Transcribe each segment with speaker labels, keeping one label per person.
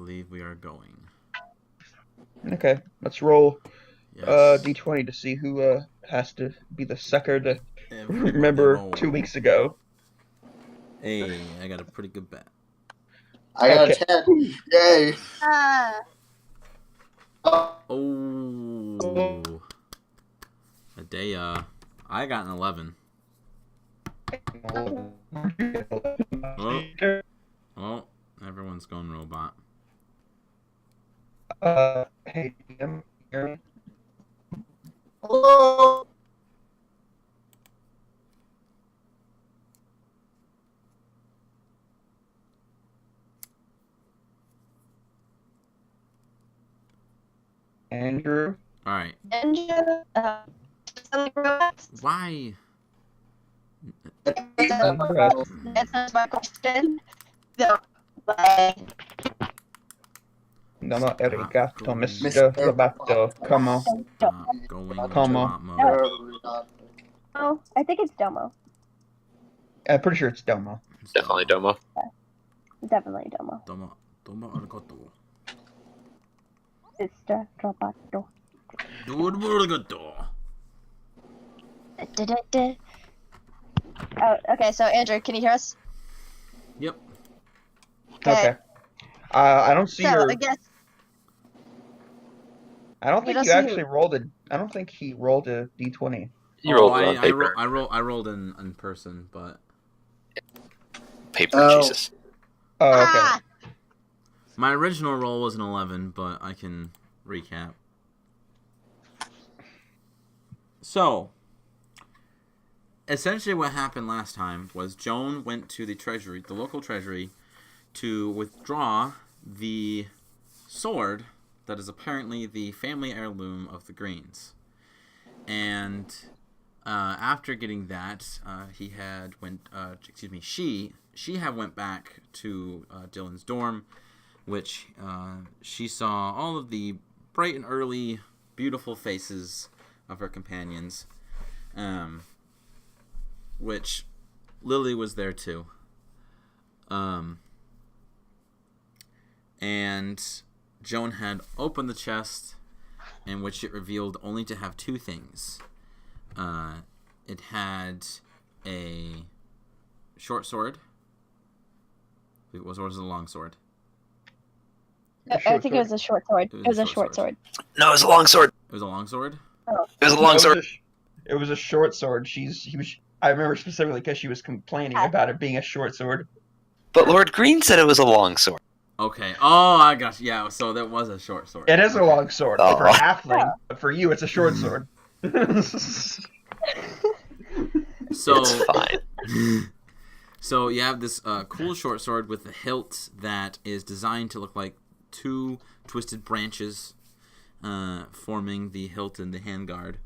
Speaker 1: believe we are going.
Speaker 2: Okay, let's roll
Speaker 1: Yes.
Speaker 2: d20 to see who has to be the sucker to
Speaker 1: Everybody
Speaker 2: remember
Speaker 1: roll.
Speaker 2: 2 weeks ago.
Speaker 1: Hey, I got a pretty good bet.
Speaker 3: I got
Speaker 2: Okay.
Speaker 3: a 10. Yay.
Speaker 1: Oh. Adea. I got an 11. Oh, everyone's going robot.
Speaker 2: Hey, DM, hear me?
Speaker 3: Hello.
Speaker 2: Andrew?
Speaker 1: Alright.
Speaker 4: Ninja, robots?
Speaker 1: Why?
Speaker 4: That's not my question. No, like,
Speaker 2: Namo arigato, Mr.
Speaker 3: Mr.
Speaker 2: Roboto. Come on.
Speaker 1: Stop going
Speaker 2: Come on.
Speaker 1: robot mode.
Speaker 4: oh, I think it's Domo.
Speaker 2: I'm pretty sure it's Domo.
Speaker 5: Definitely Domo.
Speaker 4: Definitely Domo.
Speaker 1: Domo arigato.
Speaker 4: Sister Roboto.
Speaker 1: Domo arigato.
Speaker 4: Oh, okay, so Andrew, can you hear us?
Speaker 1: Yep.
Speaker 2: Okay. I don't see
Speaker 4: So,
Speaker 2: your...
Speaker 4: I guess,
Speaker 2: I don't
Speaker 4: You
Speaker 2: think
Speaker 4: don't
Speaker 2: you
Speaker 4: see
Speaker 2: actually rolled a... I don't think he rolled a d20.
Speaker 5: You rolled it on
Speaker 1: I
Speaker 5: paper.
Speaker 1: rolled in person, but
Speaker 5: Paper,
Speaker 3: Oh.
Speaker 5: Jesus.
Speaker 2: Oh, okay.
Speaker 1: my original roll was an 11, but I can recap. So, essentially what happened last time was Joan went to the treasury, the local treasury, to withdraw the sword that is apparently the family heirloom of the Greens. And after getting that, she had went back to Dylan's dorm, which she saw all of the bright and early, beautiful faces of her companions, which Lily was there too. And Joan had opened the chest, in which it revealed only to have 2 things. It had a short sword. Or was it a long sword?
Speaker 4: I think it was a short sword. It was a short sword.
Speaker 5: No, it was a long sword.
Speaker 1: It was a long sword?
Speaker 5: It was a long sword.
Speaker 2: It was a short sword. I remember specifically because she was complaining about it being a short sword.
Speaker 5: But Lord Green said it was a long sword.
Speaker 1: Okay. Oh, I got you. Yeah, so that was a short sword.
Speaker 2: It is a long sword. Like for
Speaker 5: Oh.
Speaker 2: halfling, but for you, it's a short sword.
Speaker 1: So
Speaker 5: It's fine.
Speaker 1: So you have this cool short sword with a hilt that is designed to look like 2 twisted branches forming the hilt and the handguard,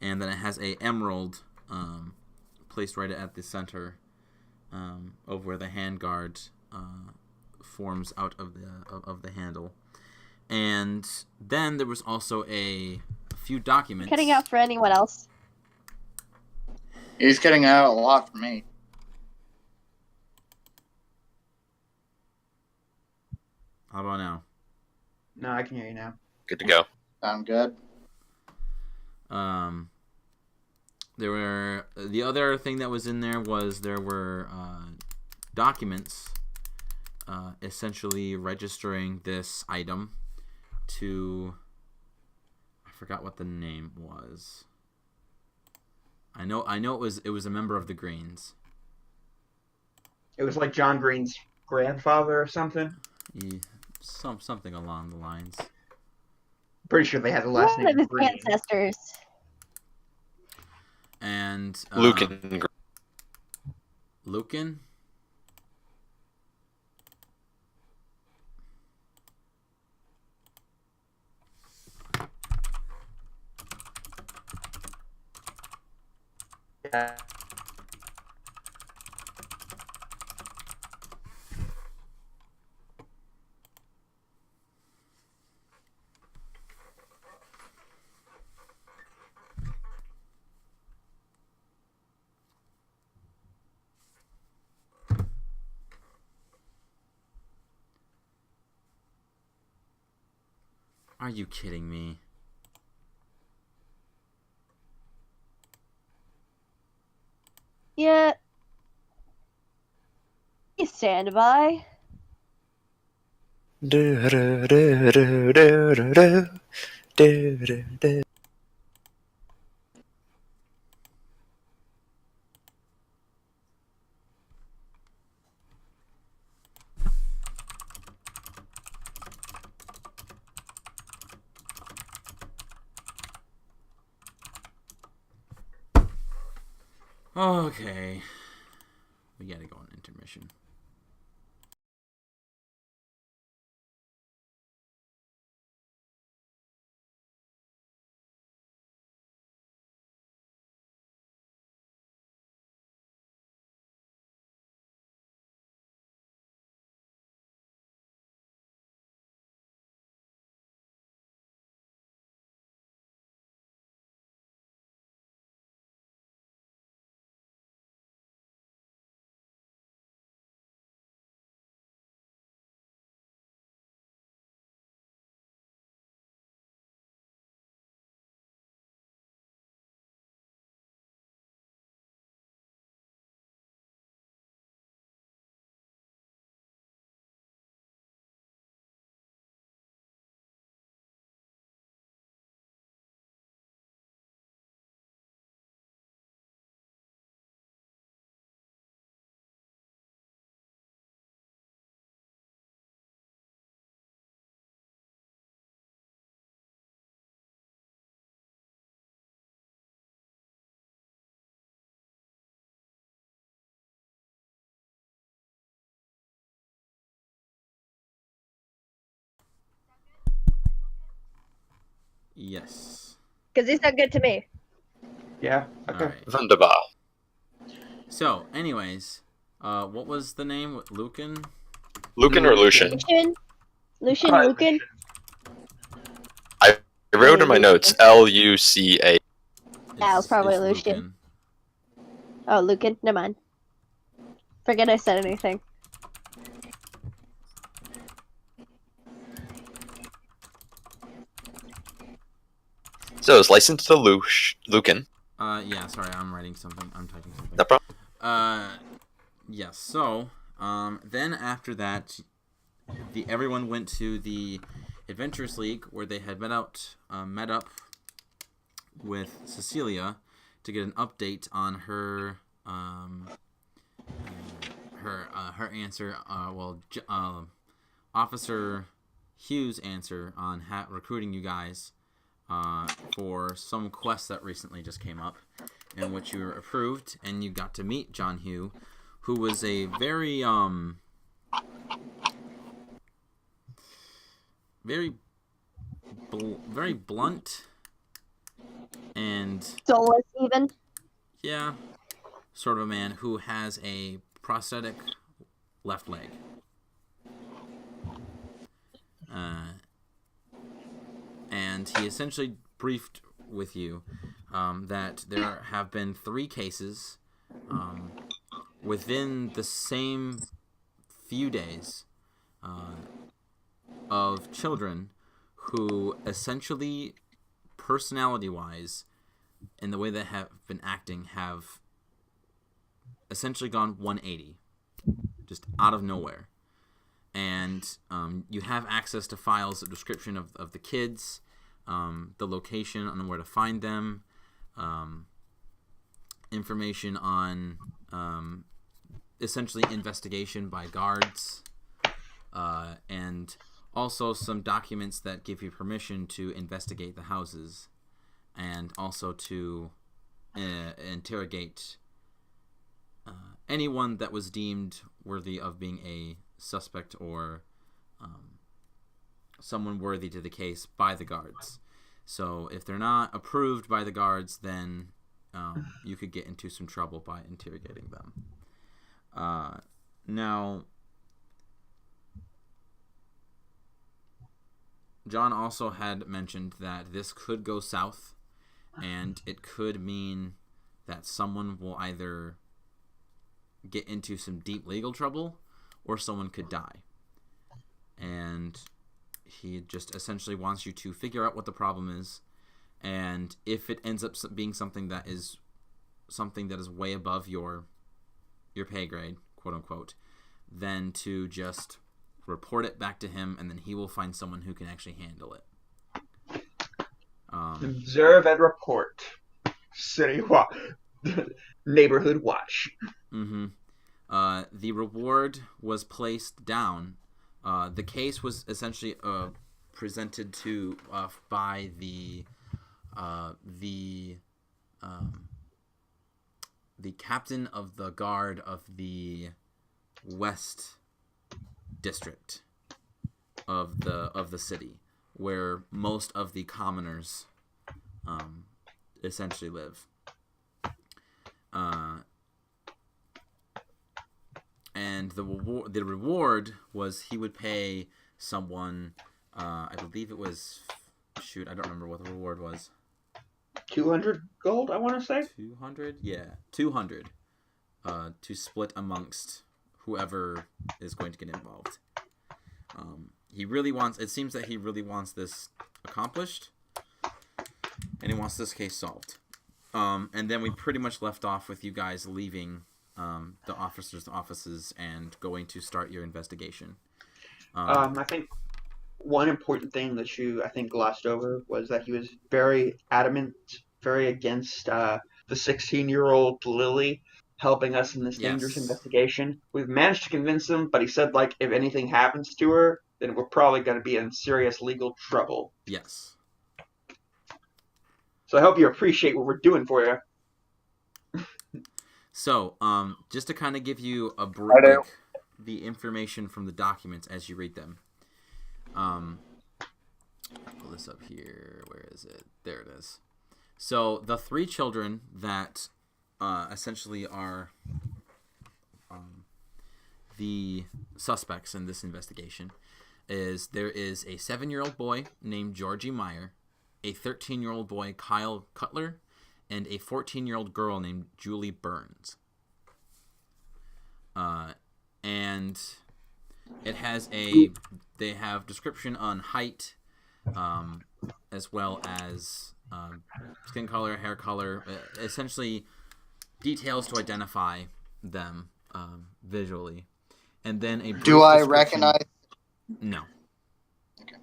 Speaker 1: and then it has a emerald placed right at the center over where the handguard forms out of the handle. And then there was also a few documents.
Speaker 4: Cutting out for anyone else.
Speaker 3: He's cutting out a lot for me.
Speaker 1: How about now?
Speaker 2: No, I can hear you now.
Speaker 5: Good to go.
Speaker 3: Sound good?
Speaker 1: There were the other thing that was in there were documents essentially registering this item to, I forgot what the name was. I know it was a member of the Greens.
Speaker 2: It was like John Green's grandfather or something.
Speaker 1: Yeah, something along the lines.
Speaker 2: Pretty sure they had the last
Speaker 4: One
Speaker 2: name
Speaker 4: of his
Speaker 2: Green.
Speaker 4: ancestors.
Speaker 1: And
Speaker 5: Lucan.
Speaker 1: Lucan?
Speaker 2: Yeah.
Speaker 1: Are you kidding me?
Speaker 4: Yeah. Please stand by.
Speaker 1: Okay. We gotta go on intermission. Yes.
Speaker 4: Because these sound good to me.
Speaker 2: Yeah. Okay.
Speaker 1: All right.
Speaker 5: Wunderbar.
Speaker 1: So, anyways, what was the name? Lucan?
Speaker 5: Lucan or Lucian?
Speaker 4: Lucian,
Speaker 2: Probably
Speaker 4: Lucan.
Speaker 5: I wrote in my
Speaker 4: Lucian.
Speaker 5: notes Luca.
Speaker 4: Yeah, it's probably Lucian. Oh, Lucan. Never mind. Forget I said anything.
Speaker 5: So it's licensed to Lucan.
Speaker 1: Yeah, sorry, I'm writing something. I'm typing something.
Speaker 5: No problem.
Speaker 1: Yes, so, then after that, everyone went to the Adventurers League where they had met up with Cecilia to get an update on her, her answer, Officer Hughes' answer on recruiting you guys for some quest that recently just came up, in which you were approved, and you got to meet John Hugh, who was a very very blunt and
Speaker 4: Soulless, even.
Speaker 1: yeah, sort of a man who has a prosthetic left leg. And he essentially briefed with you that there have been 3 cases within the same few days of children who essentially, personality-wise, and the way they have been acting, have essentially gone 180, just out of nowhere. And you have access to files, a description of the kids, the location on where to find them, information on essentially investigation by guards, and also some documents that give you permission to investigate the houses, and also to interrogate anyone that was deemed worthy of being a suspect or someone worthy to the case by the guards. So if they're not approved by the guards, then you could get into some trouble by interrogating them. Now, John also had mentioned that this could go south, and it could mean that someone will either get into some deep legal trouble or someone could die. And he just essentially wants you to figure out what the problem is, and if it ends up being something that is way above your pay grade, quote unquote, then to just report it back to him, and then he will find someone who can actually handle it.
Speaker 2: Observe and report. City watch. Neighborhood watch.
Speaker 1: Mm-hmm. The reward was placed down. The case was essentially presented to by the captain of the guard of the West District of the city, where most of the commoners essentially live. And the reward was he would pay someone, I believe it was, I don't remember what the reward was.
Speaker 2: 200 gold, I want to say?
Speaker 1: 200? Yeah, 200 to split amongst whoever is going to get involved. It seems that he really wants this accomplished, and he wants this case solved. And then we pretty much left off with you guys leaving the officers' offices and going to start your investigation.
Speaker 2: I think one important thing that you, I think, glossed over was that he was very adamant, very against the 16-year-old Lily helping us in this dangerous investigation. We've managed to convince him, but he said, like, if anything happens to her, then we're probably going to be in serious legal trouble.
Speaker 1: Yes.
Speaker 2: So I hope you appreciate what we're doing for you.
Speaker 1: So, just to kind of give you a the information from the documents as you read them. Pull this up here. Where is it? There it is. So the three children that essentially are the suspects in this investigation there is a 7-year-old boy named Georgie Meyer, a 13-year-old boy Kyle Cutler, and a 14-year-old girl named Julie Burns. And it has they have description on height, as well as skin color, hair color, essentially details to identify them visually. And then a brief
Speaker 3: Do I
Speaker 1: description-
Speaker 3: recognize?
Speaker 1: No.
Speaker 3: Okay.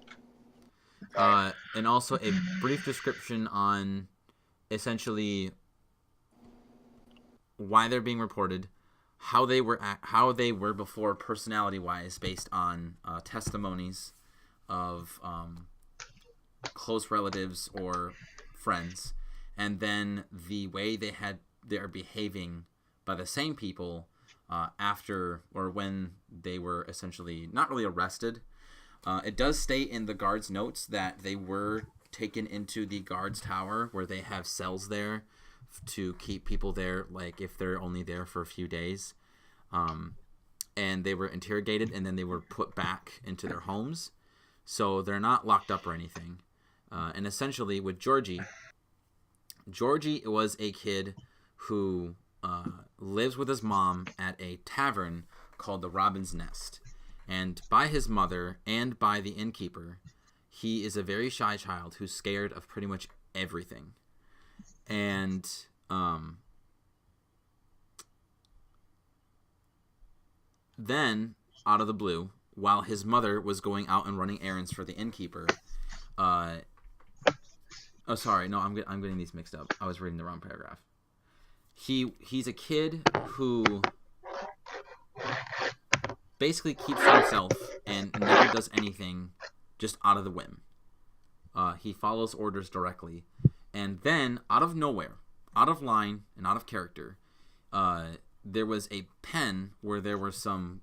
Speaker 1: And also a brief description on essentially why they're being reported, how they were before personality-wise, based on testimonies of close relatives or friends, and then the way they're behaving by the same people after or when they were essentially not really arrested. It does state in the guards' notes that they were taken into the guards' tower, where they have cells there to keep people there, like if they're only there for a few days. And they were interrogated, and then they were put back into their homes. So they're not locked up or anything. And essentially with Georgie was a kid who lives with his mom at a tavern called the Robin's Nest. And by his mother and by the innkeeper, he is a very shy child who's scared of pretty much everything. And then, out of the blue, while his mother was going out and running errands for the innkeeper, I'm getting these mixed up. I was reading the wrong paragraph. He's a kid who basically keeps to himself and never does anything just out of the whim. He follows orders directly. And then, out of nowhere, out of line and out of character, there was a pen where there were some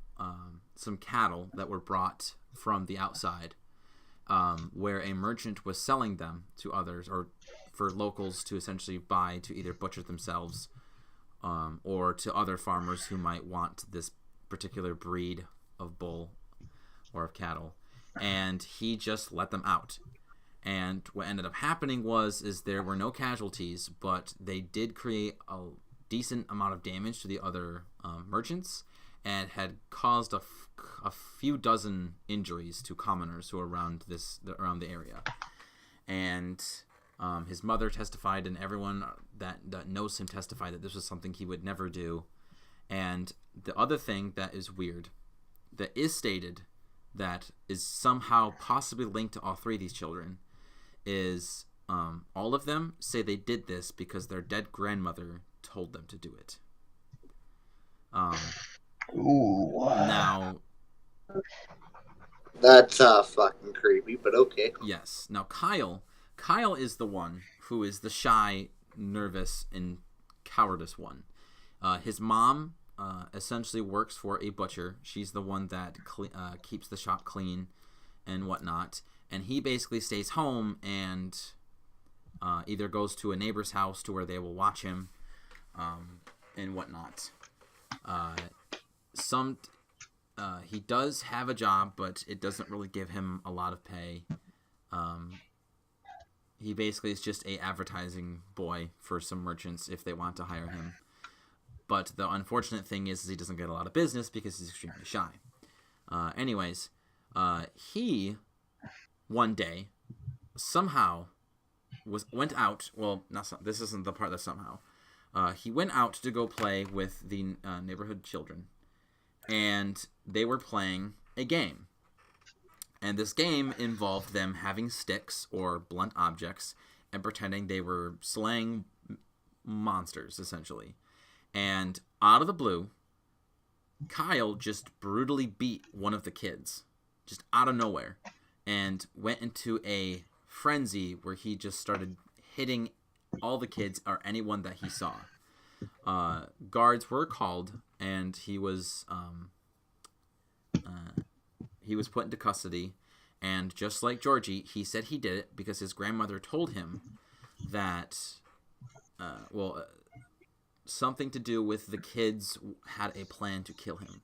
Speaker 1: cattle that were brought from the outside, where a merchant was selling them to others, or for locals to essentially buy to either butcher themselves, or to other farmers who might want this particular breed of bull or of cattle. And he just let them out. And what ended up happening is there were no casualties, but they did create a decent amount of damage to the other merchants, and had caused a few dozen injuries to commoners who are around the area, and his mother testified, and everyone that knows him testified that this was something he would never do. And the other thing that is weird, that is stated, that is somehow possibly linked to all three of these children, is all of them say they did this because their dead grandmother told them to do it.
Speaker 2: Ooh.
Speaker 1: Now,
Speaker 3: That's fucking creepy, but okay.
Speaker 1: yes. Now, Kyle is the one who is the shy, nervous, and cowardice one. His mom essentially works for a butcher. She's the one that keeps the shop clean and whatnot. And he basically stays home and either goes to a neighbor's house to where they will watch him and whatnot. He does have a job, but it doesn't really give him a lot of pay. He basically is just a advertising boy for some merchants if they want to hire him. But the unfortunate thing is he doesn't get a lot of business because he's extremely shy. Anyways, he one day somehow went out. Well, this isn't the part that somehow. He went out to go play with the neighborhood children, and they were playing a game. And this game involved them having sticks or blunt objects and pretending they were slaying monsters, essentially. And out of the blue, Kyle just brutally beat one of the kids, just out of nowhere, and went into a frenzy where he just started hitting all the kids or anyone that he saw. Guards were called, and he was put into custody. And just like Georgie, he said he did it because his grandmother told him that, something to do with the kids had a plan to kill him,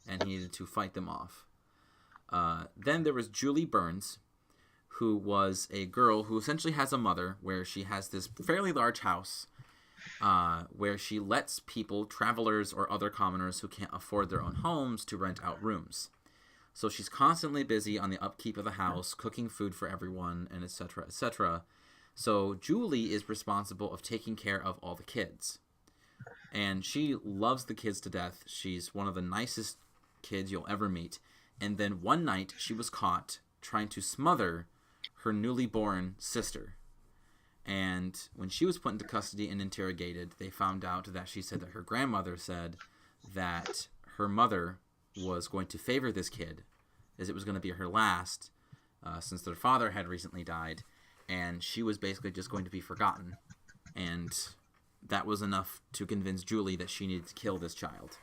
Speaker 1: and he needed to fight them off. Then there was Julie Burns, who was a girl who essentially has a mother where she has this fairly large house where she lets people, travelers or other commoners who can't afford their own homes, to rent out rooms. So she's constantly busy on the upkeep of the house, cooking food for everyone, and etc., etc. So Julie is responsible of taking care of all the kids. And she loves the kids to death. She's one of the nicest kids you'll ever meet. And then one night, she was caught trying to smother her newly born sister. And when she was put into custody and interrogated, they found out that she said that her grandmother said that her mother was going to favor this kid, as it was going to be her last, since their father had recently died, and she was basically just going to be forgotten. And that was enough to convince Julie that she needed to kill this child.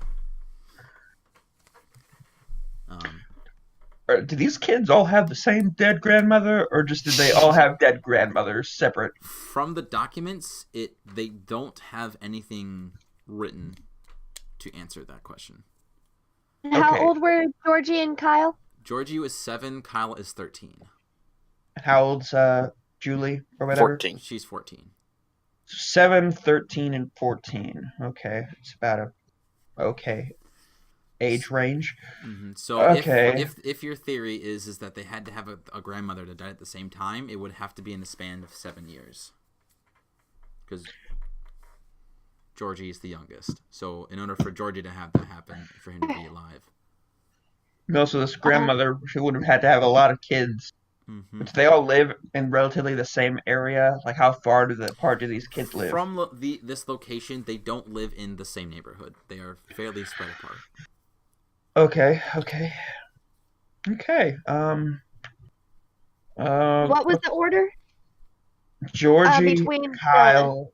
Speaker 2: Do these kids all have the same dead grandmother, or just did they all have dead grandmothers separate?
Speaker 1: From the documents, they don't have anything written to answer that question.
Speaker 4: How old were Georgie and Kyle?
Speaker 1: Georgie is 7, Kyle is 13.
Speaker 2: How old's Julie, or whatever?
Speaker 5: 14.
Speaker 1: She's 14.
Speaker 2: 7, 13, and 14. Okay, it's about a age range.
Speaker 1: Mm-hmm. So
Speaker 2: okay.
Speaker 1: if your theory is that they had to have a grandmother that died at the same time, it would have to be in the span of 7 years. Because Georgie is the youngest. So in order for Georgie to have that happen, for him to be alive.
Speaker 2: No, so this grandmother, she would have had to have a lot of kids.
Speaker 1: Mm-hmm.
Speaker 2: Do they all live in relatively the same area? Like, how far do these kids live?
Speaker 1: From this location, they don't live in the same neighborhood. They are fairly spread apart.
Speaker 2: Okay.
Speaker 4: What was the order?
Speaker 2: Georgie,
Speaker 4: between
Speaker 2: Kyle.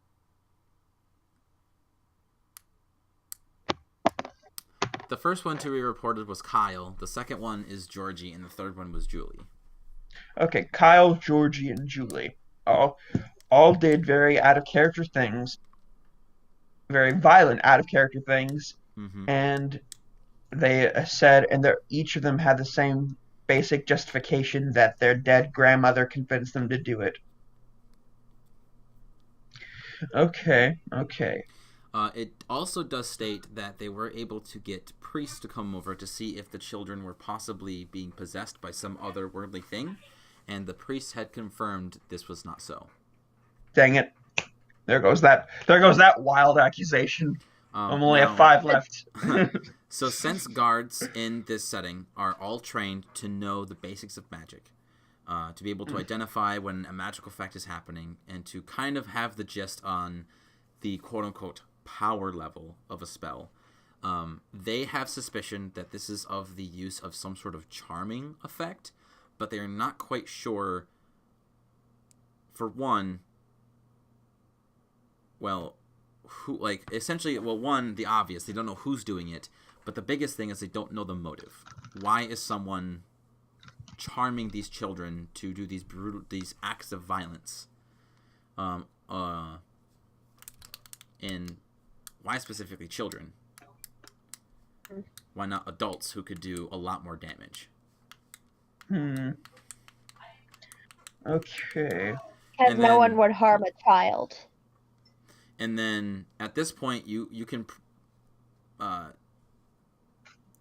Speaker 1: The first one to be reported was Kyle. The second one is Georgie, and the third one was Julie.
Speaker 2: Okay, Kyle, Georgie, and Julie all did very out of character things, very violent out of character things,
Speaker 1: Mm-hmm.
Speaker 2: and they said, and each of them had the same basic justification that their dead grandmother convinced them to do it. Okay.
Speaker 1: It also does state that they were able to get priests to come over to see if the children were possibly being possessed by some otherworldly thing, and the priests had confirmed this was not so.
Speaker 2: Dang it. There goes that wild accusation. I'm only at 5 left.
Speaker 1: So sense guards in this setting are all trained to know the basics of magic, to be able to identify when a magical effect is happening, and to kind of have the gist on the quote-unquote power level of a spell. They have suspicion that this is of the use of some sort of charming effect, but they're not quite sure, for one, well, who, like, essentially, well, one, the obvious, they don't know who's doing it, but the biggest thing is they don't know the motive. Why is someone charming these children to do these acts of violence? And why specifically children? Why not adults who could do a lot more damage?
Speaker 2: Okay.
Speaker 4: Because no one would harm a child.
Speaker 1: And then at this point, you can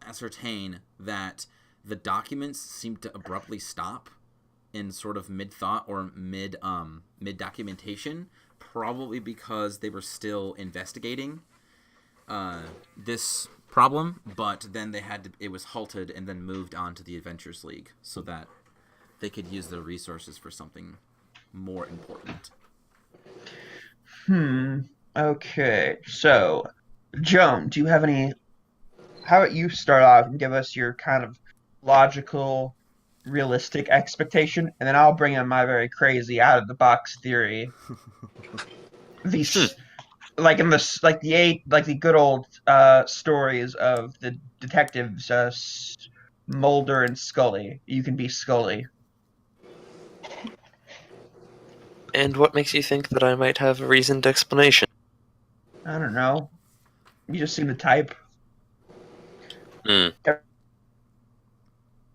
Speaker 1: ascertain that the documents seem to abruptly stop in sort of mid-thought or mid-documentation, probably because they were still investigating this problem, but then it was halted and then moved on to the Adventures League so that they could use their resources for something more important.
Speaker 2: Okay. So, Joan, do you have any... How about you start off and give us your kind of logical, realistic expectation, and then I'll bring in my very crazy, out-of-the-box theory. These... Like in the good old stories of the detectives Mulder and Scully. You can be Scully.
Speaker 5: And what makes you think that I might have a reasoned explanation?
Speaker 2: I don't know. You just seem the type.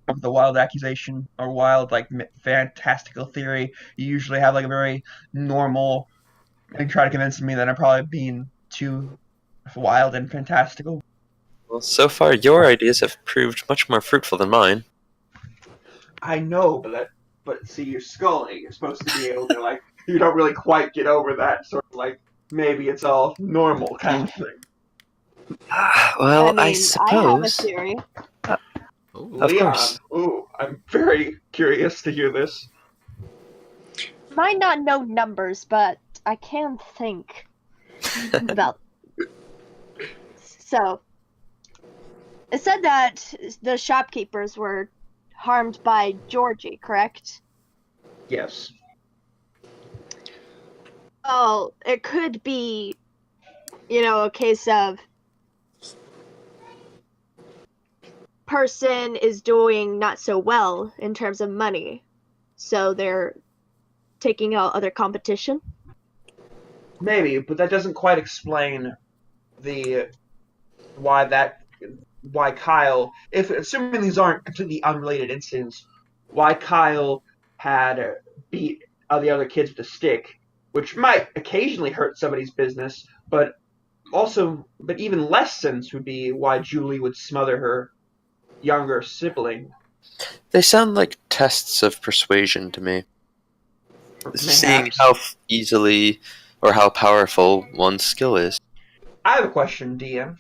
Speaker 2: Of the wild accusation or wild, like, fantastical theory, you usually have, like, a very normal, and try to convince me that I'm probably being too wild and fantastical.
Speaker 5: Well, so far your ideas have proved much more fruitful than mine.
Speaker 2: I know, but see, you're Scully. You're supposed to be able to, like, you don't really quite get over that sort of, like, maybe it's all normal kind of thing.
Speaker 5: Well,
Speaker 4: I mean,
Speaker 5: I suppose.
Speaker 4: I have a theory.
Speaker 5: Of course.
Speaker 2: Ooh, I'm very curious to hear this.
Speaker 4: Might not know numbers, but I can think about. So, it said that the shopkeepers were harmed by Georgie, correct?
Speaker 2: Yes.
Speaker 4: Oh, it could be, a case of person is doing not so well in terms of money, so they're taking out other competition.
Speaker 2: Maybe, but that doesn't quite explain why Kyle, if assuming these aren't completely unrelated incidents, why Kyle had beat the other kids with a stick, which might occasionally hurt somebody's business, but even less sense would be why Julie would smother her younger sibling.
Speaker 5: They sound like tests of persuasion to me. Seeing how easily or how powerful one's skill is.
Speaker 2: I have a question, DM.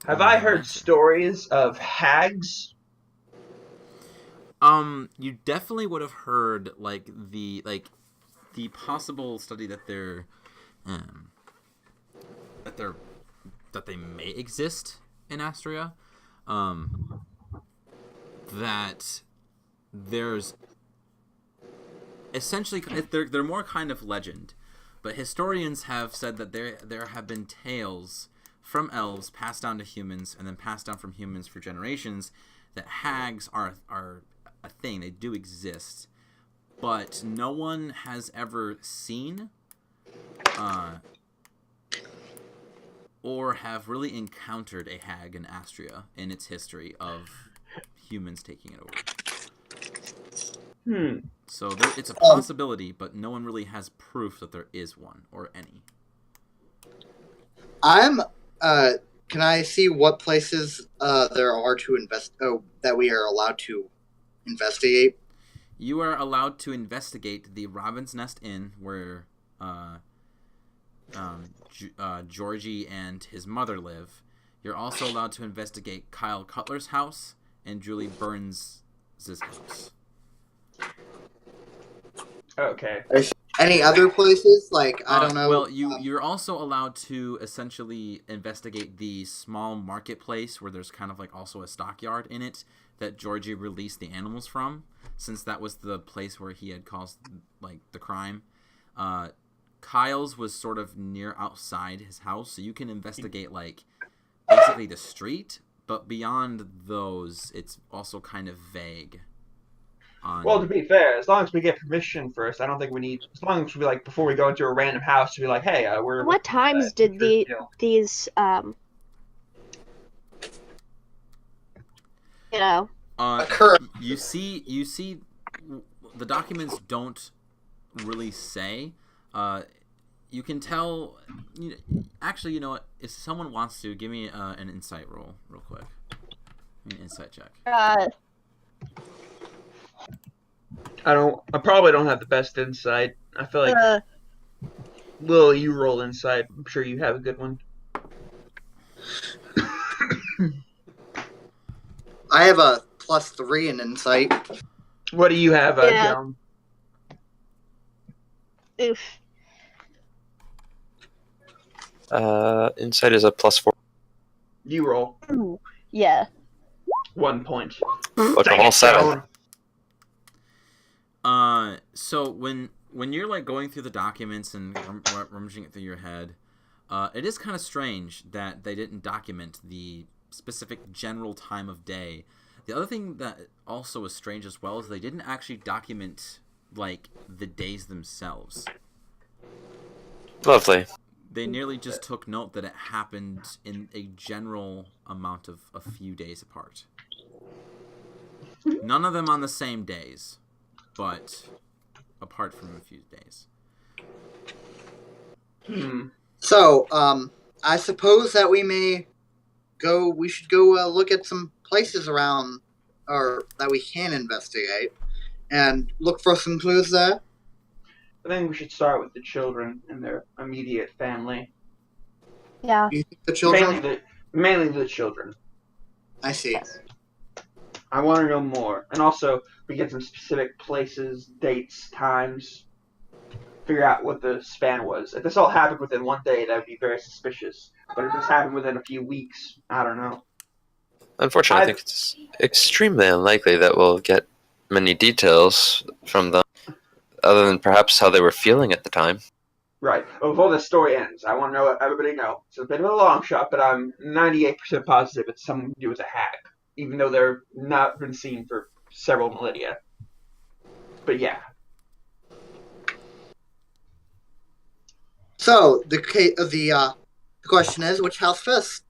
Speaker 2: Have I heard stories of hags?
Speaker 1: You definitely would have heard the possible study that they may exist in Astria. That there's essentially they're more kind of legend, but historians have said that there have been tales from elves passed down to humans and then passed down from humans for generations that hags are a thing. They do exist, but no one has ever seen or have really encountered a hag in Astria in its history of humans taking it over. So it's a possibility, but no one really has proof that there is one or any.
Speaker 3: I'm. Can I see what places there are to invest? Oh, that we are allowed to investigate.
Speaker 1: You are allowed to investigate the Robin's Nest Inn, where Georgie and his mother live. You're also allowed to investigate Kyle Cutler's house and Julie Burns' house.
Speaker 2: Okay.
Speaker 3: Any other places? Like, I don't know.
Speaker 1: Well, you're also allowed to essentially investigate the small marketplace where there's kind of like also a stockyard in it that Georgie released the animals from, since that was the place where he had caused like the crime. Kyle's was sort of near outside his house, so you can investigate like basically the street, but beyond those, it's also kind of vague.
Speaker 2: Well, to be fair, as long as we get permission first, I don't think we need. As long as we like before we go into a random house to be like, hey, we're.
Speaker 4: What times did these
Speaker 3: occur?
Speaker 1: You see, the documents don't really say. You can tell. Actually, you know what? If someone wants to, give me an insight roll, real quick. Give me an insight check.
Speaker 2: I probably don't have the best insight. I feel like. Lil, you roll insight. I'm sure you have a good one.
Speaker 3: I have a +3 in insight.
Speaker 2: What do you have, Joan?
Speaker 4: Oof.
Speaker 5: Insight is a +4.
Speaker 2: You roll.
Speaker 4: Ooh, yeah.
Speaker 2: 1 point.
Speaker 5: Look, a whole 7.
Speaker 1: So when you're like going through the documents and rummaging it through your head, it is kind of strange that they didn't document the specific general time of day. The other thing that also is strange as well is they didn't actually document like the days themselves.
Speaker 5: Lovely.
Speaker 1: They nearly just took note that it happened in a general amount of a few days apart. None of them on the same days, but apart from a few days.
Speaker 3: So, I suppose that we should go look at some places around, or that we can investigate, and look for some clues there.
Speaker 2: I think we should start with the children and their immediate family.
Speaker 4: Yeah.
Speaker 3: You think the children?
Speaker 2: Mainly the children.
Speaker 3: I see.
Speaker 2: I want to know more. And also, we get some specific places, dates, times. Figure out what the span was. If this all happened within 1 day, that would be very suspicious. But if this happened within a few weeks, I don't know.
Speaker 5: Unfortunately, I think it's extremely unlikely that we'll get many details from them, other than perhaps how they were feeling at the time.
Speaker 2: Right. But before the story ends, I want to know what everybody knows. It's a bit of a long shot, but I'm 98% positive it's something to do with a hag, even though they're not been seen for several millennia. But yeah.
Speaker 3: So the question is, which house first?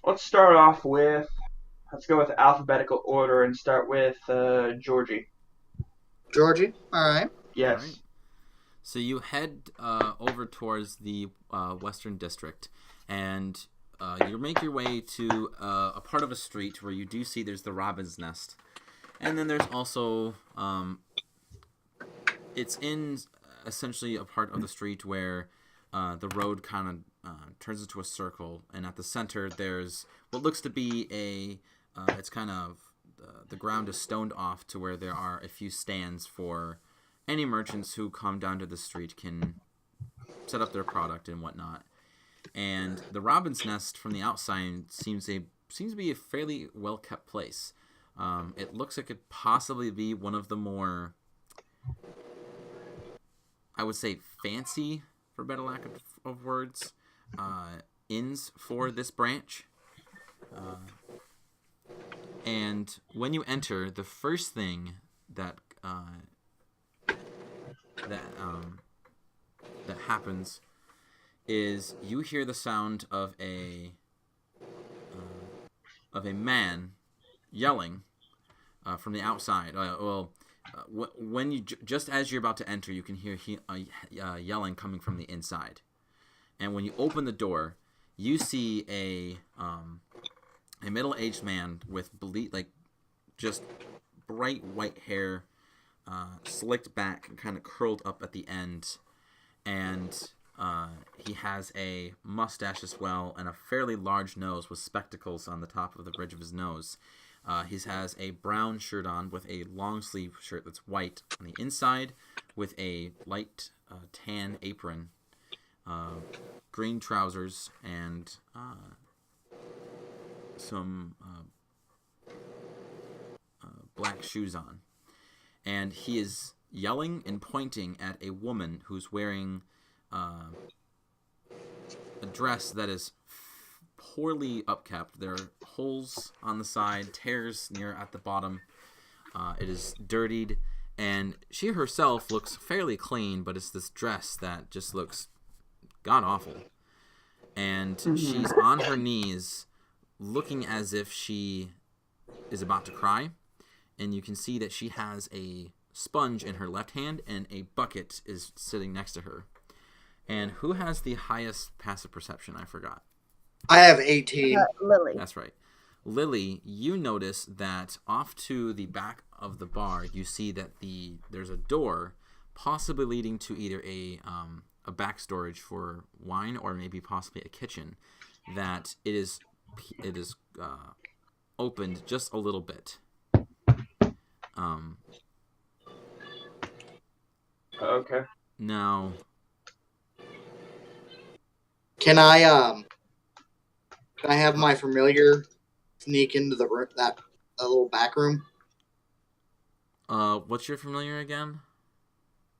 Speaker 2: Let's start off with. Let's go with alphabetical order and start with Georgie.
Speaker 3: Georgie. All right.
Speaker 2: Yes.
Speaker 1: All right. So you head over towards the Western District, and you make your way to a part of a street where you do see there's the Robin's Nest, and then there's also it's in essentially a part of the street where the road kind of turns into a circle, and at the center there's what looks to be it's kind of the ground is stoned off to where there are a few stands for any merchants who come down to the street can set up their product and whatnot. And the Robin's Nest from the outside seems to be a fairly well kept place. It looks like it could possibly be one of the more, I would say, fancy, for better lack of words, inns for this branch. And when you enter, the first thing that happens is you hear the sound of a man yelling from the outside. When you just as you're about to enter, you can hear yelling coming from the inside, and when you open the door, you see a middle-aged man with just bright white hair, slicked back and kind of curled up at the end, and he has a mustache as well and a fairly large nose with spectacles on the top of the bridge of his nose. He has a brown shirt on with a long sleeve shirt that's white on the inside, with a light tan apron, green trousers, and some black shoes on. And he is yelling and pointing at a woman who's wearing a dress that is poorly upkept. There are holes on the side, tears near at the bottom. It is dirtied, and she herself looks fairly clean, but it's this dress that just looks god-awful. And she's on her knees, looking as if she is about to cry. And you can see that she has a sponge in her left hand, and a bucket is sitting next to her. And who has the highest passive perception? I forgot.
Speaker 3: I have 18.
Speaker 4: Lily.
Speaker 1: That's right. Lily, you notice that off to the back of the bar, you see that there's a door, possibly leading to either a back storage for wine or maybe possibly a kitchen. That it is opened just a little bit.
Speaker 2: Okay.
Speaker 1: Now,
Speaker 3: Can I have my familiar sneak into that little back room?
Speaker 1: what's your familiar again?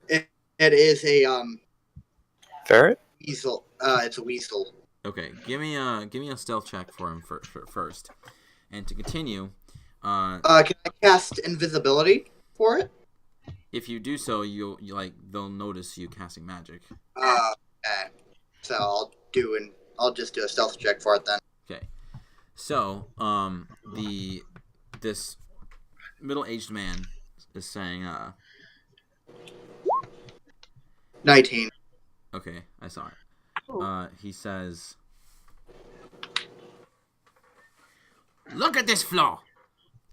Speaker 3: It is a
Speaker 5: Ferret?
Speaker 3: weasel. It's a weasel.
Speaker 1: Okay, give me a stealth check for him first. And to continue,
Speaker 3: Can I cast invisibility for it?
Speaker 1: if you do so, they'll notice you casting magic.
Speaker 3: Okay. So I'll just do a stealth check for it then.
Speaker 1: Okay, so this middle-aged man is saying
Speaker 3: 19.
Speaker 1: okay, I saw it. He says, "Look at this floor.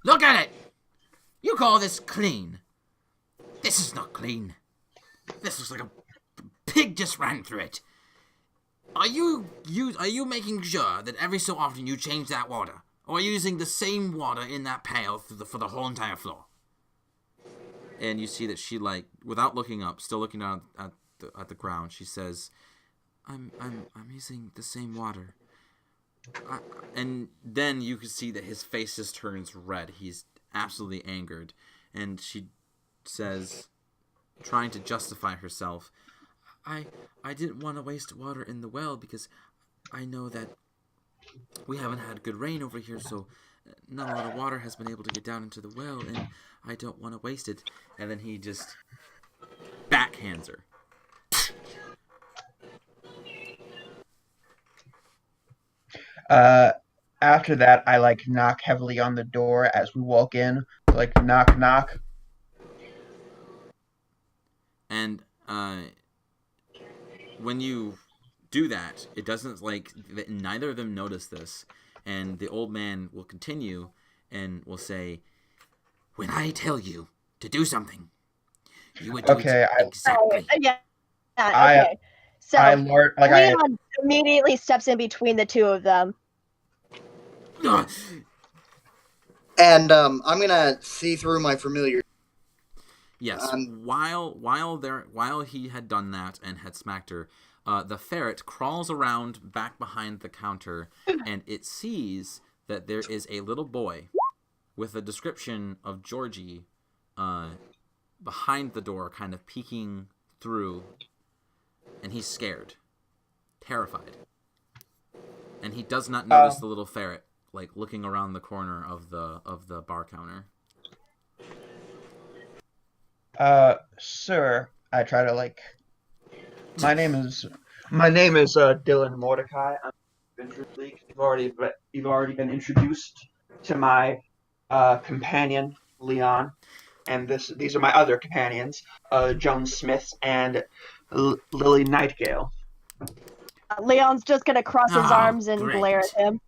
Speaker 1: Look at it. You call this clean? This is not clean. This looks like a pig just ran through it. Are you making sure that every so often you change that water, or are you using the same water in that pail for the whole entire floor?" And you see that she, without looking up, still looking down at the ground, she says, I'm using the same water. And then you can see that his face just turns red. He's absolutely angered. And she says, trying to justify herself, I didn't want to waste water in the well because I know that we haven't had good rain over here, so not a lot of water has been able to get down into the well, and I don't want to waste it. And then he just backhands her.
Speaker 2: After that, I knock heavily on the door as we walk in, knock, knock.
Speaker 1: And when you do that, it doesn't neither of them notice this, and the old man will continue and will say, "When I tell you to do something, you would do it exactly."
Speaker 4: Yeah. Okay. So Leon immediately steps in between the two of them.
Speaker 3: And I'm gonna see through my familiar.
Speaker 1: Yes. While he had done that and had smacked her, the ferret crawls around back behind the counter, and it sees that there is a little boy with a description of Georgie behind the door, kind of peeking through, and he's scared, terrified, and he does not notice the little ferret looking around the corner of the bar counter.
Speaker 2: Sir, I try to my name is Dylan Mordecai. I'm you've already been introduced to my companion Leon, and these are my other companions, Joan Smith and Lily Nightgale.
Speaker 4: Leon's just gonna cross his arms and
Speaker 1: great.
Speaker 4: glare at him.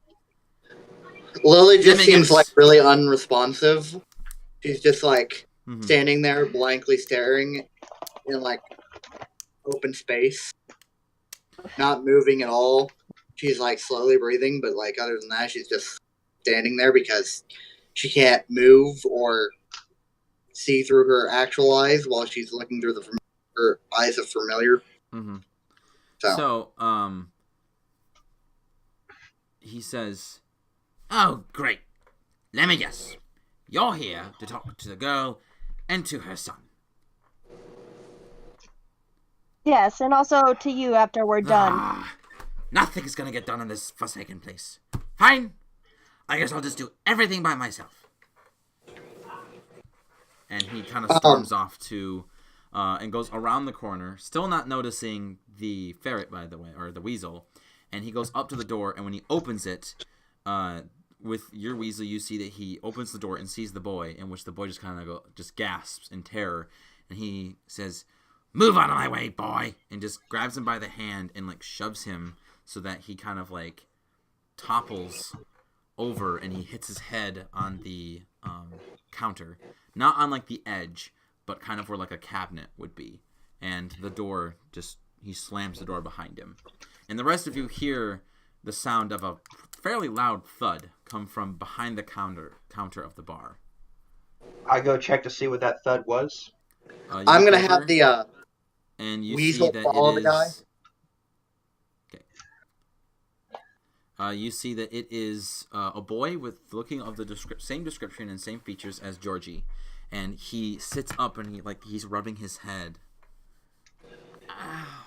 Speaker 3: Lily just seems
Speaker 1: guess.
Speaker 3: like really unresponsive. She's just like
Speaker 1: Mhm.
Speaker 3: standing there blankly staring in like open space, not moving at all. She's like slowly breathing, but like other than that, she's just standing there because she can't move or see through her actual eyes while she's looking through her eyes of familiar.
Speaker 1: Mm-hmm.
Speaker 3: So,
Speaker 1: he says, "Oh, great. Let me guess. You're here to talk to the girl and to her son."
Speaker 4: Yes, and also to you after we're done.
Speaker 1: Nothing is gonna get done in this forsaken place. Fine. I guess I'll just do everything by myself. And he kind of storms off to, and goes around the corner, still not noticing the ferret, by the way, or the weasel. And he goes up to the door, and when he opens it, with your weasel, you see that he opens the door and sees the boy, in which the boy just kind of just gasps in terror, and he says, "Move out of my way, boy," and just grabs him by the hand and like shoves him so that he kind of like topples over, and he hits his head on the counter, not on like the edge, but kind of where like a cabinet would be, and the door he slams the door behind him, and the rest of you hear the sound of a fairly loud thud come from behind the counter of the bar.
Speaker 2: I go check to see what that thud was.
Speaker 3: I'm gonna have the
Speaker 1: and you
Speaker 3: weasel
Speaker 1: see that
Speaker 3: follow
Speaker 1: it
Speaker 3: the guy.
Speaker 1: is. Okay. You see that it is a boy with looking of the same description and same features as Georgie, and he sits up and he's rubbing his head. Ow.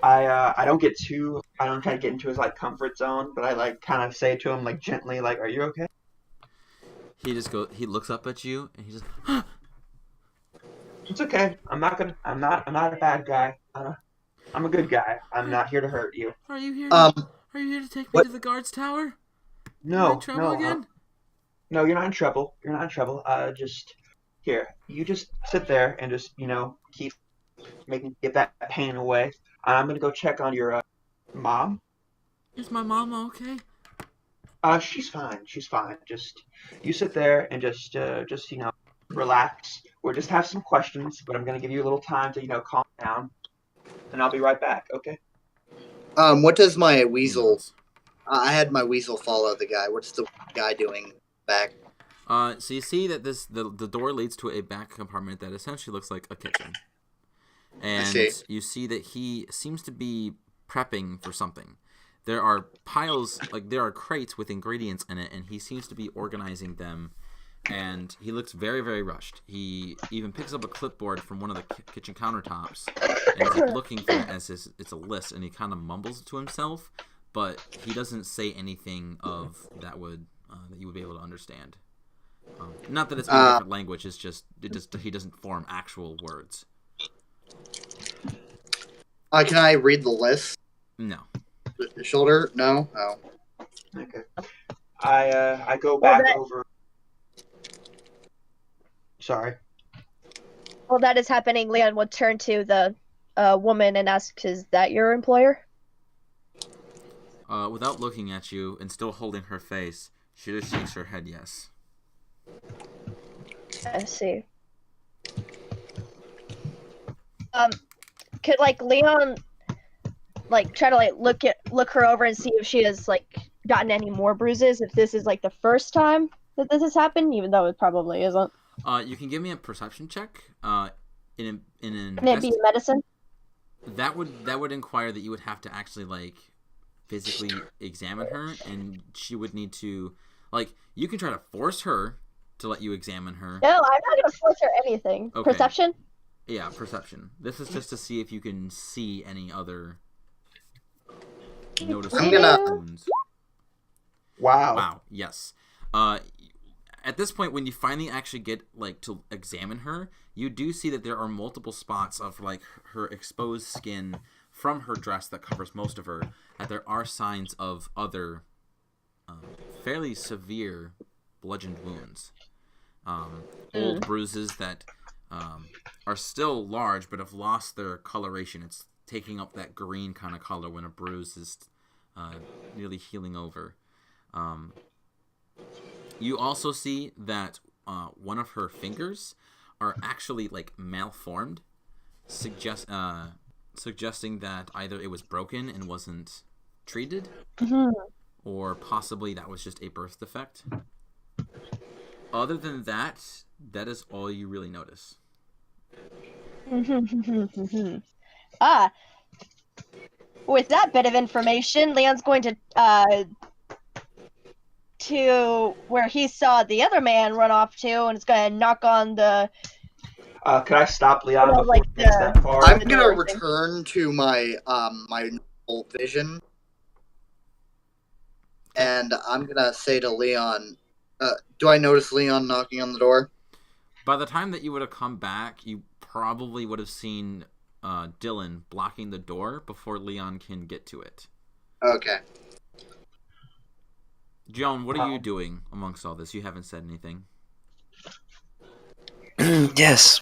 Speaker 2: I don't try to get into his like comfort zone, but I like kind of say to him like gently, like, "Are you okay?"
Speaker 1: He looks up at you and he just
Speaker 2: It's okay. I'm not a bad guy. I'm a good guy. I'm not here to hurt you.
Speaker 1: Are you here to take me to the guard's tower?
Speaker 2: No,
Speaker 1: Am I in trouble again?
Speaker 2: No, you're not in trouble. You're not in trouble. Just here. You just sit there and just keep get that pain away. I'm gonna go check on your mom.
Speaker 1: Is my mom okay?
Speaker 2: She's fine. She's fine. Just you sit there and just relax. We'll just have some questions, but I'm gonna give you a little time to calm down, and I'll be right back. Okay?
Speaker 3: What does my weasel? I had my weasel follow the guy. What's the guy doing back?
Speaker 1: So you see that the door leads to a back compartment that essentially looks like a kitchen. And you see that he seems to be prepping for something. There are there are crates with ingredients in it, and he seems to be organizing them, and he looks very, very rushed. He even picks up a clipboard from one of the kitchen countertops, and he's looking for it as it's a list, and he kind of mumbles to himself, but he doesn't say anything of that you would be able to understand. Not that it's in a different language, it's just he doesn't form actual words.
Speaker 3: Can I read the list?
Speaker 1: No.
Speaker 3: The shoulder? No. Oh.
Speaker 2: Okay. I go back over. Sorry.
Speaker 4: While that is happening, Leon will turn to the woman and ask, "Is that your employer?"
Speaker 1: Without looking at you and still holding her face, she just shakes her head yes.
Speaker 4: I see. Could Leon try to look her over and see if she has gotten any more bruises, if this is the first time that this has happened, even though it probably isn't.
Speaker 1: You can give me a perception check. Can
Speaker 4: it be medicine?
Speaker 1: That would inquire that you would have to actually physically examine her, and she would need to you can try to force her to let you examine her.
Speaker 4: No, I'm not gonna force her anything. Okay. Perception?
Speaker 1: Yeah, perception. This is just to see if you can see any other noticeable wounds.
Speaker 2: Wow.
Speaker 1: Yes. At this point, when you finally actually get to examine her, you do see that there are multiple spots of her exposed skin from her dress that covers most of her. That there are signs of other fairly severe bludgeoned wounds, old bruises that are still large but have lost their coloration. It's taking up that green kind of color when a bruise is nearly healing over. You also see that one of her fingers are actually like malformed, suggesting that either it was broken and wasn't treated, or possibly that was just a birth defect. Other than that, that is all you really notice.
Speaker 4: With that bit of information, Leon's going to where he saw the other man run off to, and it's going to knock on the.
Speaker 2: Could I stop Leon before
Speaker 4: like
Speaker 2: he gets that far?
Speaker 3: I'm gonna return to my my normal vision, and I'm gonna say to Leon, "Do I notice Leon knocking on the door?"
Speaker 1: By the time that you would have come back, you probably would have seen Dylan blocking the door before Leon can get to it.
Speaker 3: Okay.
Speaker 1: Joan, what are you doing amongst all this? You haven't said anything.
Speaker 5: Yes.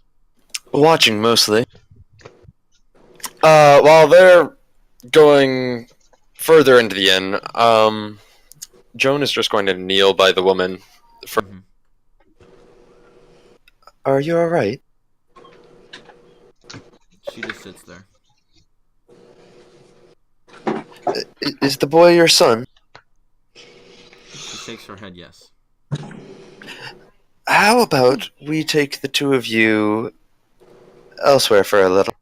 Speaker 5: Watching mostly. While they're going further into the inn, Joan is just going to kneel by the woman. Are you alright?
Speaker 1: She just sits there.
Speaker 5: Is the boy your son?
Speaker 1: She shakes her head yes.
Speaker 5: How about we take the two of you elsewhere for a little?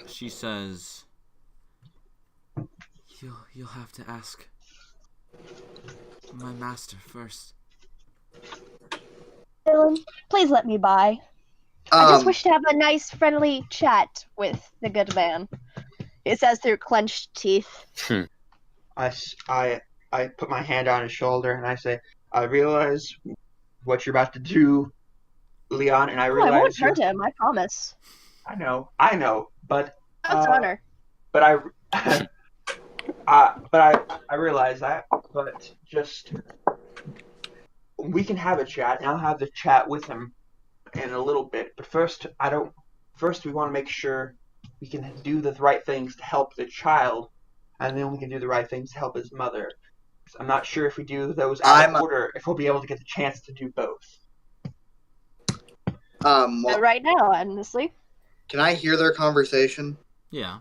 Speaker 1: She says, You'll have to ask my master first.
Speaker 4: Dylan, please let me by. I just wish to have a nice, friendly chat with the good man. It says through clenched teeth.
Speaker 2: I put my hand on his shoulder and I say, I realize what you're about to do, Leon, and I realize
Speaker 4: I won't hurt him, I promise.
Speaker 2: I know, but
Speaker 4: That's honor.
Speaker 2: But I realize that, but just we can have a chat, and I'll have the chat with him in a little bit. But first, we want to make sure we can do the right things to help the child, and then we can do the right things to help his mother. I'm not sure if we do those out of order, if we'll be able to get the chance to do both.
Speaker 4: Right now, honestly.
Speaker 3: Can I hear their conversation?
Speaker 1: Yeah.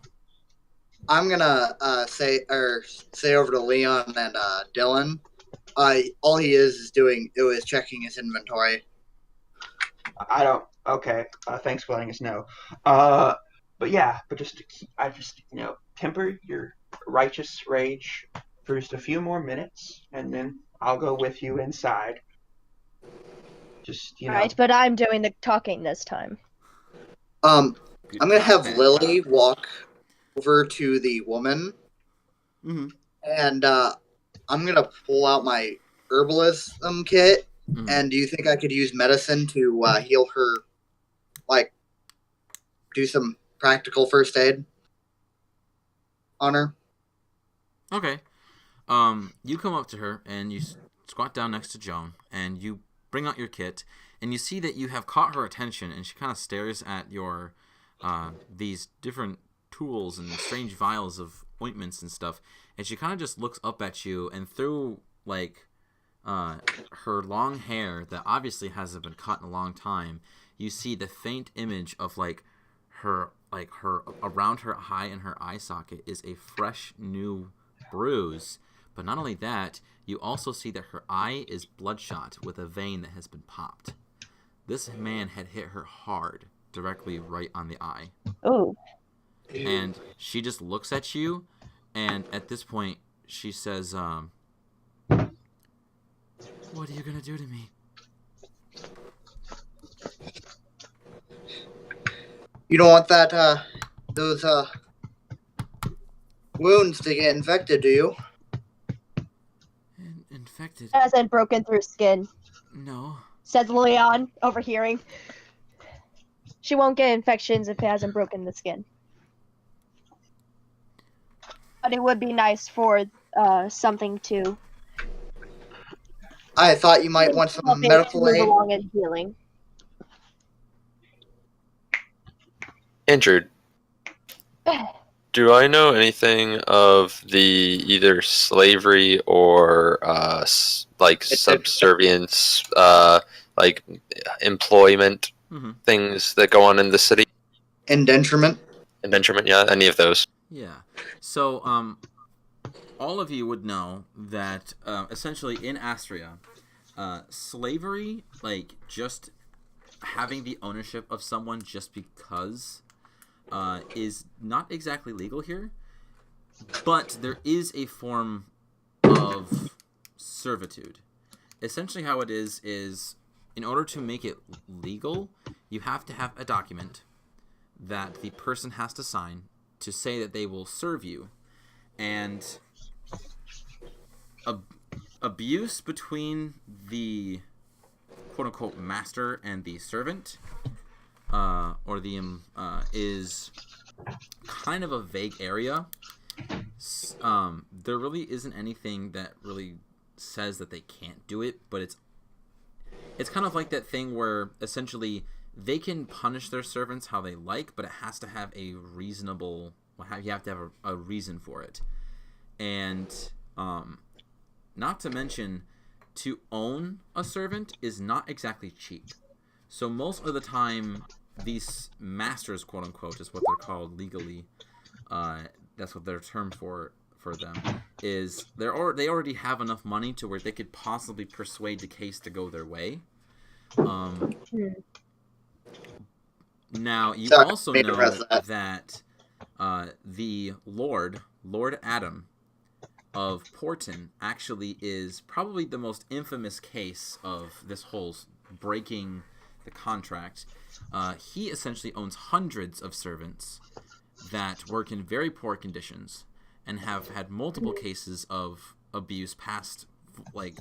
Speaker 3: I'm gonna say over to Leon and Dylan. All he is doing is checking his inventory.
Speaker 2: Okay. Thanks for letting us know. But just temper your righteous rage for just a few more minutes, and then I'll go with you inside.
Speaker 4: Right, but I'm doing the talking this time.
Speaker 3: I'm gonna have Lily walk over to the woman, and I'm gonna pull out my herbalism kit. And do you think I could use medicine to heal her, like, do some practical first aid on her?
Speaker 1: Okay. You come up to her and you squat down next to Joan and you bring out your kit and you see that you have caught her attention and she kind of stares at your these different tools and strange vials of ointments and stuff, and she kind of just looks up at you, and through like her long hair that obviously hasn't been cut in a long time, you see the faint image of her around her eye and her eye socket is a fresh new bruise. But not only that, you also see that her eye is bloodshot with a vein that has been popped. This man had hit her hard, directly right on the eye.
Speaker 4: Oh.
Speaker 1: And she just looks at you, and at this point, she says, what are you gonna do to me?
Speaker 3: You don't want those wounds to get infected, do you?
Speaker 1: Infected?
Speaker 4: Hasn't broken through skin.
Speaker 1: No.
Speaker 4: Says Leon, overhearing. She won't get infections if it hasn't broken the skin. But it would be nice for something to
Speaker 3: I thought you might want
Speaker 4: Help
Speaker 3: some
Speaker 4: it
Speaker 3: medical
Speaker 4: move
Speaker 3: aid.
Speaker 4: along and healing.
Speaker 5: Injured. Do I know anything of the either slavery or like subservience, like employment things that go on in the city?
Speaker 3: Indenturement?
Speaker 5: Indenturement, yeah, any of those.
Speaker 1: Yeah. So, all of you would know that essentially in Astria, slavery, like just having the ownership of someone just because, is not exactly legal here. But there is a form of servitude. Essentially, how it is in order to make it legal, you have to have a document that the person has to sign to say that they will serve you. And abuse between the quote-unquote master and the servant, or the is kind of a vague area. There really isn't anything that really says that they can't do it, but it's kind of like that thing where essentially they can punish their servants how they like, but it has to have a reasonable. You have to have a reason for it, and not to mention, to own a servant is not exactly cheap. So most of the time, these masters, quote unquote, is what they're called legally. That's what their term for them is. They already have enough money to where they could possibly persuade the case to go their way. Now you also know that the Lord Adam of Porton actually is probably the most infamous case of this whole breaking the contract. He essentially owns hundreds of servants that work in very poor conditions and have had multiple cases of abuse past, like,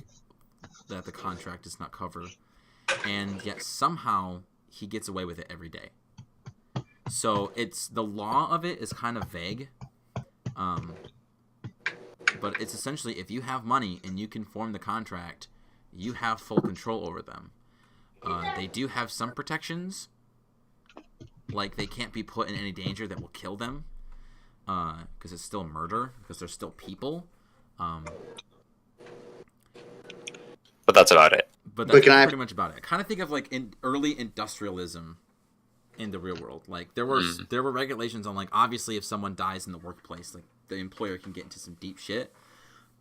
Speaker 1: that the contract does not cover, and yet somehow he gets away with it every day. So it's the law of it is kind of vague, but it's essentially if you have money and you can form the contract, you have full control over them. They do have some protections, like they can't be put in any danger that will kill them, because it's still murder, because they're still people.
Speaker 5: But that's about it.
Speaker 1: But that's pretty much about it. Kind of think of like in early industrialism in the real world. Like there were regulations on, like, obviously if someone dies in the workplace, like the employer can get into some deep shit.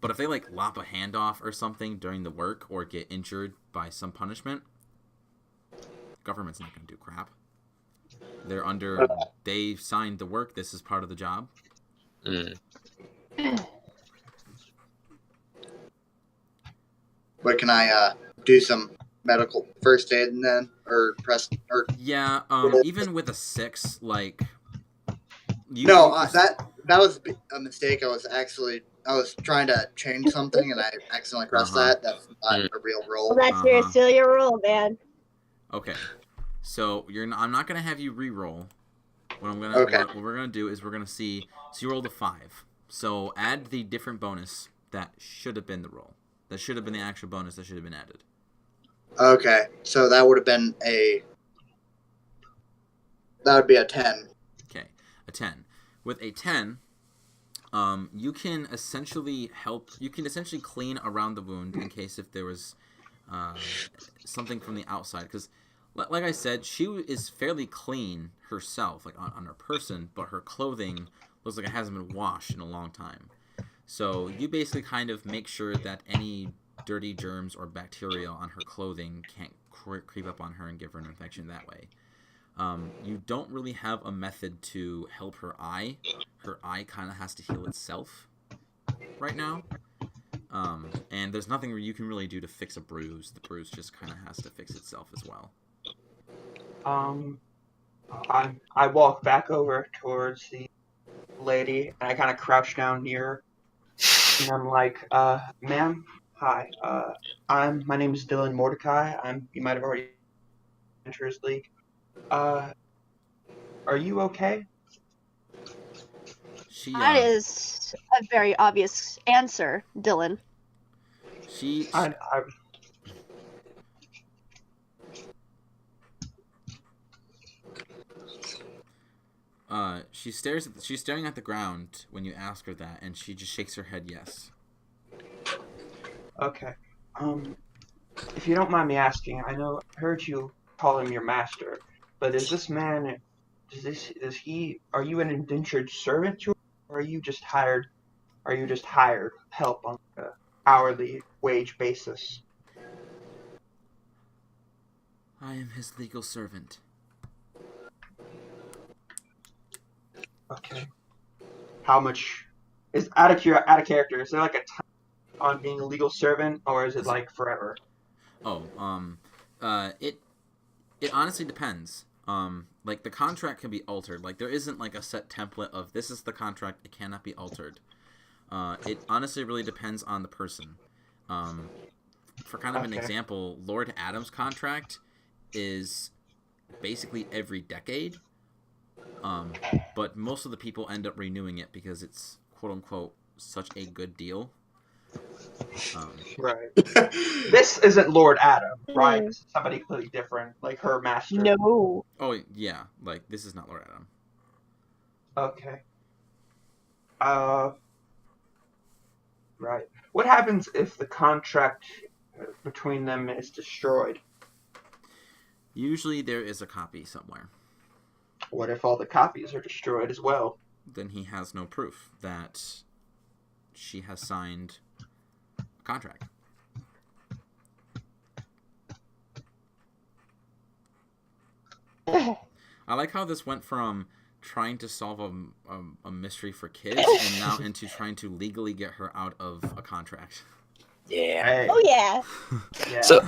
Speaker 1: But if they like lop a hand off or something during the work or get injured by some punishment, government's not going to do crap. They're under. They signed the work. This is part of the job.
Speaker 3: But can I do some medical first aid and then, or press, or?
Speaker 1: Yeah. Even with a 6, like.
Speaker 3: That was a mistake. I was trying to change something and I accidentally pressed that. That's not a real roll.
Speaker 4: Well, that's still your roll, man.
Speaker 1: Okay. So I'm not gonna have you re-roll. What we're gonna do is we're gonna see. So you rolled a 5. So add the different bonus that should have been the roll. That should have been the actual bonus that should have been added.
Speaker 3: Okay, so that would have been that would be a 10.
Speaker 1: Okay, a 10. With a 10, you can essentially help. You can essentially clean around the wound in case if there was something from the outside, because. Like I said, she is fairly clean herself, like on her person, but her clothing looks like it hasn't been washed in a long time. So you basically kind of make sure that any dirty germs or bacteria on her clothing can't creep up on her and give her an infection that way. You don't really have a method to help her eye. Her eye kind of has to heal itself right now. And there's nothing you can really do to fix a bruise. The bruise just kind of has to fix itself as well.
Speaker 2: I walk back over towards the lady, and I kind of crouch down near her, and I'm like, ma'am, hi, my name is Dylan Mordecai. You might have already entered his league. Are you okay?
Speaker 4: That is a very obvious answer, Dylan.
Speaker 1: She's staring at the ground when you ask her that, and she just shakes her head yes.
Speaker 2: Okay. If you don't mind me asking, I heard you call him your master, but is this man, are you an indentured servant to him, or are you just hired help on an hourly wage basis?
Speaker 1: I am his legal servant.
Speaker 2: Okay. How much is out of character? Is there like a time on being a legal servant, or is it like forever?
Speaker 1: It honestly depends. Like the contract can be altered. Like there isn't like a set template of this is the contract. It cannot be altered. It honestly really depends on the person. For kind of an example, Lord Adam's contract is basically every decade. But most of the people end up renewing it because it's quote unquote such a good deal.
Speaker 2: Right. This isn't Lord Adam, right? This is somebody completely different, like her master.
Speaker 4: No.
Speaker 1: Oh yeah, like this is not Lord Adam.
Speaker 2: Okay. Right. What happens if the contract between them is destroyed?
Speaker 1: Usually there is a copy somewhere.
Speaker 2: What if all the copies are destroyed as well?
Speaker 1: Then he has no proof that she has signed a contract. I like how this went from trying to solve a mystery for kids and now into trying to legally get her out of a contract.
Speaker 5: Yeah.
Speaker 2: Hey.
Speaker 4: Oh yeah.
Speaker 2: Yeah.
Speaker 5: So,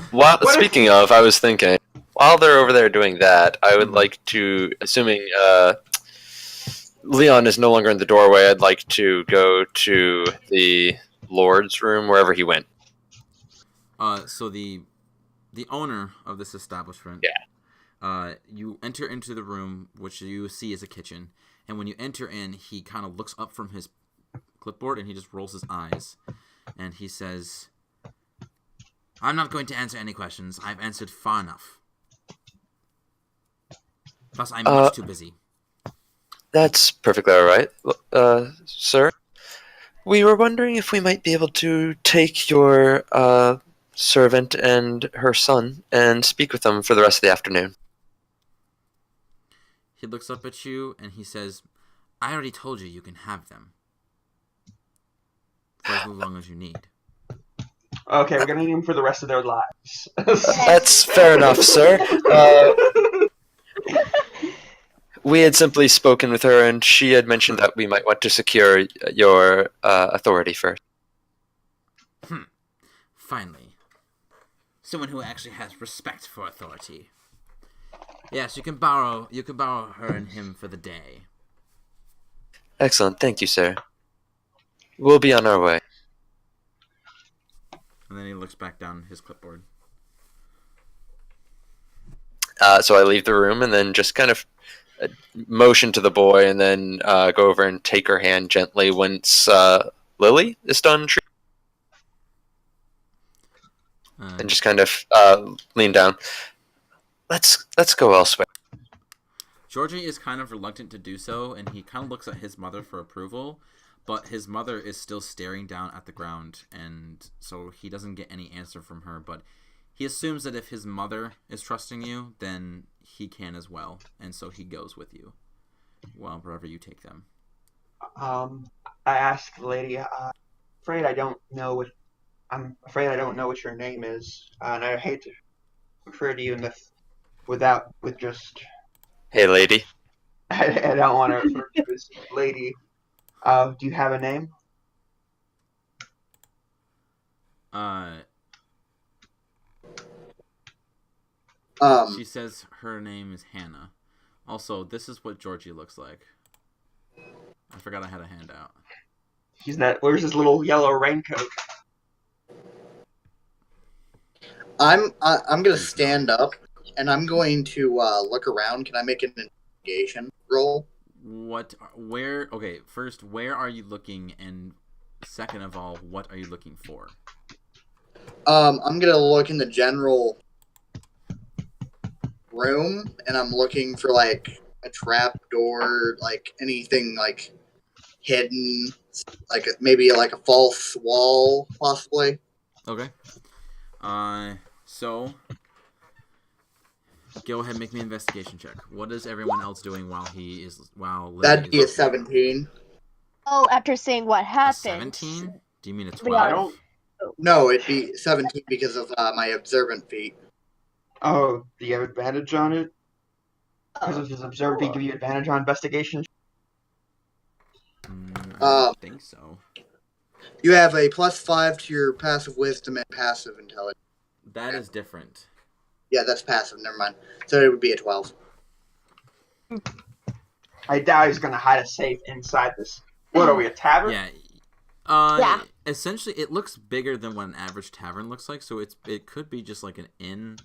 Speaker 5: speaking of, I was thinking, while they're over there doing that, I would like to, assuming Leon is no longer in the doorway, I'd like to go to the Lord's room, wherever he went.
Speaker 1: So the owner of this establishment, you enter into the room, which you see as a kitchen, and when you enter in, he kind of looks up from his clipboard and he just rolls his eyes, and he says, "I'm not going to answer any questions. I've answered far enough. Plus, I'm much too busy."
Speaker 5: That's perfectly all right, sir. We were wondering if we might be able to take your servant and her son and speak with them for the rest of the afternoon.
Speaker 1: He looks up at you and he says, "I already told you can have them. For as long as you need."
Speaker 2: Okay, we're gonna need them for the rest of their lives.
Speaker 5: That's fair enough, sir. We had simply spoken with her, and she had mentioned that we might want to secure your authority first.
Speaker 1: Finally. Someone who actually has respect for authority. Yes, you can borrow her and him for the day.
Speaker 5: Excellent, thank you, sir. We'll be on our way.
Speaker 1: And then he looks back down his clipboard.
Speaker 5: So I leave the room and then just kind of motion to the boy and then go over and take her hand gently once Lily is done treating. And just kind of lean down. Let's go elsewhere.
Speaker 1: Georgie is kind of reluctant to do so, and he kind of looks at his mother for approval, but his mother is still staring down at the ground, and so he doesn't get any answer from her, but he assumes that if his mother is trusting you, then he can as well, and so he goes with you, well, wherever you take them.
Speaker 2: I asked the lady, I'm afraid I don't know what your name is, and I hate to refer to you in this with just.
Speaker 5: Hey, lady.
Speaker 2: I don't want to refer to you as lady. Do you have a name?
Speaker 1: She says her name is Hannah. Also, this is what Georgie looks like. I forgot I had a handout.
Speaker 2: Where's his little yellow raincoat?
Speaker 3: I'm gonna stand up and I'm going to look around. Can I make an investigation roll?
Speaker 1: First, where are you looking, and second of all, what are you looking for?
Speaker 3: I'm gonna look in the general room, and I'm looking for like a trap door, like anything like hidden, like maybe like a false wall, possibly.
Speaker 1: Okay. So go ahead and make me an investigation check. What is everyone else doing while Lily
Speaker 3: That'd
Speaker 1: is
Speaker 3: be a
Speaker 1: looking?
Speaker 3: 17.
Speaker 4: Oh, after seeing what
Speaker 1: A
Speaker 4: happened.
Speaker 1: 17? Do you mean a
Speaker 4: We
Speaker 1: 12?
Speaker 4: got-
Speaker 2: I don't.
Speaker 3: No, it'd be 17 because of my observant feat.
Speaker 2: Oh, do you have advantage on it? Because
Speaker 4: Oh,
Speaker 2: of his observant,
Speaker 4: cool.
Speaker 2: give you advantage on investigation.
Speaker 1: I don't think so.
Speaker 3: You have a +5 to your passive wisdom and passive intelligence.
Speaker 1: That is different.
Speaker 3: Yeah, that's passive. Never mind. So it would be a 12.
Speaker 2: I doubt he's gonna hide a safe inside this. What are we, a tavern?
Speaker 1: Yeah.
Speaker 4: Yeah.
Speaker 1: Essentially, it looks bigger than what an average tavern looks like, so it could be just like an inn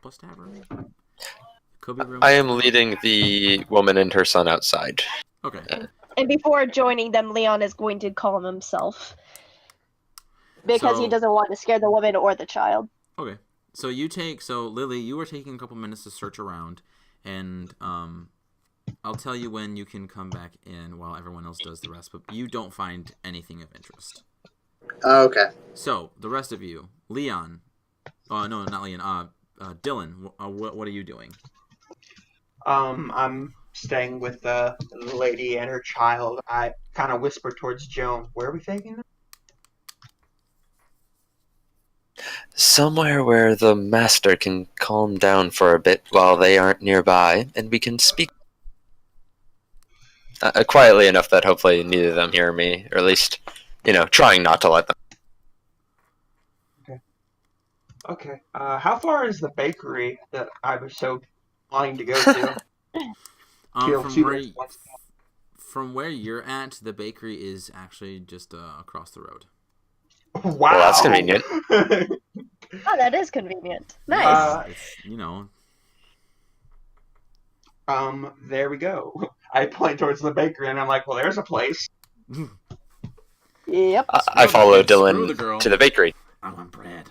Speaker 1: plus tavern. Could be room.
Speaker 5: I am leading the woman and her son outside.
Speaker 1: Okay.
Speaker 4: And before joining them, Leon is going to calm himself. Because he
Speaker 1: So-
Speaker 4: doesn't want to scare the woman or the child.
Speaker 1: Okay. So Lily, you were taking a couple minutes to search around, and I'll tell you when you can come back in while everyone else does the rest. But you don't find anything of interest.
Speaker 3: Okay.
Speaker 1: So the rest of you, Leon. No, not Leon. Dylan. What are you doing?
Speaker 2: I'm staying with the lady and her child. I kind of whisper towards Joan. Where are we taking them?
Speaker 5: Somewhere where the master can calm down for a bit while they aren't nearby, and we can speak quietly enough that hopefully neither of them hear me, or at least, trying not to let them.
Speaker 2: Okay. How far is the bakery that I was so wanting to go to? Kill two birds with one stone.
Speaker 1: From where you're at, the bakery is actually just across the road.
Speaker 2: Wow.
Speaker 5: Well, that's convenient.
Speaker 4: Oh, that is convenient. Nice.
Speaker 1: It's
Speaker 2: There we go. I point towards the bakery and I'm like, well, there's a place.
Speaker 4: Yep.
Speaker 5: I follow
Speaker 1: Screw the
Speaker 5: Dylan
Speaker 1: girl.
Speaker 5: to the bakery.
Speaker 1: I want bread.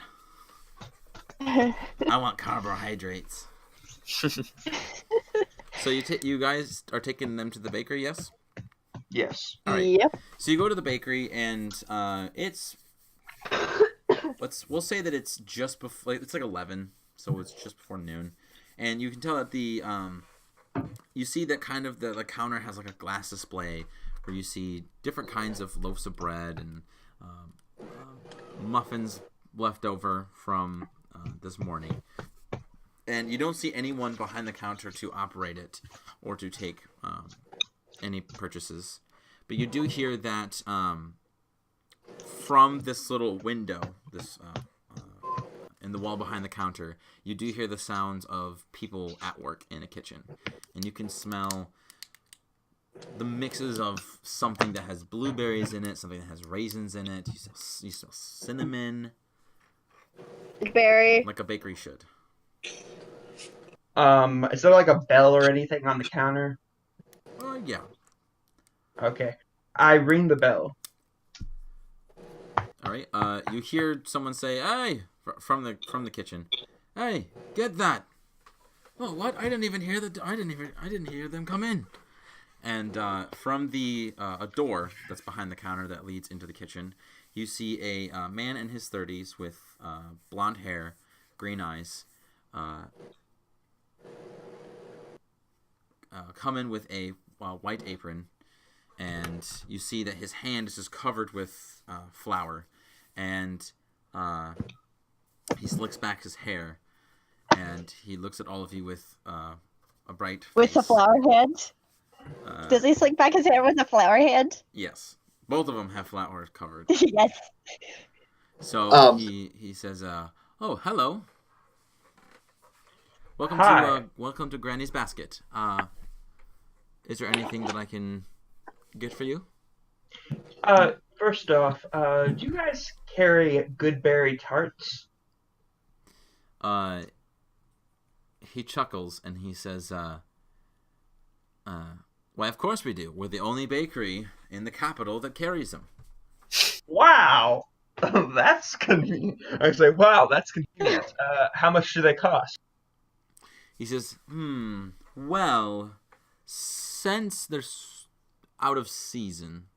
Speaker 1: I want carbohydrates. So you guys are taking them to the bakery, yes?
Speaker 2: Yes.
Speaker 1: All right.
Speaker 4: Yep.
Speaker 1: So you go to the bakery, and it's we'll say that it's just before, it's like 11, so it's just before noon, and you can tell that the you see that kind of the counter has like a glass display where you see different kinds of loaves of bread and muffins left over from this morning. And you don't see anyone behind the counter to operate it or to take any purchases. But you do hear that from this little window, in the wall behind the counter, you do hear the sounds of people at work in a kitchen. And you can smell the mixes of something that has blueberries in it, something that has raisins in it. You smell cinnamon,
Speaker 4: Berry.
Speaker 1: like a bakery should.
Speaker 2: Is there like a bell or anything on the counter?
Speaker 1: Yeah.
Speaker 2: Okay. I ring the bell.
Speaker 1: All right. You hear someone say, "Hey!" from the kitchen. "Hey, get that!" "Oh, what? I didn't even hear I didn't hear them come in." And from the a door that's behind the counter that leads into the kitchen, you see a man in his 30s with blonde hair, green eyes, come in with a white apron, and you see that his hand is just covered with flour, and he slicks back his hair, and he looks at all of you with a bright face.
Speaker 4: With a flower hand. Does he slick back his hair with a flower hand?
Speaker 1: Yes. Both of them have flour covered.
Speaker 4: Yes.
Speaker 1: So he says, "Oh, hello. Welcome to Granny's Basket. Is there anything that I can get for you?"
Speaker 2: First off, do you guys carry good berry tarts?
Speaker 1: He chuckles and he says, "Why, of course we do. We're the only bakery in the capital that carries them."
Speaker 2: Wow, that's convenient. I say, wow, that's convenient. How much do they cost?
Speaker 1: He says, well, since they're out of season,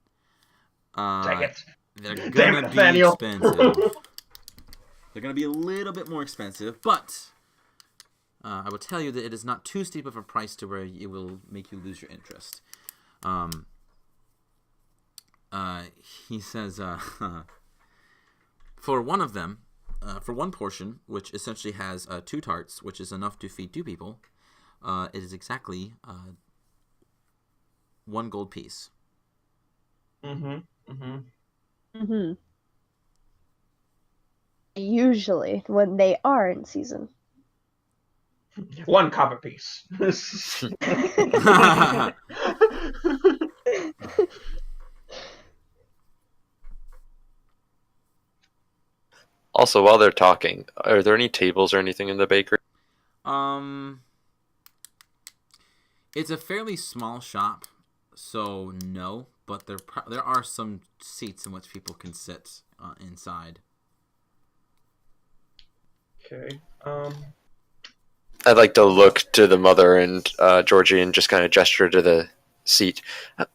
Speaker 2: Take it.
Speaker 1: they're
Speaker 2: Damn
Speaker 1: gonna
Speaker 2: it,
Speaker 1: be
Speaker 2: Nathaniel.
Speaker 1: expensive. They're gonna be a little bit more expensive, but I will tell you that it is not too steep of a price to where it will make you lose your interest. He says, for one of them, for one portion, which essentially has 2 tarts, which is enough to feed 2 people, it is exactly 1 gold piece.
Speaker 4: Usually, when they are in season.
Speaker 2: 1 copper piece.
Speaker 5: Also, while they're talking, are there any tables or anything in the bakery?
Speaker 1: It's a fairly small shop, so no, but there are some seats in which people can sit inside.
Speaker 2: Okay.
Speaker 5: I'd like to look to the mother and Georgie and just kind of gesture to the seat.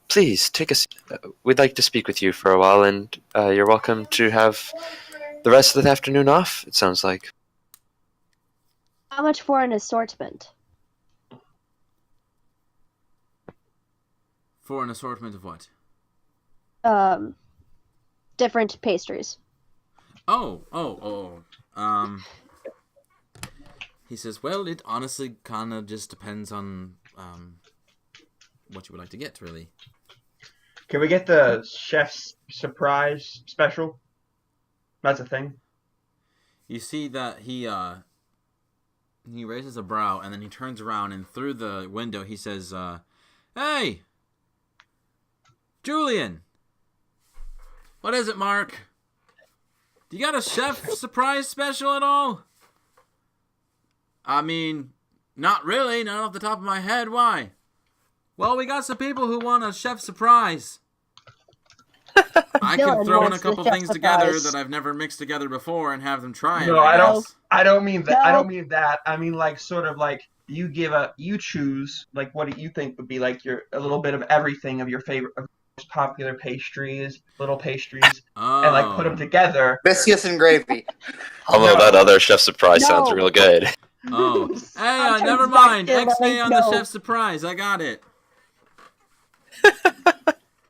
Speaker 5: Please, take a seat. We'd like to speak with you for a while, and you're welcome to have the rest of the afternoon off, it sounds like.
Speaker 4: How much for an assortment?
Speaker 1: For an assortment of what?
Speaker 4: Different pastries.
Speaker 1: He says, well, it honestly kind of just depends on what you would like to get, really.
Speaker 2: Can we get the chef's surprise special? That's a thing.
Speaker 1: You see that he raises a brow, and then he turns around, and through the window he says, hey! Julian! What is it, Mark? Do you got a chef surprise special at all? I mean, not really, not off the top of my head. Why? Well, we got some people who want a chef surprise. I can
Speaker 4: Dylan
Speaker 1: throw in a
Speaker 4: wants the
Speaker 1: couple
Speaker 4: chef
Speaker 1: things together
Speaker 4: surprise.
Speaker 1: that I've never mixed together before and have them try it.
Speaker 2: No, I don't.
Speaker 1: guess.
Speaker 2: I don't mean that.
Speaker 4: No.
Speaker 2: I don't mean that. I mean like sort of like you choose like what do you think would be like a little bit of everything of your favorite of most popular pastries, little pastries, and like put them together.
Speaker 3: Biscuits and gravy.
Speaker 5: Although that other chef surprise sounds
Speaker 4: No.
Speaker 5: real good.
Speaker 1: Oh, hey,
Speaker 4: Sounds
Speaker 1: never mind.
Speaker 4: exactly
Speaker 1: X-May on
Speaker 4: like
Speaker 1: the
Speaker 4: no.
Speaker 1: chef surprise. I got it.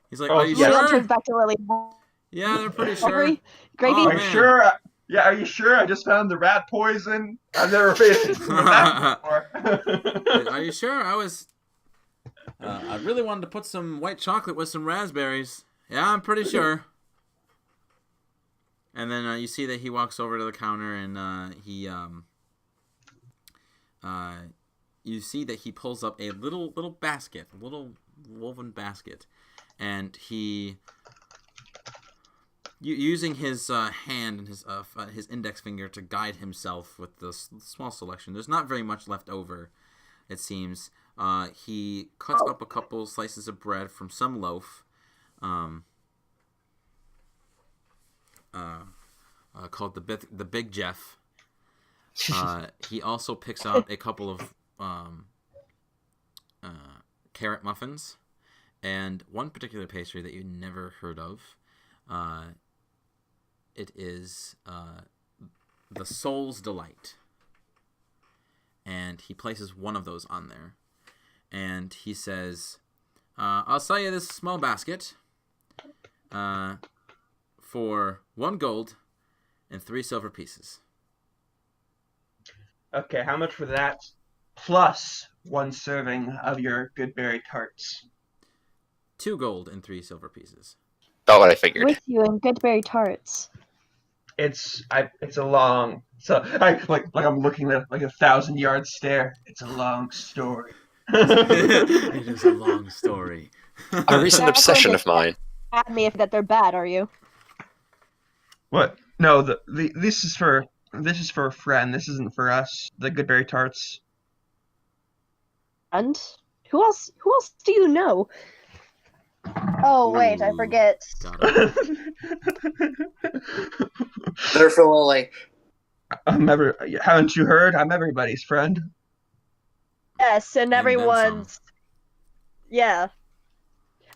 Speaker 1: He's like,
Speaker 2: Oh,
Speaker 1: are you
Speaker 2: yes.
Speaker 4: Dylan
Speaker 1: sure?
Speaker 4: turns back to Lily.
Speaker 1: Yeah, they're pretty sure.
Speaker 4: Hungry? Gravy?
Speaker 1: Oh,
Speaker 2: Are you
Speaker 1: man.
Speaker 2: sure? Yeah, are you sure? I just found the rat poison. I've never faced that before.
Speaker 1: Are you sure? I really wanted to put some white chocolate with some raspberries. Yeah, I'm pretty sure. And then you see that he walks over to the counter and you see that he pulls up a little basket, a little woven basket, and he, using his hand and his index finger to guide himself with this small selection. There's not very much left over, it seems. He cuts up a couple slices of bread from some loaf, called the Big Jeff. He also picks up a couple of carrot muffins and one particular pastry that you never heard of. It is the Soul's Delight. And he places one of those on there. And he says, I'll sell you this small basket for 1 gold and 3 silver pieces.
Speaker 2: Okay, how much for that? Plus 1 serving of your good berry tarts.
Speaker 1: 2 gold and 3 silver pieces.
Speaker 5: About what I figured.
Speaker 4: With you in Goodberry tarts.
Speaker 2: It's a long. So I like I'm looking at like a 1,000-yard stare. It's a long story.
Speaker 1: It is a long story.
Speaker 5: A recent obsession of mine.
Speaker 4: At me if that they're bad, are you?
Speaker 2: What? No, this is for a friend. This isn't for us. The Goodberry tarts.
Speaker 4: And who else do you know? Oh wait, I
Speaker 1: Ooh.
Speaker 4: forget.
Speaker 1: Got it.
Speaker 3: They're for Lily.
Speaker 2: Haven't you heard? I'm everybody's friend.
Speaker 4: Yes, and
Speaker 1: then
Speaker 4: everyone's Yeah.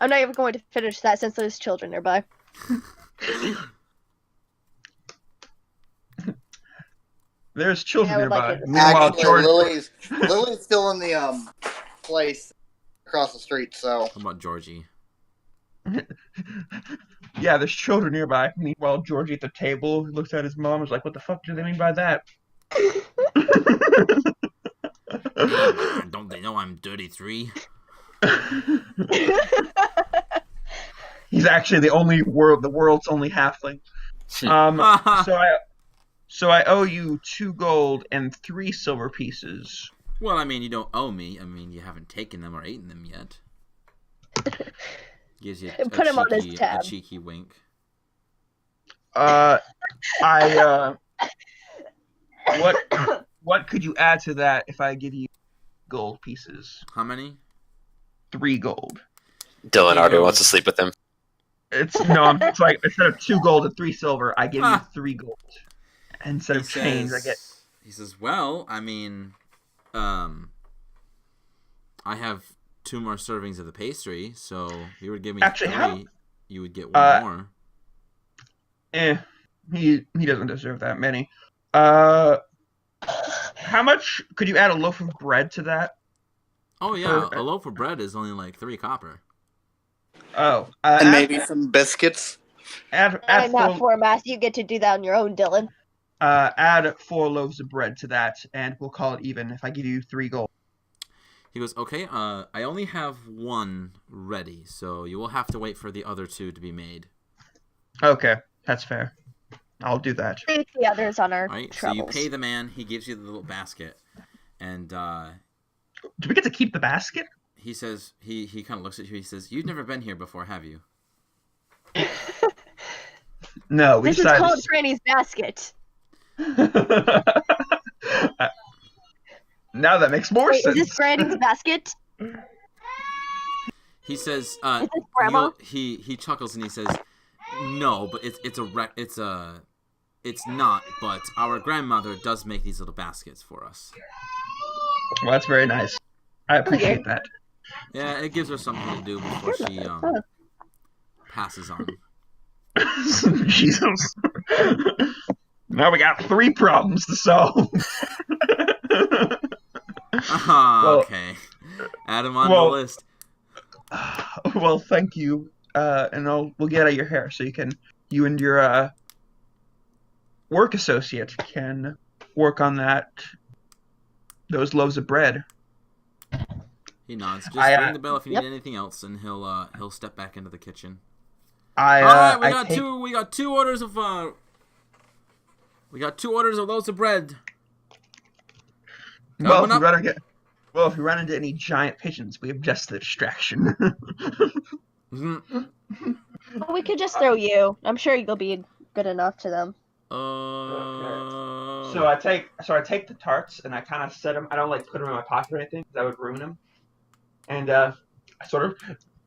Speaker 4: I'm not even going to finish that since there's children nearby.
Speaker 2: There's children
Speaker 4: I would like
Speaker 2: nearby.
Speaker 4: it to
Speaker 2: Meanwhile,
Speaker 3: Actually,
Speaker 2: George.
Speaker 3: Lily's still in the place across the street. So
Speaker 1: How about Georgie?
Speaker 2: Yeah, there's children nearby. Meanwhile, Georgie at the table looks at his mom and is like, what the fuck do they mean by that?
Speaker 1: Hey, don't they know I'm 33?
Speaker 2: He's actually the world's only halfling. So I owe you 2 gold and 3 silver pieces.
Speaker 1: Well, I mean, you don't owe me. I mean, you haven't taken them or eaten them yet. Gives you
Speaker 4: Put him on his
Speaker 1: a
Speaker 4: tab.
Speaker 1: cheeky wink.
Speaker 2: What could you add to that if I give you gold pieces?
Speaker 1: How many?
Speaker 2: 3 gold.
Speaker 5: Dylan already wants to sleep with him.
Speaker 2: It's like instead of 2 gold and 3 silver, I give you 3 gold. Instead of change, I get.
Speaker 1: He says, "Well, I mean, I have 2 more servings of the pastry, so if you would give me
Speaker 2: Actually,
Speaker 1: 3, you would get 1 more."
Speaker 2: He doesn't deserve that many. How much could you add a loaf of bread to that?
Speaker 1: Oh yeah, a loaf of bread is only like 3 copper.
Speaker 2: Oh,
Speaker 3: and maybe some biscuits.
Speaker 2: Add
Speaker 4: I'm not for math. You get to do that on your own, Dylan.
Speaker 2: Add 4 loaves of bread to that, and we'll call it even if I give you 3 gold.
Speaker 1: He goes, "Okay, I only have 1 ready, so you will have to wait for the other 2 to be made."
Speaker 2: Okay, that's fair. I'll do that.
Speaker 4: Save the others on our
Speaker 1: Right?
Speaker 4: troubles.
Speaker 1: So you pay the man. He gives you the little basket, and
Speaker 2: Do we get to keep the basket?
Speaker 1: he says he kind of looks at you. He says, "You've never been here before, have you?"
Speaker 2: No, we
Speaker 4: This is
Speaker 2: decided.
Speaker 4: called Granny's basket.
Speaker 2: Now that makes more
Speaker 4: Wait,
Speaker 2: sense.
Speaker 4: is this Granny's basket?
Speaker 1: He says,
Speaker 4: Is this Grandma?
Speaker 1: he chuckles and he says, "No, but it's not. But our grandmother does make these little baskets for us.
Speaker 2: Well, that's very nice. I appreciate that.
Speaker 1: Yeah, it gives her something to do before she passes on."
Speaker 2: Jesus. Now we got 3 problems to solve. Well,
Speaker 1: Okay, add him on
Speaker 2: well-
Speaker 1: the list.
Speaker 2: Well, thank you. And we'll get out of your hair so you and your work associate can work on those loaves of bread.
Speaker 1: He nods. Just
Speaker 2: I,
Speaker 1: ring the bell if you
Speaker 4: Yep.
Speaker 1: need anything else, and he'll step back into the kitchen.
Speaker 2: All
Speaker 1: All right, we got 2 orders of loaves of bread.
Speaker 2: Well,
Speaker 1: Coming up.
Speaker 2: if we run into any giant pigeons, we have just the distraction.
Speaker 1: Mhm.
Speaker 4: We could just throw you. I'm sure you'll be good enough to them.
Speaker 2: So I take the tarts and I kind of set them. I don't like put them in my pocket or anything because I would ruin them. And I sort of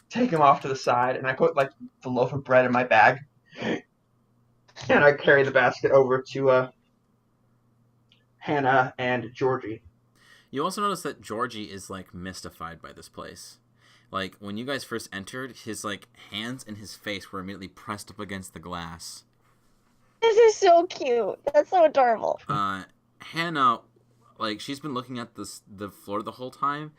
Speaker 2: take them off to the side and I put like the loaf of bread in my bag. And I carry the basket over to Hannah and Georgie.
Speaker 1: You also notice that Georgie is like mystified by this place. Like when you guys first entered, his like hands and his face were immediately pressed up against the glass.
Speaker 4: This is so cute. That's so adorable.
Speaker 1: Hannah, like she's been looking at the floor the whole time.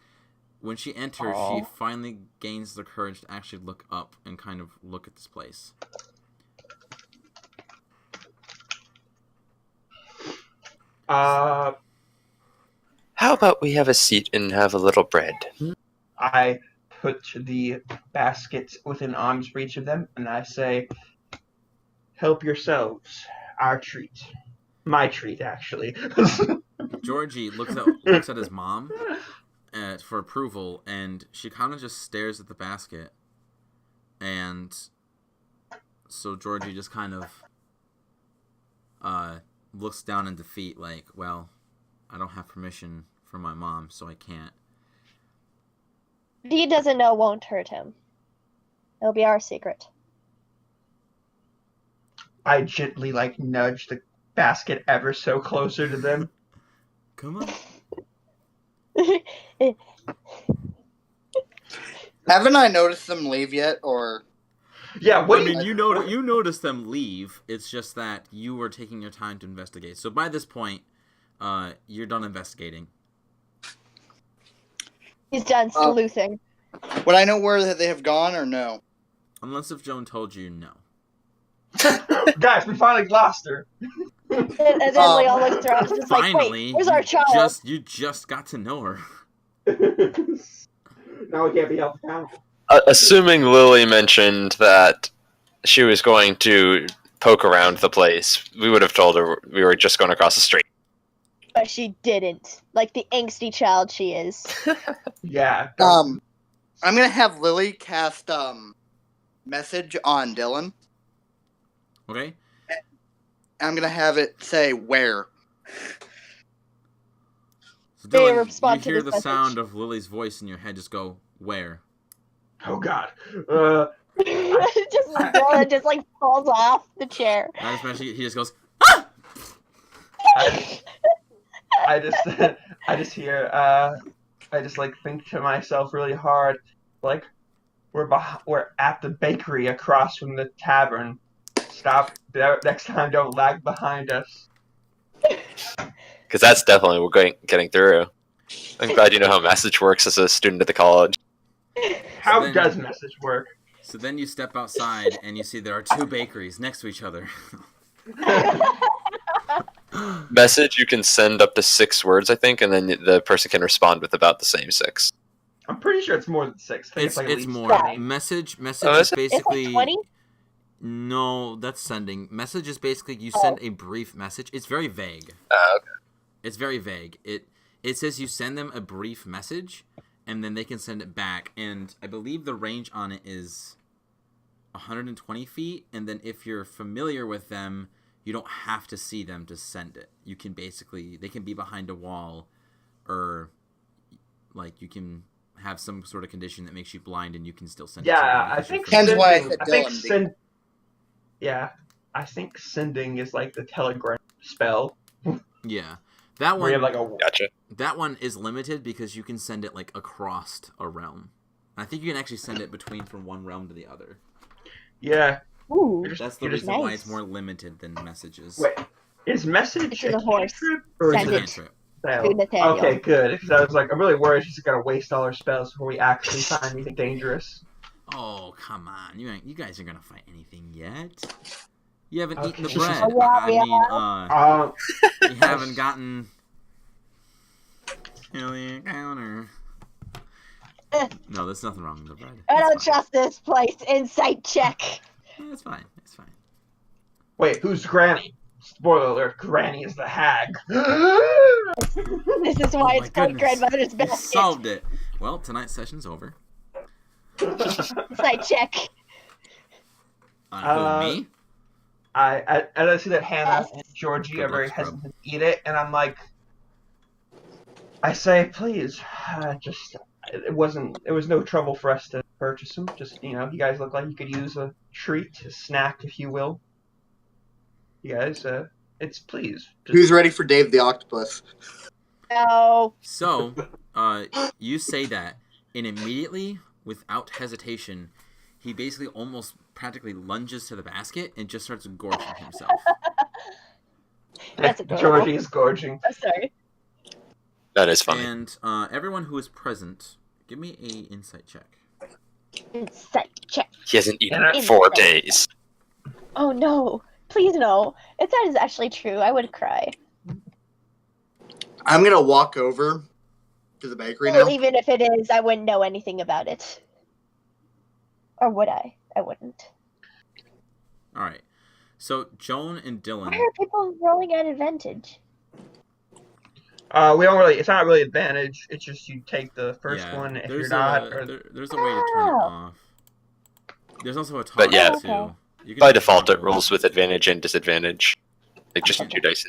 Speaker 1: When she enters, she finally gains the courage to actually look up and kind of look at this place.
Speaker 5: How about we have a seat and have a little bread?
Speaker 2: I put the basket within arm's reach of them, and I say, "Help yourselves. Our treat. My treat, actually."
Speaker 1: Georgie looks at his mom for approval, and she kind of just stares at the basket. And so Georgie just kind of looks down in defeat, like, well, I don't have permission from my mom, so I can't.
Speaker 4: He doesn't know won't hurt him. It'll be our secret.
Speaker 2: I gently, nudge the basket ever so closer to them.
Speaker 1: Come on.
Speaker 3: Haven't I noticed them leave yet, or?
Speaker 2: Yeah, what
Speaker 1: I
Speaker 2: do
Speaker 1: mean,
Speaker 2: you
Speaker 1: you noticed them leave. It's just that you were taking your time to investigate. So by this point, you're done investigating.
Speaker 4: He's done sleuthing.
Speaker 3: Would I know where they have gone, or no?
Speaker 1: Unless if Joan told you no.
Speaker 2: Guys, we finally lost her.
Speaker 4: And then Leon looks around and is just like,
Speaker 1: Finally,
Speaker 4: wait, where's our child?
Speaker 1: you just got to know her.
Speaker 2: Now we can't be held accountable.
Speaker 5: Assuming Lily mentioned that she was going to poke around the place, we would have told her we were just going across the street.
Speaker 4: But she didn't. Like the angsty child she is.
Speaker 2: Yeah.
Speaker 3: I'm gonna have Lily cast message on Dylan.
Speaker 1: Okay.
Speaker 3: I'm gonna have it say where.
Speaker 1: So
Speaker 4: They
Speaker 1: Dylan,
Speaker 4: respond
Speaker 1: you
Speaker 4: to
Speaker 1: hear
Speaker 4: this
Speaker 1: the
Speaker 4: message.
Speaker 1: sound of Lily's voice in your head just go, where?
Speaker 2: Oh God.
Speaker 4: Dylan just like falls off the chair.
Speaker 1: I just imagine he just goes,
Speaker 2: I just hear. I just like think to myself really hard, like we're at the bakery across from the tavern. Stop there next time. Don't lag behind us.
Speaker 5: Because that's definitely what we're getting through. I'm glad you know how message works as a student at the college.
Speaker 2: How
Speaker 1: then-
Speaker 2: does message work?
Speaker 1: So then you step outside and you see there are two bakeries next to each other.
Speaker 5: Message, you can send up to 6 words, I think, and then the person can respond with about the same 6.
Speaker 2: I'm pretty sure it's more than 6. I think it's like at
Speaker 1: It's
Speaker 2: least
Speaker 1: more.
Speaker 2: 20.
Speaker 1: Message
Speaker 5: Oh,
Speaker 1: is
Speaker 5: is it?
Speaker 4: It's
Speaker 1: basically...
Speaker 4: like 20?
Speaker 1: No, that's sending. Message is basically you send a brief message. It's very vague.
Speaker 5: Okay.
Speaker 1: It's very vague. It says you send them a brief message, and then they can send it back. And I believe the range on it is 120 feet. And then if you're familiar with them, you don't have to see them to send it. You can basically, they can be behind a wall, or like you can have some sort of condition that makes you blind, and you can still send it.
Speaker 2: Yeah,
Speaker 1: to them
Speaker 2: I
Speaker 1: because
Speaker 2: think
Speaker 1: you're
Speaker 3: Hence
Speaker 1: familiar.
Speaker 3: why I
Speaker 2: sending.
Speaker 3: said
Speaker 2: I think
Speaker 3: Dylan,
Speaker 2: send. Yeah, I think sending is like the telegram spell.
Speaker 1: Yeah, that
Speaker 2: Where you
Speaker 1: one.
Speaker 2: have like a.
Speaker 5: Gotcha.
Speaker 1: That one is limited because you can send it like across a realm. I think you can actually send it between from one realm to the other.
Speaker 2: Yeah.
Speaker 4: Ooh.
Speaker 1: That's the
Speaker 2: You're just-
Speaker 1: reason why
Speaker 4: Nice.
Speaker 1: it's more limited than messages.
Speaker 2: Wait, is message
Speaker 4: It's in the horse.
Speaker 2: cantrip or is
Speaker 1: It's
Speaker 4: Send
Speaker 1: a
Speaker 2: it
Speaker 4: it.
Speaker 1: cantrip.
Speaker 2: spell?
Speaker 4: To Nathaniel.
Speaker 2: Okay, good. Because I was like, I'm really worried she's gonna waste all her spells before we actually find anything dangerous.
Speaker 1: Oh, come on. You guys aren't going to fight anything yet. You haven't eaten the
Speaker 2: Okay.
Speaker 1: bread.
Speaker 4: Oh, yeah,
Speaker 1: I
Speaker 4: yeah.
Speaker 1: mean, you haven't gotten the counter. No, there's nothing wrong with the bread.
Speaker 4: I don't
Speaker 1: It's fine.
Speaker 4: trust this place. Insight check.
Speaker 1: Yeah, it's fine. It's fine.
Speaker 2: Wait, who's Granny? Spoiler alert: Granny is the hag.
Speaker 4: This is why
Speaker 1: Oh
Speaker 4: it's
Speaker 1: my
Speaker 4: my
Speaker 1: goodness.
Speaker 4: grandmother's
Speaker 1: You
Speaker 4: basket.
Speaker 1: solved it. Well, tonight's session's over.
Speaker 4: Insight check.
Speaker 1: Who, me?
Speaker 2: I see that Hannah
Speaker 4: Yes.
Speaker 2: and Georgie
Speaker 1: Good
Speaker 2: are very
Speaker 1: luck, scrub.
Speaker 2: hesitant to eat it, and I'm like, I say, please, it was no trouble for us to purchase them. Just, you guys look like you could use a treat, a snack, if you will. You guys, it's please.
Speaker 3: Who's ready for Dave the Octopus?
Speaker 4: No.
Speaker 1: So, you say that, and immediately, without hesitation, he basically almost practically lunges to the basket and just starts gorging himself.
Speaker 4: That's adorable.
Speaker 2: Georgie is gorging.
Speaker 4: I'm sorry.
Speaker 5: That is funny.
Speaker 1: And everyone who is present, give me a insight check.
Speaker 4: Insight check.
Speaker 5: He hasn't eaten
Speaker 2: And
Speaker 5: in 4
Speaker 4: Insight.
Speaker 5: days.
Speaker 4: Oh no. Please no. If that is actually true, I would cry.
Speaker 3: I'm gonna walk over to the bakery
Speaker 4: Well,
Speaker 3: now.
Speaker 4: even if it is, I wouldn't know anything about it. Or would I? I wouldn't.
Speaker 1: All right. So Joan and Dylan.
Speaker 4: Why are people rolling at advantage?
Speaker 2: We don't really. It's not really advantage. It's just you take the first
Speaker 1: yeah,
Speaker 2: one if
Speaker 1: there's
Speaker 2: you're not.
Speaker 1: there's a way to turn it
Speaker 4: Oh.
Speaker 1: off. There's also a toggle
Speaker 5: But yeah.
Speaker 1: too.
Speaker 4: Okay.
Speaker 1: You can
Speaker 5: By
Speaker 1: turn
Speaker 5: default, it
Speaker 1: toggle.
Speaker 5: rolls with advantage and disadvantage. Like just 2 dice.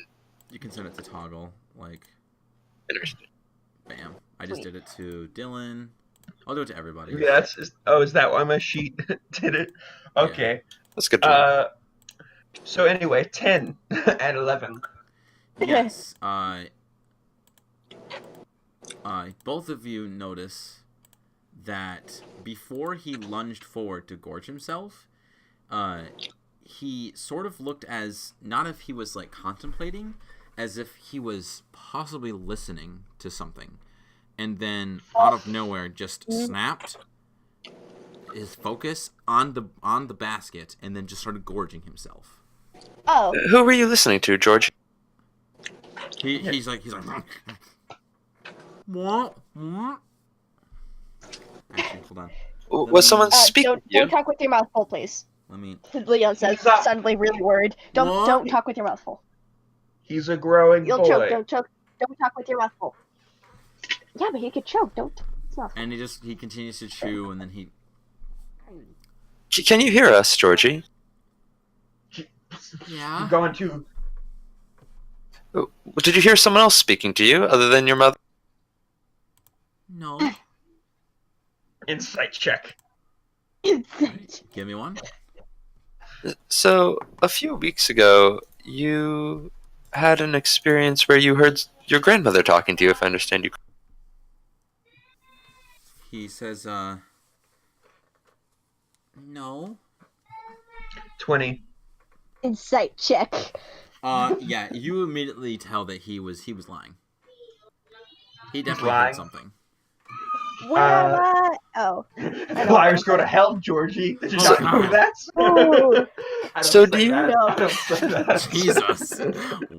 Speaker 1: You can set it to toggle. Like,
Speaker 5: Interesting.
Speaker 1: bam. I just did it to Dylan. I'll do it to everybody.
Speaker 2: Yeah, is that why my sheet did it? Okay.
Speaker 5: That's good to know.
Speaker 2: So anyway, 10 and 11.
Speaker 1: Yes. Both of you notice that before he lunged forward to gorge himself, he sort of looked as, not if he was like contemplating, as if he was possibly listening to something, and then out of nowhere just snapped his focus on the basket and then just started gorging himself.
Speaker 4: Oh.
Speaker 5: Who were you listening to, George?
Speaker 1: He's like what? Actually, hold on.
Speaker 5: Was someone speaking to you?
Speaker 4: Don't talk with your mouth full, please.
Speaker 1: Let me.
Speaker 4: Leon says, suddenly really worried. Don't talk with your mouth full.
Speaker 2: He's a growing
Speaker 4: You'll
Speaker 2: boy.
Speaker 4: choke. Don't choke. Don't talk with your mouth full. Yeah, but he could choke. Don't. It's not.
Speaker 1: And he continues to chew, and then he.
Speaker 5: Can you hear us, Georgie?
Speaker 1: Yeah.
Speaker 2: You're going to.
Speaker 5: Did you hear someone else speaking to you other than your mother?
Speaker 1: No.
Speaker 2: Insight check.
Speaker 1: Give me one.
Speaker 5: So, a few weeks ago, you had an experience where you heard your grandmother talking to you, if I understand you.
Speaker 1: He says, no.
Speaker 2: 20.
Speaker 4: Insight check.
Speaker 1: Yeah, you immediately tell that he was lying. He definitely
Speaker 2: lying.
Speaker 1: heard something.
Speaker 4: Where am I? Oh.
Speaker 2: Liars go to hell, Georgie. Did you not know that?
Speaker 4: Ooh.
Speaker 5: So do you-
Speaker 2: I don't say that.
Speaker 1: Jesus.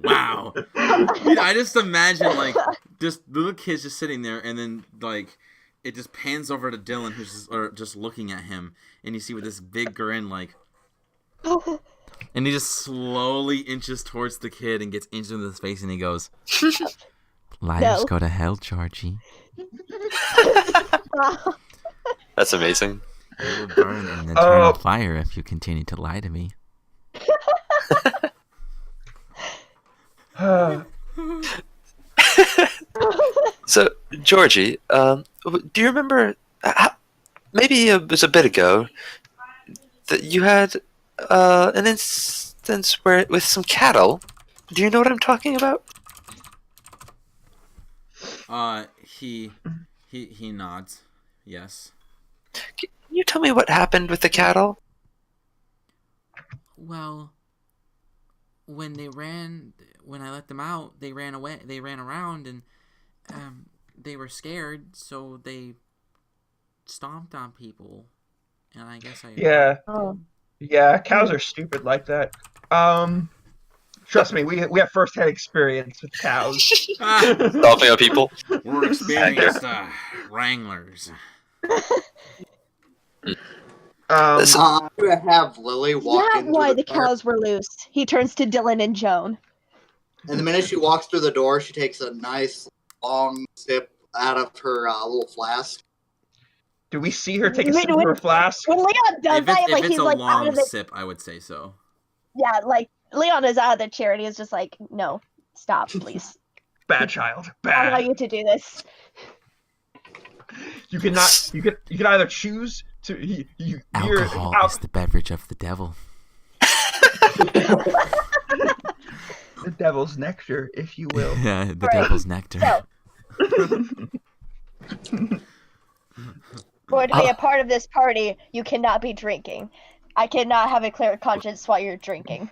Speaker 1: Wow. Dude, I just imagine, like, just little kids just sitting there, and then, like, it just pans over to Dylan, who's just looking at him, and you see with this big grin, like, and he just slowly inches towards the kid and gets into his face, and he goes, "Liars go to hell, Georgie.
Speaker 5: That's amazing.
Speaker 1: They will burn in eternal fire if you continue to lie to me."
Speaker 5: So, Georgie, do you remember, maybe it was a bit ago, that you had an instance where with some cattle? Do you know what I'm talking about?
Speaker 1: He nods. Yes.
Speaker 5: Can you tell me what happened with the cattle?
Speaker 1: Well, when I let them out, they ran away. They ran around, and they were scared, so they stomped on people. And I guess I.
Speaker 2: Yeah.
Speaker 4: Oh.
Speaker 2: Yeah, cows are stupid like that. Trust me, we have first-hand experience with cows.
Speaker 5: Stomping on people?
Speaker 1: We're experienced wranglers.
Speaker 3: I'm gonna have Lily walk
Speaker 4: That's
Speaker 3: into
Speaker 4: why
Speaker 3: the
Speaker 4: the
Speaker 3: car,
Speaker 4: cows were loose. He turns to Dylan and Joan.
Speaker 3: and the minute she walks through the door, she takes a nice long sip out of her little flask.
Speaker 2: Do we see her take a sip of her flask?
Speaker 4: When Leon does that,
Speaker 1: If
Speaker 4: like
Speaker 1: it's
Speaker 4: he's
Speaker 1: a
Speaker 4: like out
Speaker 1: long
Speaker 4: of the
Speaker 1: sip, I would say so.
Speaker 4: yeah, like Leon is out of the chair and he's just like, no, stop, please.
Speaker 2: Bad child.
Speaker 4: I allow
Speaker 2: Bad.
Speaker 4: you to do this.
Speaker 2: You cannot. You can either choose to.
Speaker 1: Alcohol is the beverage of the devil.
Speaker 2: The devil's nectar, if you will.
Speaker 1: Yeah, the
Speaker 4: Right.
Speaker 1: devil's nectar.
Speaker 4: So, for to be a part of this party, you cannot be drinking. I cannot have a clear conscience while you're drinking.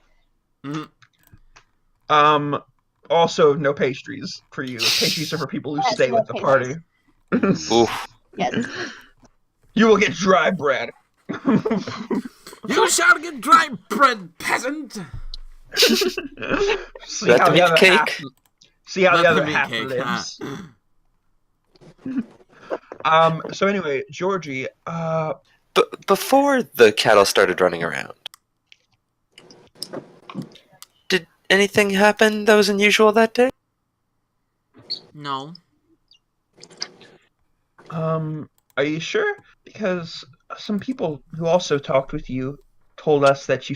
Speaker 2: Also, no pastries for you. Pastries are for people who
Speaker 4: Yes,
Speaker 2: stay
Speaker 4: no
Speaker 2: with the party.
Speaker 5: Oof.
Speaker 4: Yes.
Speaker 2: You will get dry bread.
Speaker 1: You shall get dry bread, peasant.
Speaker 2: See how the other half. See how the other half lives. So anyway, Georgie.
Speaker 5: Before the cattle started running around, did anything happen that was unusual that day?
Speaker 1: No.
Speaker 2: Are you sure? Because some people who also talked with you told us that you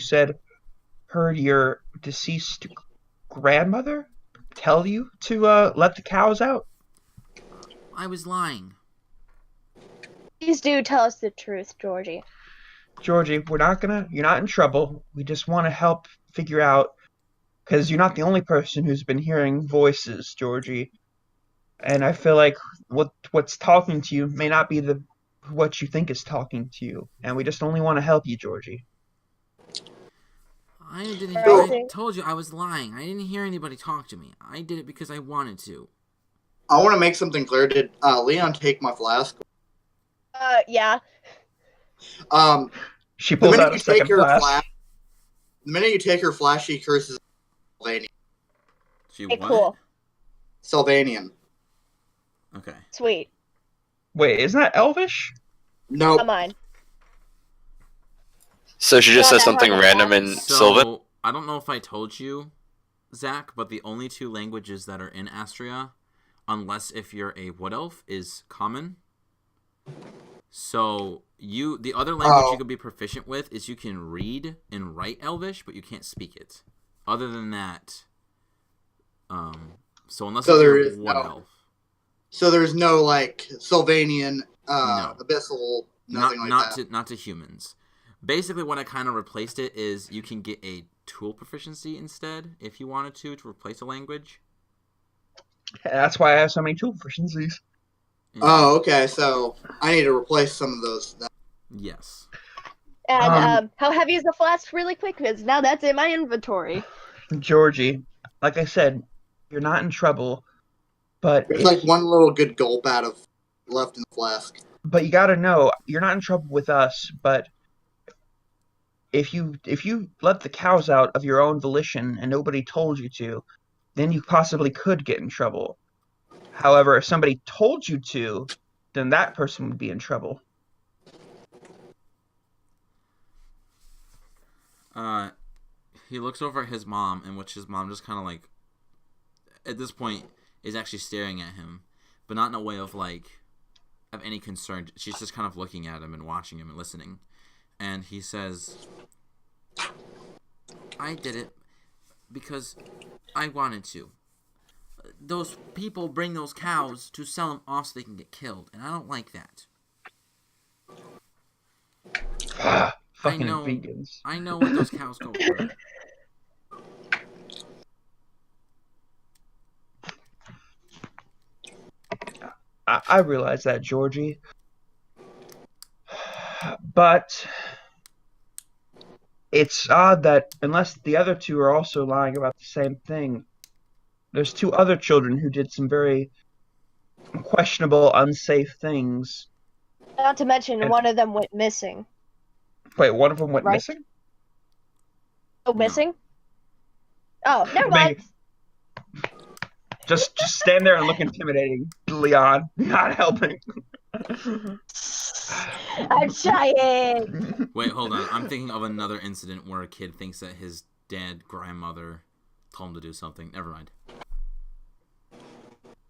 Speaker 2: heard your deceased grandmother tell you to let the cows out.
Speaker 1: I was lying.
Speaker 4: Please do tell us the truth, Georgie.
Speaker 2: Georgie, you're not in trouble. We just want to help figure out, because you're not the only person who's been hearing voices, Georgie. And I feel like what's talking to you may not be what you think is talking to you, and we just only want to help you, Georgie.
Speaker 1: I told you I was lying. I didn't hear anybody talk to me. I did it because I wanted to.
Speaker 3: I want to make something clear. Did Leon take my flask?
Speaker 4: Yeah.
Speaker 2: She pulls out a second flask.
Speaker 3: The minute you take her flask, she curses Sylvanian.
Speaker 1: She
Speaker 4: what?
Speaker 1: Cool.
Speaker 3: Sylvanian.
Speaker 1: Okay.
Speaker 4: Sweet.
Speaker 2: Wait, isn't that Elvish?
Speaker 3: No.
Speaker 4: Not mine.
Speaker 5: So she just says something random in Sylvan?
Speaker 1: I don't know if I told you, Zach, but the only 2 languages that are in Astria, unless if you're a Wood Elf, is Common. So the other language you could be proficient with is you can read and write Elvish, but you can't speak it. Other than that, so unless you're a Wood Elf.
Speaker 3: So there's no like Sylvanian,
Speaker 1: No.
Speaker 3: Abyssal, nothing like that.
Speaker 1: Not to humans. Basically, what I kind of replaced it is you can get a tool proficiency instead if you wanted to replace a language.
Speaker 2: That's why I have so many tool proficiencies.
Speaker 1: Yeah.
Speaker 3: Oh, okay. So I need to replace some of those.
Speaker 1: Yes.
Speaker 4: And how heavy is the flask really quick? Because now that's in my inventory.
Speaker 2: Georgie, like I said, you're not in trouble, but
Speaker 3: There's like one little good gulp out of left in the flask.
Speaker 2: But you gotta know, you're not in trouble with us, but if you let the cows out of your own volition and nobody told you to, then you possibly could get in trouble. However, if somebody told you to, then that person would be in trouble.
Speaker 1: He looks over at his mom, in which his mom just kind of like, at this point, is actually staring at him, but not in a way of like, of any concern. She's just kind of looking at him and watching him and listening. And he says, I did it because I wanted to. Those people bring those cows to sell them off so they can get killed, and I don't like that.
Speaker 2: Fucking vegans.
Speaker 1: I know what those cows go for.
Speaker 2: I realize that, Georgie. But it's odd that unless the other 2 are also lying about the same thing, there's 2 other children who did some very questionable, unsafe things.
Speaker 4: Not to mention, one of them went missing.
Speaker 2: Wait, one of them went missing?
Speaker 4: Oh, missing? Oh, never mind.
Speaker 2: Just stand there and look intimidating, Leon. Not helping.
Speaker 4: I'm trying.
Speaker 1: Wait, hold on. I'm thinking of another incident where a kid thinks that his grandmother told him to do something. Never mind.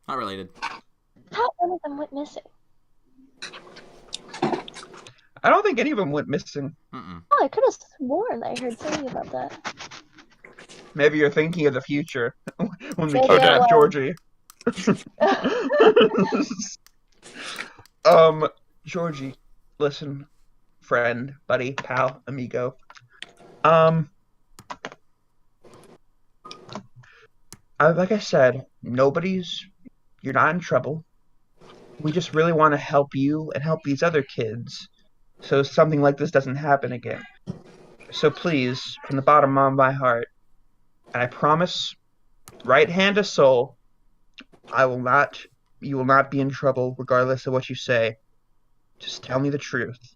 Speaker 1: Not related.
Speaker 4: How one of them went missing?
Speaker 2: I don't think any of them went missing.
Speaker 1: Mm-mm.
Speaker 4: Oh, I could have sworn I heard something about that.
Speaker 2: Maybe you're thinking of the future when we
Speaker 4: Maybe
Speaker 2: kidnap Georgie. Georgie, listen, friend, buddy, pal, amigo. Like I said, you're not in trouble. We just really want to help you and help these other kids, so something like this doesn't happen again. So please, from the bottom of my heart, and I promise, right hand to soul, you will not be in trouble regardless of what you say. Just tell me the truth.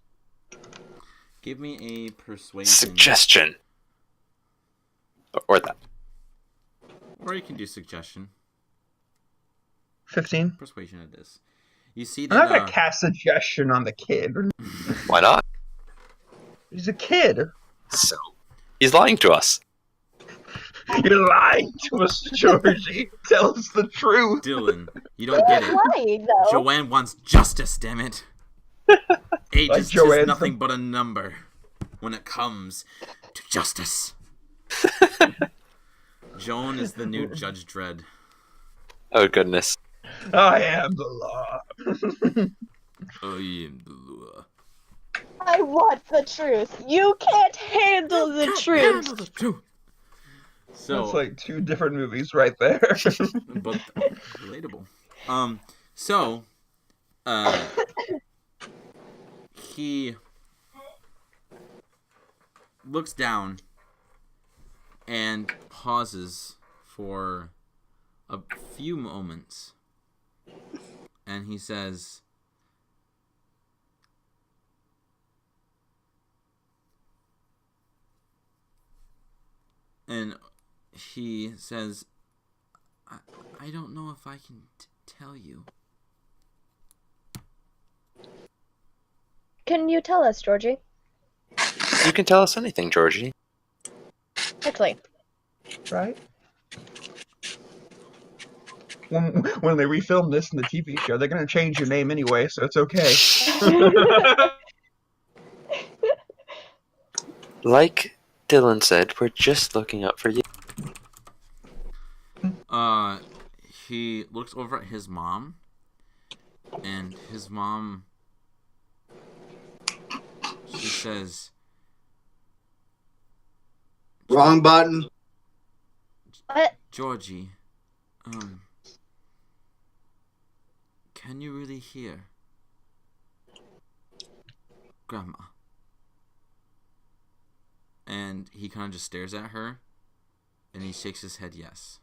Speaker 1: Give me a persuasion.
Speaker 5: Suggestion. Or that.
Speaker 1: Or you can do suggestion.
Speaker 2: 15?
Speaker 1: Persuasion it is. You see
Speaker 2: I'm
Speaker 1: that...
Speaker 2: not going to cast suggestion on the kid.
Speaker 5: Why not?
Speaker 2: He's a kid.
Speaker 5: So, he's lying to us.
Speaker 2: You're lying to us, Georgie. Tell us the truth.
Speaker 1: Dylan, you don't get it.
Speaker 4: Lying, though.
Speaker 1: Joanne wants justice, damn it. Age
Speaker 2: Like
Speaker 1: is just
Speaker 2: Joanne's
Speaker 1: nothing but a number when it comes to justice. Joan is the new Judge Dredd.
Speaker 5: Oh, goodness.
Speaker 2: I am the law.
Speaker 1: I am the law.
Speaker 4: I want the truth. You can't handle the truth.
Speaker 1: So
Speaker 2: that's like 2 different movies right there.
Speaker 1: But relatable. he looks down and pauses for a few moments, and he says, I don't know if I can tell you.
Speaker 4: Can you tell us, Georgie?
Speaker 5: You can tell us anything, Georgie.
Speaker 4: Actually,
Speaker 2: Right? When they refilm this in the TV show, they're gonna change your name anyway, so it's okay.
Speaker 5: Like Dylan said, we're just looking out for you.
Speaker 1: He looks over at his mom, and his mom, she says,
Speaker 3: Wrong button.
Speaker 4: what?
Speaker 1: Georgie, can you really hear Grandma? And he kind of just stares at her, and he shakes his head yes.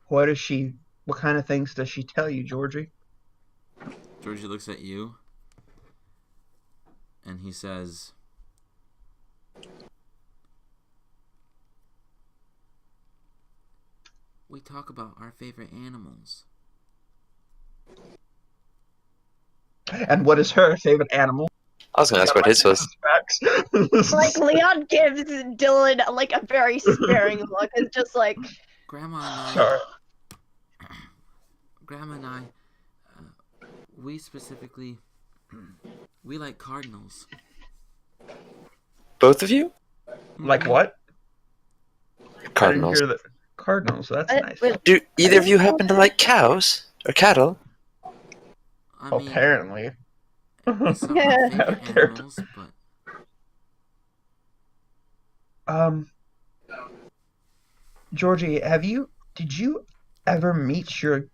Speaker 2: What kind of things does she tell you, Georgie?
Speaker 1: Georgie looks at you, and he says, we talk about our favorite animals.
Speaker 2: And what is her favorite animal?
Speaker 5: I was going to ask what his was.
Speaker 4: Like, Leon gives Dylan, like, a very sparing look. It's just like,
Speaker 1: Grandma and I,
Speaker 2: Sorry.
Speaker 1: we specifically, we like cardinals.
Speaker 5: Both of you?
Speaker 2: Like what?
Speaker 5: Cardinals.
Speaker 2: I didn't hear the cardinals. That's nice.
Speaker 4: wait,
Speaker 5: Do either of you happen to like cows? Or cattle?
Speaker 1: I mean,
Speaker 2: Apparently.
Speaker 1: it's not my favorite animals, but
Speaker 2: Georgie, did you ever meet your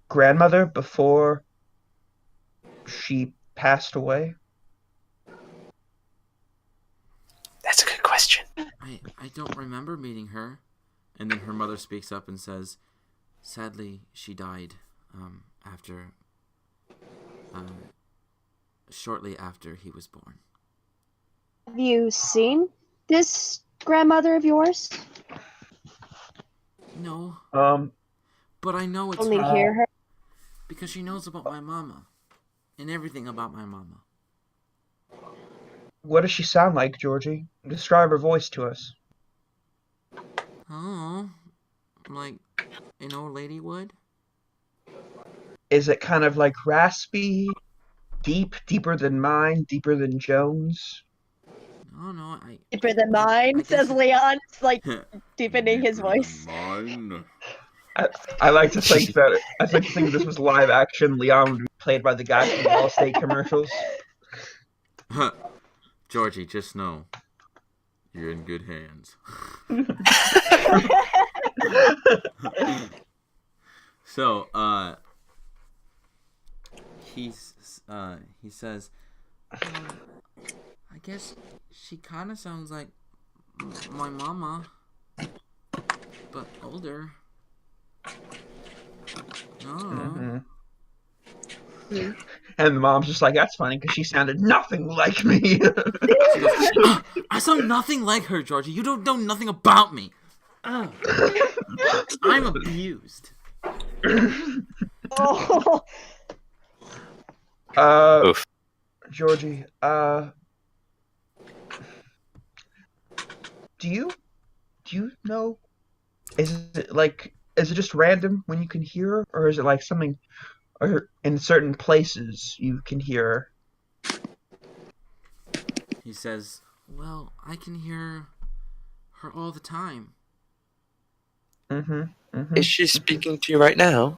Speaker 2: grandmother before she passed away?
Speaker 5: That's a good question.
Speaker 1: I don't remember meeting her. And then her mother speaks up and says, sadly, she died shortly after he was born.
Speaker 4: have you seen this grandmother of yours?
Speaker 1: No,
Speaker 2: Um,
Speaker 1: but I know it's
Speaker 4: Only
Speaker 1: her
Speaker 4: hear her?
Speaker 1: because she knows about my mama and everything about my mama.
Speaker 2: what does she sound like, Georgie? Describe her voice to us.
Speaker 1: Oh, like an old lady would?
Speaker 2: Is it kind of like raspy, deeper than mine, deeper than Jones?
Speaker 1: No,
Speaker 4: Deeper than mine,
Speaker 1: guess
Speaker 4: says
Speaker 1: it-
Speaker 4: Leon, like, deepening his voice.
Speaker 1: Mine.
Speaker 2: I like to think this was live action. Leon would be played by the guy from the Allstate commercials.
Speaker 1: Georgie, just know you're in good hands. So, he says, I guess she kind of sounds like my mama, but older. Oh.
Speaker 2: And the mom's just like, that's funny because she sounded nothing like me.
Speaker 1: She goes, I sound nothing like her, Georgie. You don't know nothing about me. I'm abused.
Speaker 4: Oh,
Speaker 5: Oof.
Speaker 2: Georgie, do you know? Is it just random when you can hear her, or is it like something, or in certain places you can hear her?
Speaker 1: He says, well, I can hear her all the time.
Speaker 5: Is she speaking to you right now?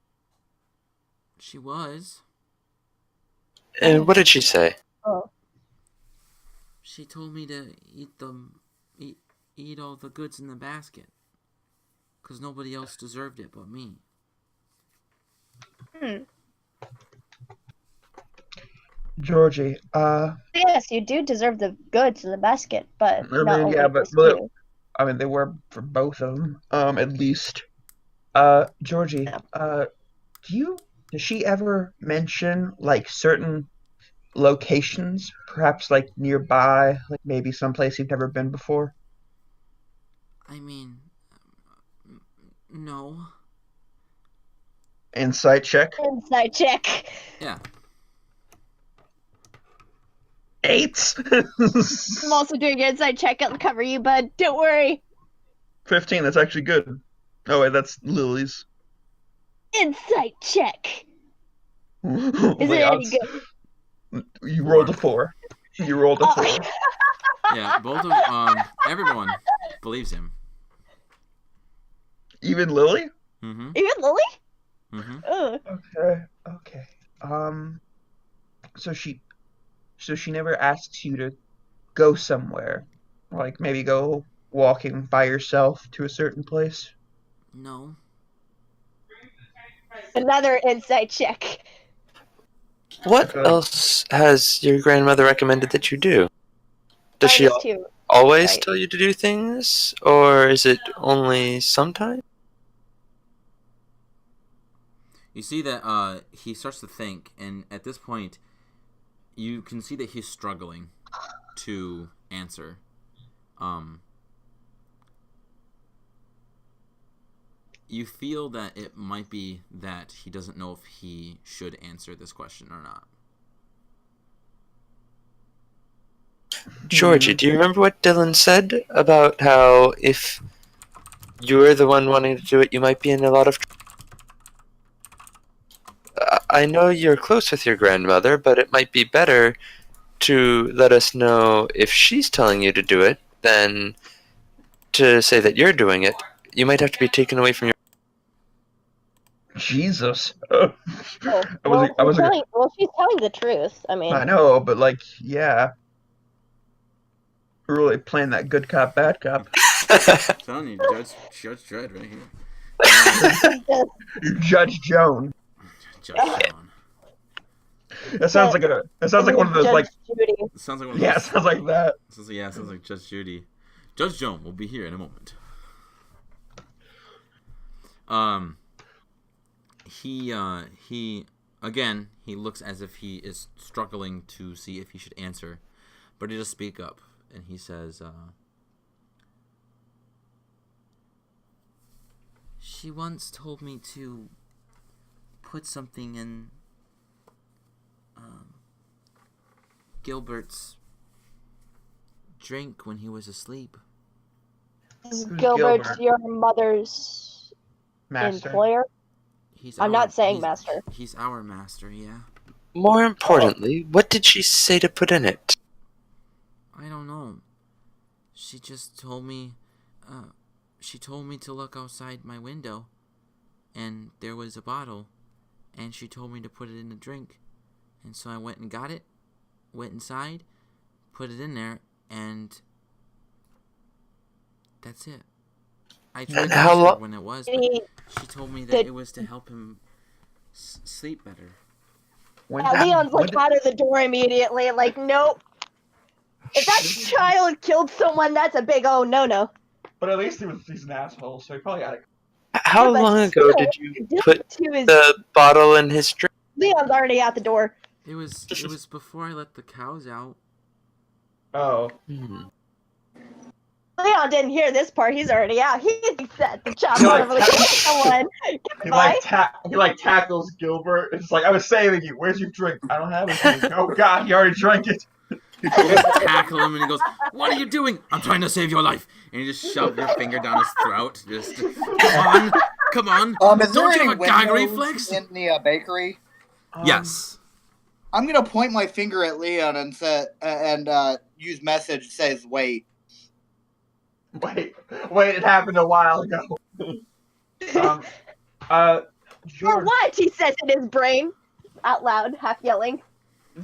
Speaker 1: She was.
Speaker 5: And what did she say?
Speaker 4: oh.
Speaker 1: She told me to eat all the goods in the basket. Because nobody else deserved it but me.
Speaker 2: Georgie,
Speaker 4: Yes, you do deserve the goods in the basket, but
Speaker 2: I
Speaker 4: not
Speaker 2: mean,
Speaker 4: only
Speaker 2: yeah,
Speaker 4: this too.
Speaker 2: I mean, they were for both of them, at least. Georgie,
Speaker 4: Yeah.
Speaker 2: does she ever mention, like, certain locations, perhaps, like, nearby, like, maybe someplace you've never been before?
Speaker 1: I mean, no.
Speaker 2: Insight check.
Speaker 4: Inside check.
Speaker 1: Yeah.
Speaker 2: 8!
Speaker 4: I'm also doing an inside check. I'll cover you, bud. Don't worry.
Speaker 2: 15, that's actually good. Oh, wait, that's Lily's.
Speaker 4: Insight check. Is
Speaker 2: Like,
Speaker 4: it any good?
Speaker 2: you rolled a 4. You rolled a 4.
Speaker 1: Yeah, both of everyone believes him.
Speaker 2: Even Lily?
Speaker 1: Mm-hmm.
Speaker 4: Even Lily?
Speaker 1: Mm-hmm.
Speaker 4: Ugh.
Speaker 2: Okay. So she never asks you to go somewhere, like maybe go walking by yourself to a certain place.
Speaker 1: No.
Speaker 4: Another insight check.
Speaker 5: What
Speaker 2: Okay.
Speaker 5: else has your grandmother recommended that you do? Does she
Speaker 4: -2.
Speaker 5: always
Speaker 4: Right.
Speaker 5: tell you to do things, or is it only sometimes?
Speaker 1: You see that he starts to think, and at this point, you can see that he's struggling to answer. You feel that it might be that he doesn't know if he should answer this question or not.
Speaker 5: Georgie, do you remember what Dylan said about how if you're the one wanting to do it, you might be in a lot of trouble? I know you're close with your grandmother, but it might be better to let us know if she's telling you to do it than to say that you're doing it. You might have to be taken away from your...
Speaker 2: Jesus.
Speaker 4: Oh,
Speaker 2: I wasn't gonna,
Speaker 4: she's telling the truth. I mean,
Speaker 2: I know, but like, yeah, really playing that good cop, bad cop.
Speaker 1: I'm telling you, Judge Dredd right here.
Speaker 2: Judge Joan.
Speaker 1: Judge John.
Speaker 2: That sounds like one of those,
Speaker 4: Judge
Speaker 2: like,
Speaker 4: Judy.
Speaker 1: It sounds like one of
Speaker 2: yeah, it
Speaker 1: those.
Speaker 2: sounds like that.
Speaker 1: It sounds like Judge Judy. Judge Joan will be here in a moment. He again, he looks as if he is struggling to see if he should answer, but he does speak up, and he says, she once told me to put something in Gilbert's drink when he was asleep.
Speaker 4: Is
Speaker 2: Who's
Speaker 4: Gilbert
Speaker 2: Gilbert?
Speaker 4: your mother's
Speaker 2: Master.
Speaker 4: employer? I'm not saying
Speaker 1: he's-
Speaker 4: master.
Speaker 1: He's our master, yeah.
Speaker 5: More importantly, what did she say to put in it?
Speaker 1: I don't know. She just told me, to look outside my window, and there was a bottle, and she told me to put it in a drink, and so I went and got it, went inside, put it in there, and that's it. I tried
Speaker 5: And
Speaker 1: to
Speaker 5: how
Speaker 1: ask her
Speaker 5: lo-
Speaker 1: when it was,
Speaker 4: Did
Speaker 1: but
Speaker 4: he-
Speaker 1: she told me that
Speaker 4: did-
Speaker 1: it was to help him sleep better.
Speaker 2: When
Speaker 4: Yeah,
Speaker 2: did-
Speaker 4: Leon's
Speaker 2: when
Speaker 4: like
Speaker 2: did-
Speaker 4: out of the door immediately, like, nope. If that child killed someone, that's a big oh no.
Speaker 2: But at least he's an asshole, so he probably got it.
Speaker 5: How
Speaker 4: Yeah, but
Speaker 5: long ago
Speaker 4: still,
Speaker 5: did you
Speaker 4: Dylan
Speaker 5: put
Speaker 4: too is
Speaker 5: the bottle in his drink?
Speaker 4: Leon's already out the door.
Speaker 1: It was before I let the cows out.
Speaker 2: Oh.
Speaker 4: Leon didn't hear this part. He's already out. He thinks that the child
Speaker 2: He like
Speaker 4: probably killed someone.
Speaker 2: He like tackles Gilbert. It's like, I was saving you. Where's your drink? I don't have anything. Oh God, he already drank it.
Speaker 1: You just tackle him and he goes, "What are you doing?" "I'm trying to save your life." And you just shove your finger down his throat. Just, come on.
Speaker 3: Is there
Speaker 1: Don't you
Speaker 3: any
Speaker 1: have a gag
Speaker 3: windows
Speaker 1: reflex?
Speaker 3: in the bakery?
Speaker 1: Yes.
Speaker 3: I'm gonna point my finger at Leon and say, use message that says wait.
Speaker 2: Wait, it happened a while ago.
Speaker 4: Or
Speaker 2: George,
Speaker 4: what? He says in his brain, out loud, half yelling.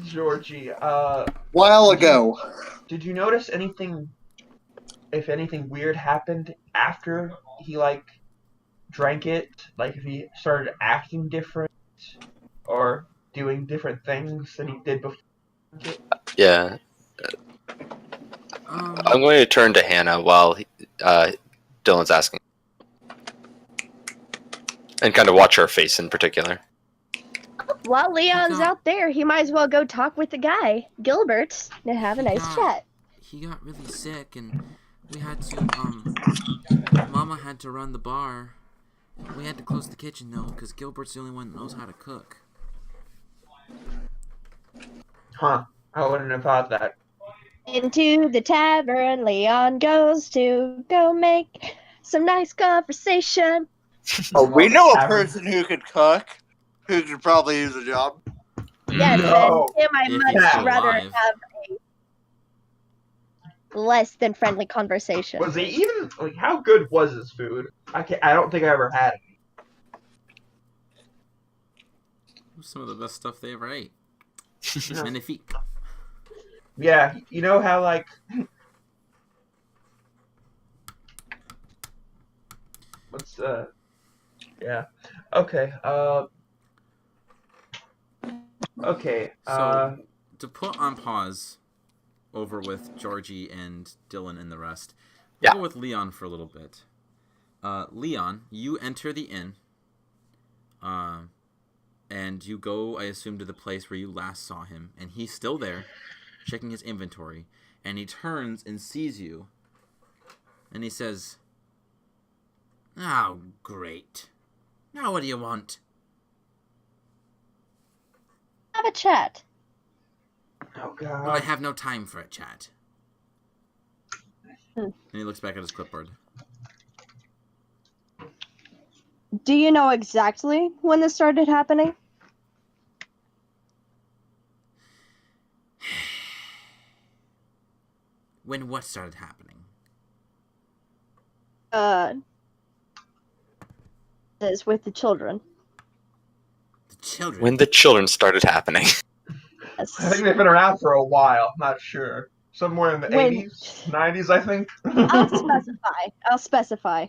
Speaker 2: Georgie,
Speaker 3: While ago.
Speaker 2: did you notice anything, if anything weird happened after he, like, drank it? Like, if he started acting different? or doing different things than he did before?
Speaker 5: Yeah.
Speaker 1: Um,
Speaker 5: I'm going to turn to Hannah while Dylan's asking. And kind of watch her face in particular.
Speaker 4: While Leon's
Speaker 1: got-
Speaker 4: out there, he might as well go talk with the guy, Gilbert, and have a
Speaker 1: He
Speaker 4: nice
Speaker 1: got-
Speaker 4: chat.
Speaker 1: he got really sick, and we had to, Mama had to run the bar. We had to close the kitchen, though, because Gilbert's the only one that knows how to cook.
Speaker 2: Huh. I wouldn't have thought that.
Speaker 4: Into the tavern, Leon goes to go make some nice conversation.
Speaker 3: Oh, we
Speaker 2: Oh,
Speaker 3: know a
Speaker 2: tavern.
Speaker 3: person who could cook, who could probably use a job.
Speaker 4: Yes,
Speaker 2: No.
Speaker 4: and him, I
Speaker 1: If he's
Speaker 4: much
Speaker 1: still
Speaker 4: rather
Speaker 1: alive.
Speaker 4: have a less than friendly conversation.
Speaker 2: Was he even like? How good was his food? I don't think I ever had it.
Speaker 1: It was some of the best stuff they ever ate.
Speaker 2: No.
Speaker 1: Magnifique.
Speaker 2: Yeah, you know how like. What's Yeah. Okay. Okay.
Speaker 1: So, to put on pause over with Georgie and Dylan and the rest, we'll
Speaker 5: Yeah.
Speaker 1: go with Leon for a little bit. Leon, you enter the inn, and you go, I assume, to the place where you last saw him, and he's still there, checking his inventory, and he turns and sees you, and he says, "Oh, great. Now what do you want?"
Speaker 4: Have a chat.
Speaker 2: Oh
Speaker 1: "Well, I
Speaker 2: God.
Speaker 1: have no time for a chat."
Speaker 4: Hmm.
Speaker 1: And he looks back at his clipboard.
Speaker 4: Do you know exactly when this started happening?
Speaker 1: When what started happening?
Speaker 4: Is with the children.
Speaker 1: The children.
Speaker 5: When the children started happening.
Speaker 2: I think they've been around for a while. I'm not sure. Somewhere in the
Speaker 4: When-
Speaker 2: 80s, 90s, I think.
Speaker 4: I'll specify.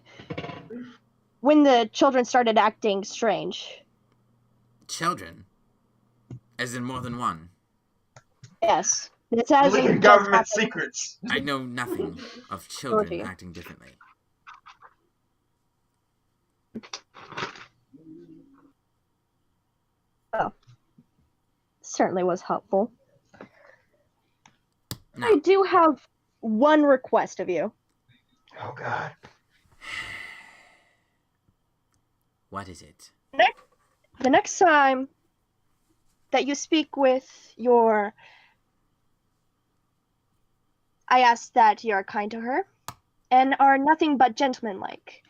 Speaker 4: When the children started acting strange.
Speaker 1: Children? As in more than one?
Speaker 4: Yes. This hasn't
Speaker 2: Leaking
Speaker 4: just
Speaker 2: government
Speaker 4: happened.
Speaker 2: secrets.
Speaker 1: I know nothing of children
Speaker 4: Georgie.
Speaker 1: acting differently.
Speaker 4: Certainly was helpful.
Speaker 1: Now,
Speaker 4: I do have one request of you.
Speaker 2: Oh God.
Speaker 1: what is it?
Speaker 4: The next time that you speak with your... I ask that you are kind to her and are nothing but gentlemanlike.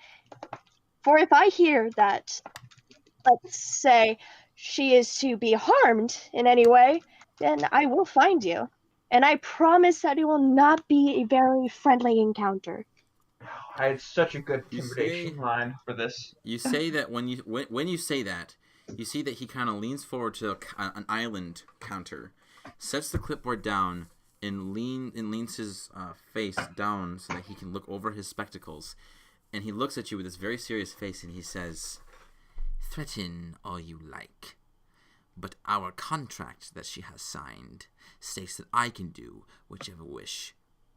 Speaker 4: For if I hear that, let's say, she is to be harmed in any way, then I will find you. And I promise that it will not be a very friendly encounter.
Speaker 2: I had such a good
Speaker 1: You
Speaker 2: intimidation
Speaker 1: say-
Speaker 2: line for this.
Speaker 1: You say that when you say that, you see that he kind of leans forward to an island counter, sets the clipboard down, and leans his face down so that he can look over his spectacles, and he looks at you with this very serious face, and he says, "Threaten all you like, but our contract that she has signed states that I can do whichever wish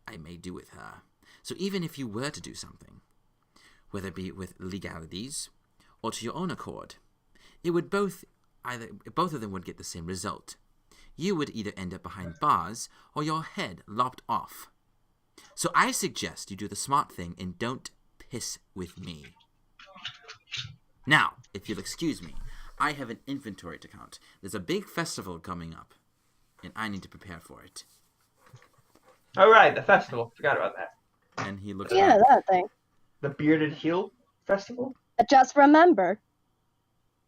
Speaker 1: I may do with her. So even if you were to do something, whether it be with legalities or to your own accord, it would both of them would get the same result. You would either end up behind bars or your head lopped off. So I suggest you do the smart thing and don't piss with me. Now, if you'll excuse me, I have an inventory to count. There's a big festival coming up, and I need to prepare for it."
Speaker 2: Oh right, the festival. Forgot about that.
Speaker 1: And he looks
Speaker 4: Yeah,
Speaker 1: back.
Speaker 4: that thing.
Speaker 2: The Bearded Heel Festival.
Speaker 4: But just remember,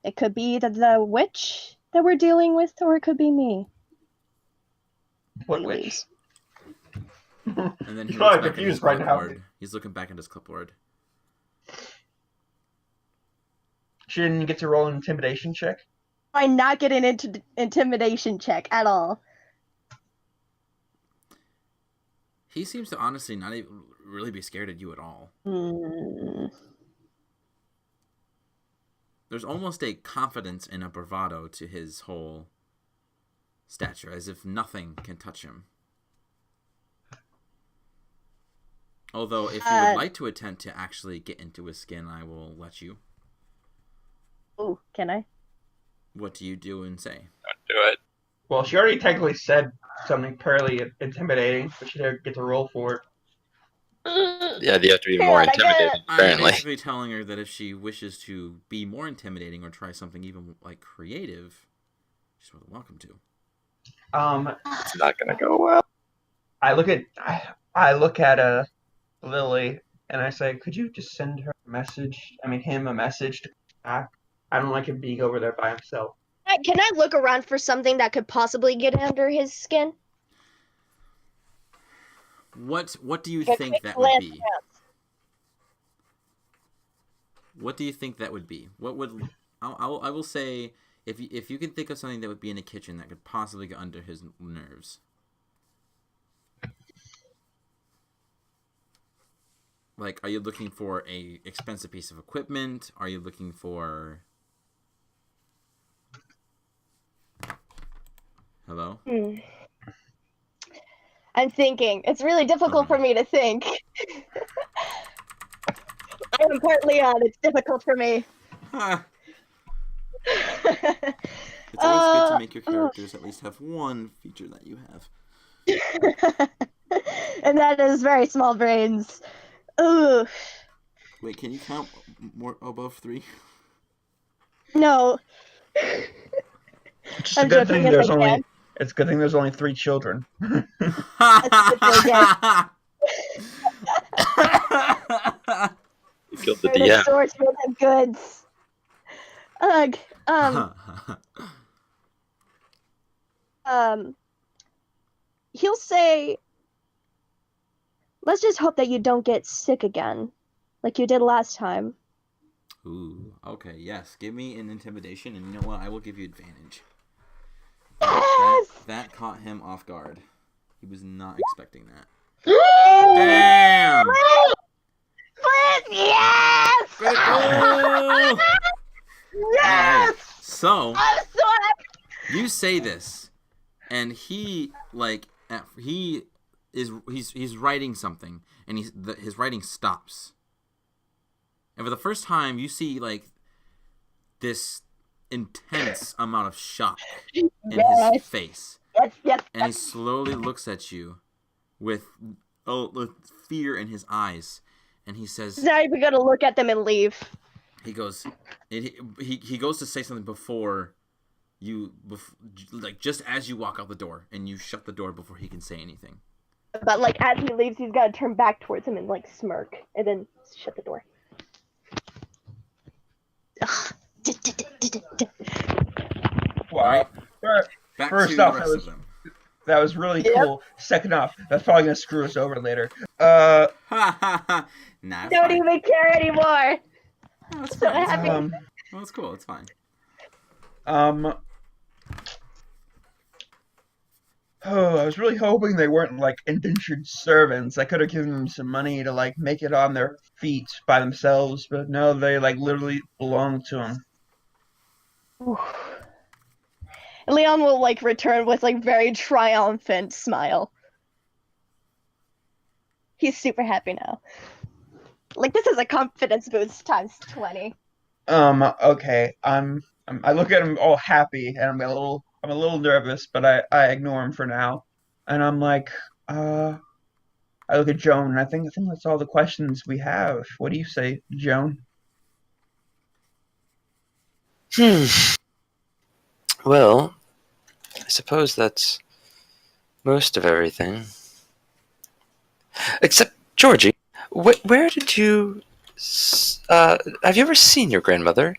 Speaker 4: it could be the witch that we're dealing with, or it could be me.
Speaker 2: What
Speaker 4: He
Speaker 2: witch?
Speaker 4: leaves.
Speaker 1: And then he
Speaker 2: He's
Speaker 1: looks
Speaker 2: probably
Speaker 1: back at his
Speaker 2: confused right now.
Speaker 1: clipboard. He's looking back at his clipboard.
Speaker 2: She didn't get to roll an intimidation check.
Speaker 4: I not get an intimidation check at all.
Speaker 1: He seems to honestly not even really be scared at you at all.
Speaker 4: Hmm.
Speaker 1: there's almost a confidence and a bravado to his whole stature, as if nothing can touch him. Although, if you would like to attempt to actually get into his skin, I will let you.
Speaker 4: Ooh, can I?
Speaker 1: What do you do and say?
Speaker 5: Do it.
Speaker 2: Well, she already technically said something fairly intimidating, but she didn't get to roll for it.
Speaker 5: Yeah, you have to be more intimidating,
Speaker 1: I'm
Speaker 5: apparently.
Speaker 1: basically telling her that if she wishes to be more intimidating or try something even like creative, she's more than welcome to.
Speaker 5: It's not gonna go well.
Speaker 2: I look at Lily and I say, could you just send her a message? Him a message to come back. I don't like him being over there by himself.
Speaker 4: Can I look around for something that could possibly get under his skin?
Speaker 1: What do you think that would be? What do you think that would be? What would I will say if you can think of something that would be in a kitchen that could possibly get under his nerves. Like, are you looking for a expensive piece of equipment? Are you looking for... Hello?
Speaker 4: I'm thinking. It's really difficult for me to think. I am partly on. It's difficult for me.
Speaker 1: It's always good to make your characters at least have one feature that you have.
Speaker 4: And that is very small brains. Ooh.
Speaker 1: Wait, can you count more above 3?
Speaker 4: No.
Speaker 2: It's a good thing there's only 3 children.
Speaker 4: You
Speaker 5: killed the DM.
Speaker 4: Source for the goods. Ugh. He'll say, let's just hope that you don't get sick again, like you did last time.
Speaker 1: Ooh, okay, yes. Give me an intimidation, and you know what? I will give you advantage.
Speaker 4: Yes!
Speaker 1: That caught him off guard. He was not expecting that. Damn!
Speaker 4: Please, yes!
Speaker 1: Critical!
Speaker 4: Yes!
Speaker 1: Right. So,
Speaker 4: I'm so happy.
Speaker 1: you say this, and he's writing something, and his writing stops. And for the first time, you see like this intense amount of shock in his face.
Speaker 4: Yes.
Speaker 1: And he slowly looks at you with fear in his eyes, and he says,
Speaker 4: He's not even gonna look at them and leave.
Speaker 1: He goes, he goes to say something before you, like just as you walk out the door, and you shut the door before he can say anything.
Speaker 4: But like as he leaves, he's gotta turn back towards him and like smirk, and then shut the door.
Speaker 2: Wow.
Speaker 1: Back
Speaker 2: First
Speaker 1: to
Speaker 2: off,
Speaker 1: the rest of them.
Speaker 2: that was really cool. Second off, that's probably gonna screw us over later.
Speaker 1: Nah,
Speaker 4: Don't even care anymore.
Speaker 1: Oh, it's
Speaker 4: So
Speaker 1: fine.
Speaker 4: happy.
Speaker 1: Well, it's cool. It's fine.
Speaker 2: I was really hoping they weren't like indentured servants. I could have given them some money to like make it on their feet by themselves, but no, they like literally belong to them.
Speaker 4: Leon will like return with like very triumphant smile. He's super happy now. Like this is a confidence boost times 20.
Speaker 2: Okay. I look at him all happy, and I'm a little nervous, but I ignore him for now. And I'm like, I look at Joan, and I think that's all the questions we have. What do you say, Joan?
Speaker 5: Well, I suppose that's most of everything. Except, Georgie, where did you... have you ever seen your grandmother?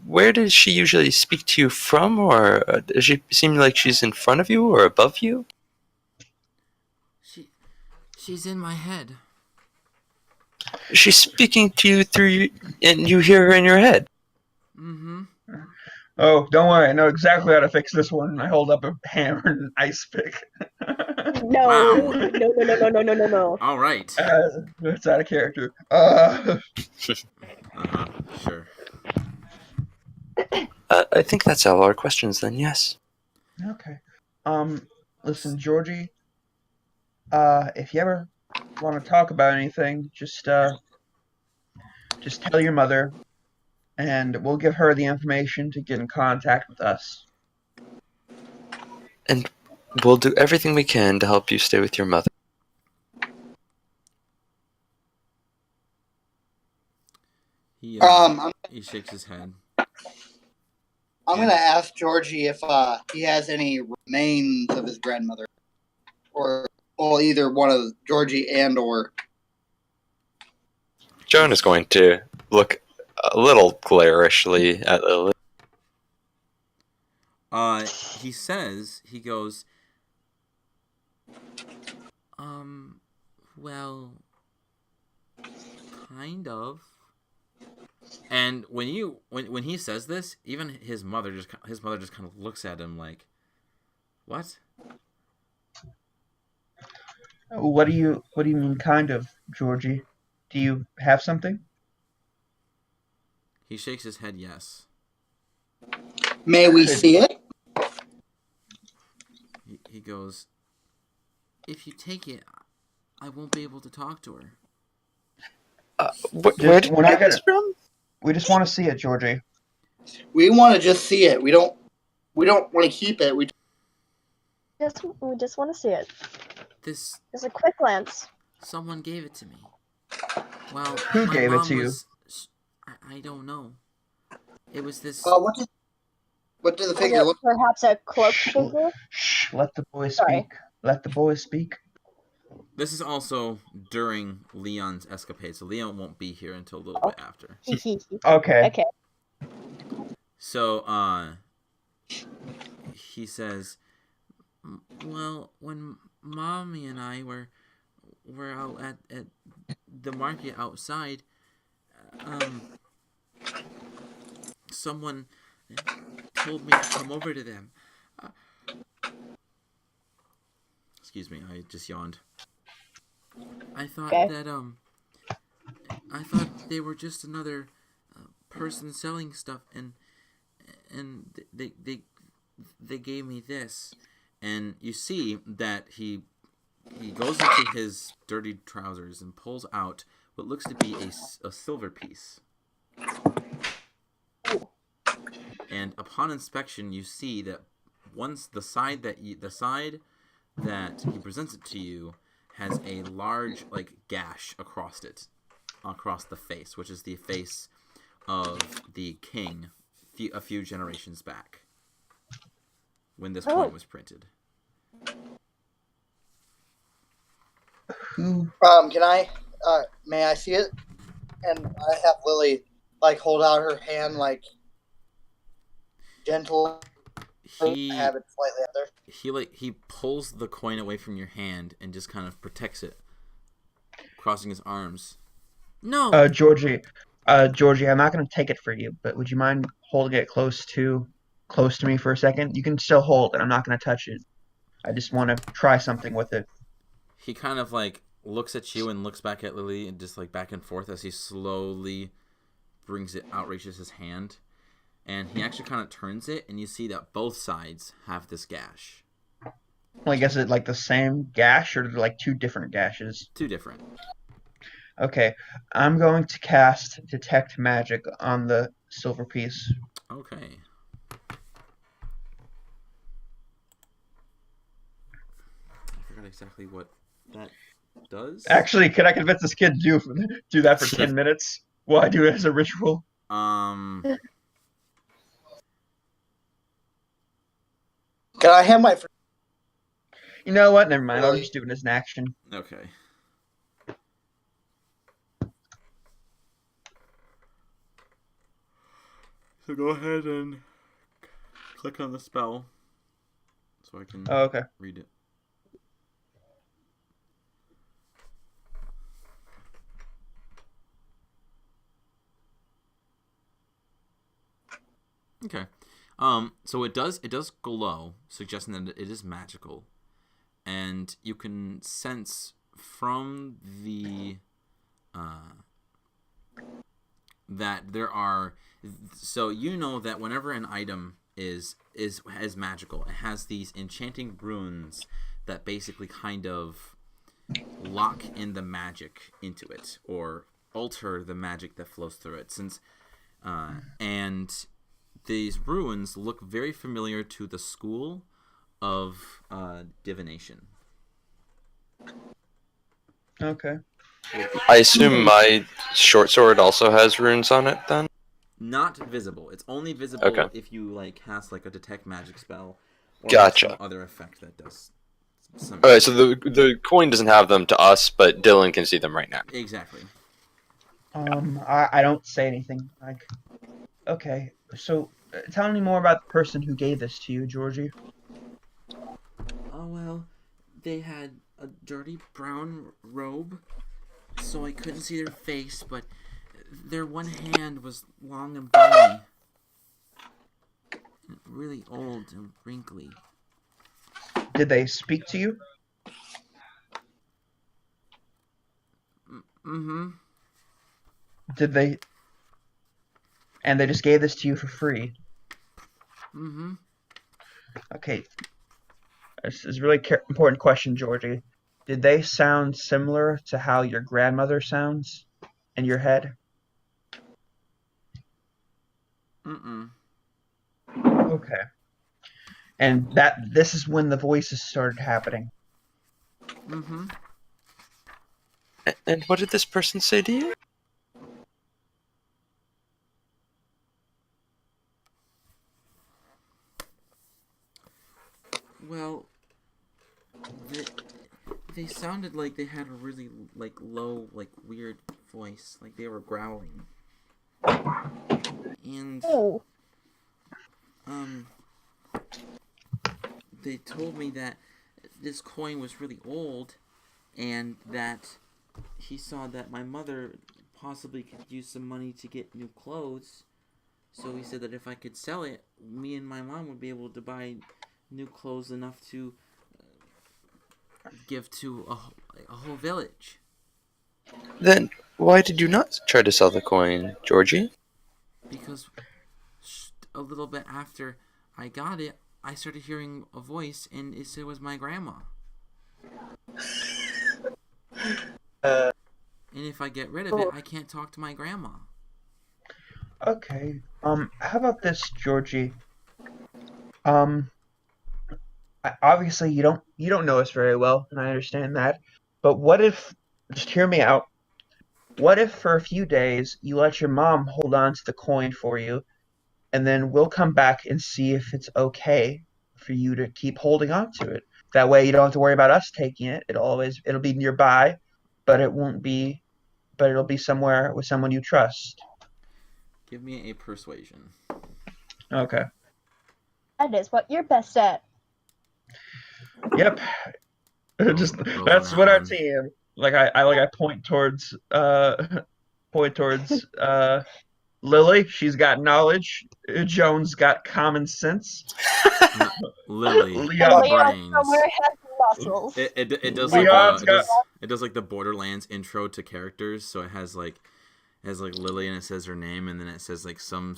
Speaker 5: Where does she usually speak to you from, or does she seem like she's in front of you or above you?
Speaker 1: She's in my head.
Speaker 5: She's speaking to you through, and you hear her in your head.
Speaker 1: Mm-hmm.
Speaker 2: Oh, don't worry, I know exactly how to fix this one. I hold up a hammer and an ice pick.
Speaker 4: No,
Speaker 1: Wow.
Speaker 4: no.
Speaker 1: All right.
Speaker 2: It's out of character.
Speaker 1: Uh-huh. Sure.
Speaker 5: I think that's all our questions then. Yes.
Speaker 2: Okay. Listen, Georgie. If you ever want to talk about anything, just tell your mother, and we'll give her the information to get in contact with us.
Speaker 5: And we'll do everything we can to help you stay with your mother.
Speaker 1: He shakes his head.
Speaker 3: I'm gonna ask Georgie if he has any remains of his grandmother, or either one of Georgie and or.
Speaker 5: Joan is going to look a little glarishly at Lily.
Speaker 1: He says, he goes, well, kind of. And when he says this, even his mother just kind of looks at him like, what?
Speaker 2: What do you mean, kind of, Georgie? Do you have something?
Speaker 1: He shakes his head yes.
Speaker 3: May we see it?
Speaker 1: He goes, if you take it, I won't be able to talk to her.
Speaker 5: Where did you get this from?
Speaker 2: We just want to see it, Georgie.
Speaker 3: We want to just see it. We don't want to keep it. We
Speaker 4: just want to see it.
Speaker 1: This.
Speaker 4: Just a quick glance.
Speaker 1: Someone gave it to me. Well,
Speaker 2: Who
Speaker 1: my
Speaker 2: gave
Speaker 1: mom
Speaker 2: it to
Speaker 1: was, you? I don't know. It was this.
Speaker 3: What did the figure look?
Speaker 4: Perhaps a cloaked figure.
Speaker 2: Shh! Let the boy speak.
Speaker 4: Sorry.
Speaker 2: Let the boy speak.
Speaker 1: This is also during Leon's escapade, so Leon won't be here until a little bit after.
Speaker 2: Okay.
Speaker 1: So, he says, well, when Mommy and I were out at the market outside, someone told me to come over to them. Excuse me, I just yawned. I thought that I thought they were just another person selling stuff, and they gave me this, and you see that he goes into his dirty trousers and pulls out what looks to be a silver piece. And upon inspection, you see that once the side that he presents it to you has a large gash across the face, which is the face of the king a few generations back when this coin was printed.
Speaker 3: Can I? May I see it? And I have Lily hold out her hand gentle.
Speaker 1: He
Speaker 3: have it slightly out there.
Speaker 1: He pulls the coin away from your hand and just kind of protects it, crossing his arms. No,
Speaker 2: Georgie, I'm not going to take it for you, but would you mind holding it close to me for a second? You can still hold it. I'm not going to touch it. I just want to try something with it.
Speaker 1: He kind of looks at you and looks back at Lily and just back and forth as he slowly brings it out, reaches his hand. And he actually kind of turns it, and you see that both sides have this gash.
Speaker 2: Is it the same gash, or two different gashes?
Speaker 1: Two different.
Speaker 2: Okay, I'm going to cast Detect Magic on the silver piece.
Speaker 1: Okay. I forgot exactly what that does.
Speaker 2: Actually, can I convince this kid to do that for 10 minutes while I do it as a ritual?
Speaker 3: Can I have my?
Speaker 2: You know what? Never mind. I'll just do it as an action.
Speaker 1: Okay. So go ahead and click on the spell so I can read it. Okay. So it does glow, suggesting that it is magical, and you can sense from the that there are. So you know that whenever an item is magical, it has these enchanting runes that basically kind of lock in the magic into it or alter the magic that flows through it. And these runes look very familiar to the school of divination.
Speaker 2: Okay.
Speaker 5: I assume my short sword also has runes on it then?
Speaker 1: Not visible. It's only visible
Speaker 5: Okay.
Speaker 1: if you like cast like a detect magic spell or
Speaker 5: Gotcha.
Speaker 1: some other effect that does some.
Speaker 5: Alright, so the coin doesn't have them to us, but Dylan can see them right now.
Speaker 1: Exactly.
Speaker 2: I don't say anything. Like, okay, so tell me more about the person who gave this to you, Georgie.
Speaker 1: Oh well, they had a dirty brown robe, so I couldn't see their face, but their one hand was long and bony, really old and wrinkly.
Speaker 2: Did they speak to you?
Speaker 1: Mm-hmm.
Speaker 2: Did they? And they just gave this to you for free.
Speaker 1: Mm-hmm.
Speaker 2: Okay. This is a really important question, Georgie. Did they sound similar to how your grandmother sounds in your head?
Speaker 1: Mm-mm.
Speaker 2: Okay. And this is when the voices started happening.
Speaker 1: Mm-hmm.
Speaker 5: And what did this person say to you?
Speaker 1: Well, they sounded like they had a really like low, like weird voice, like they were growling. And
Speaker 4: Oh,
Speaker 1: they told me that this coin was really old, and that he saw that my mother possibly could use some money to get new clothes. So he said that if I could sell it, me and my mom would be able to buy new clothes enough to give to a whole village.
Speaker 5: Then why did you not try to sell the coin, Georgie?
Speaker 1: Because a little bit after I got it, I started hearing a voice, and it said it was my grandma. And if I get rid of it, I can't talk to my grandma.
Speaker 2: Okay. How about this, Georgie? Obviously you don't know us very well, and I understand that. But what if, just hear me out. What if for a few days you let your mom hold on to the coin for you, and then we'll come back and see if it's okay for you to keep holding on to it. That way you don't have to worry about us taking it. It'll be nearby, but it'll be somewhere with someone you trust.
Speaker 1: Give me a persuasion.
Speaker 2: Okay.
Speaker 4: that is what you're best at.
Speaker 2: Yep. Just
Speaker 1: Rolls
Speaker 2: that's
Speaker 1: on
Speaker 2: what
Speaker 1: that
Speaker 2: our
Speaker 1: one.
Speaker 2: team. I point towards Lily. She's got knowledge. Jones got common sense.
Speaker 1: No, Lily,
Speaker 4: And
Speaker 2: Leon,
Speaker 1: the
Speaker 4: Leon
Speaker 1: brains.
Speaker 4: somewhere has muscles.
Speaker 1: It does
Speaker 2: Leon's got-
Speaker 1: it does like the Borderlands intro to characters. So it has like Lily, and it says her name, and then it says like some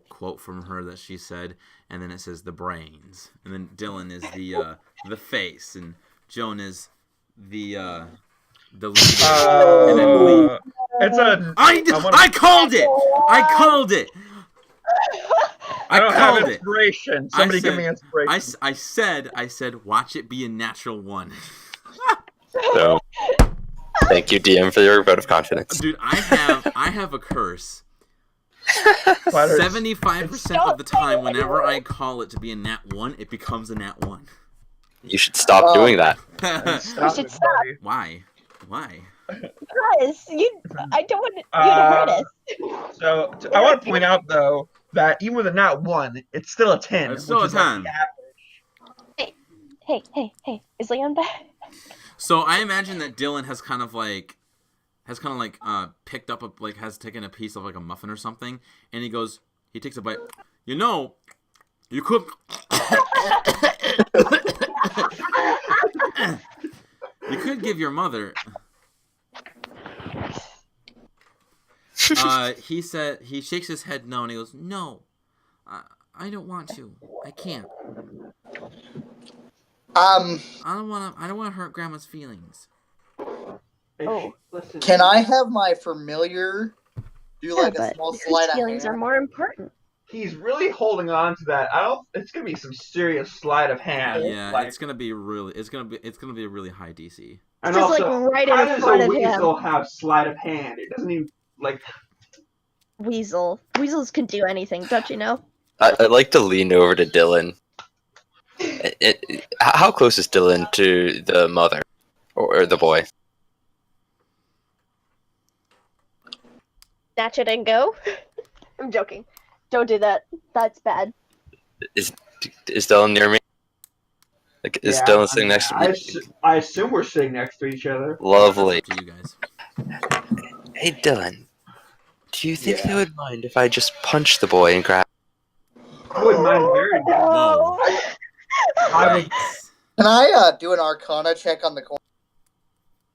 Speaker 1: quote from her that she said, and then it says the brains, and then Dylan is the face, and Joan is the leader, and then Lee.
Speaker 2: It's a.
Speaker 1: I called it. I called it.
Speaker 2: I don't have
Speaker 1: called it.
Speaker 2: inspiration. Somebody give me inspiration.
Speaker 1: I said, watch it be a natural one.
Speaker 5: So, thank you, DM, for your vote of confidence.
Speaker 1: Dude, I have a curse.
Speaker 2: But
Speaker 1: 75% of the time, whenever I call it to be a nat 1, it becomes a nat 1.
Speaker 5: You should stop doing that.
Speaker 2: Stop
Speaker 4: should
Speaker 2: it,
Speaker 4: stop.
Speaker 2: buddy.
Speaker 1: Why?
Speaker 4: Guys, I don't want you to hurt us.
Speaker 2: So I want to point out though that even with a not 1, it's still a 10.
Speaker 1: It's still
Speaker 2: which
Speaker 1: a
Speaker 2: is like
Speaker 1: 10.
Speaker 2: the average.
Speaker 4: Hey, is Leon back?
Speaker 1: So I imagine that Dylan has kind of like picked up has taken a piece of like a muffin or something, and he takes a bite. You know, you could you could give your mother. He said he shakes his head no, and he goes, "No, I don't want to. I can't. I don't want to hurt Grandma's feelings."
Speaker 2: Listen,
Speaker 3: Can I have my familiar do like a
Speaker 4: but
Speaker 3: small
Speaker 4: his
Speaker 3: sleight of
Speaker 4: feelings are
Speaker 3: hand?
Speaker 4: more important.
Speaker 2: he's really holding on to that. It's gonna be some serious sleight of hand.
Speaker 1: Yeah,
Speaker 2: like,
Speaker 1: it's gonna be a really high DC.
Speaker 2: and
Speaker 4: Just
Speaker 2: also,
Speaker 4: like right
Speaker 2: how
Speaker 4: in
Speaker 2: does
Speaker 4: front
Speaker 2: a
Speaker 4: of him.
Speaker 2: weasel have sleight of hand? It doesn't even like.
Speaker 4: Weasels can do anything, don't you know?
Speaker 5: I'd like to lean over to Dylan. How close is Dylan to the mother or the boy?
Speaker 4: Snatch it and go. I'm joking. Don't do that. That's bad.
Speaker 5: Is Dylan near me? Like, is Dylan sitting next to me?
Speaker 2: I assume we're sitting next to each other.
Speaker 5: Lovely.
Speaker 1: That's up to you guys.
Speaker 5: Hey, Dylan. Do you think you would mind if I just punch the boy and grab?
Speaker 2: I wouldn't mind hearing that.
Speaker 1: Whoa.
Speaker 3: Can I do an Arcana check on the coin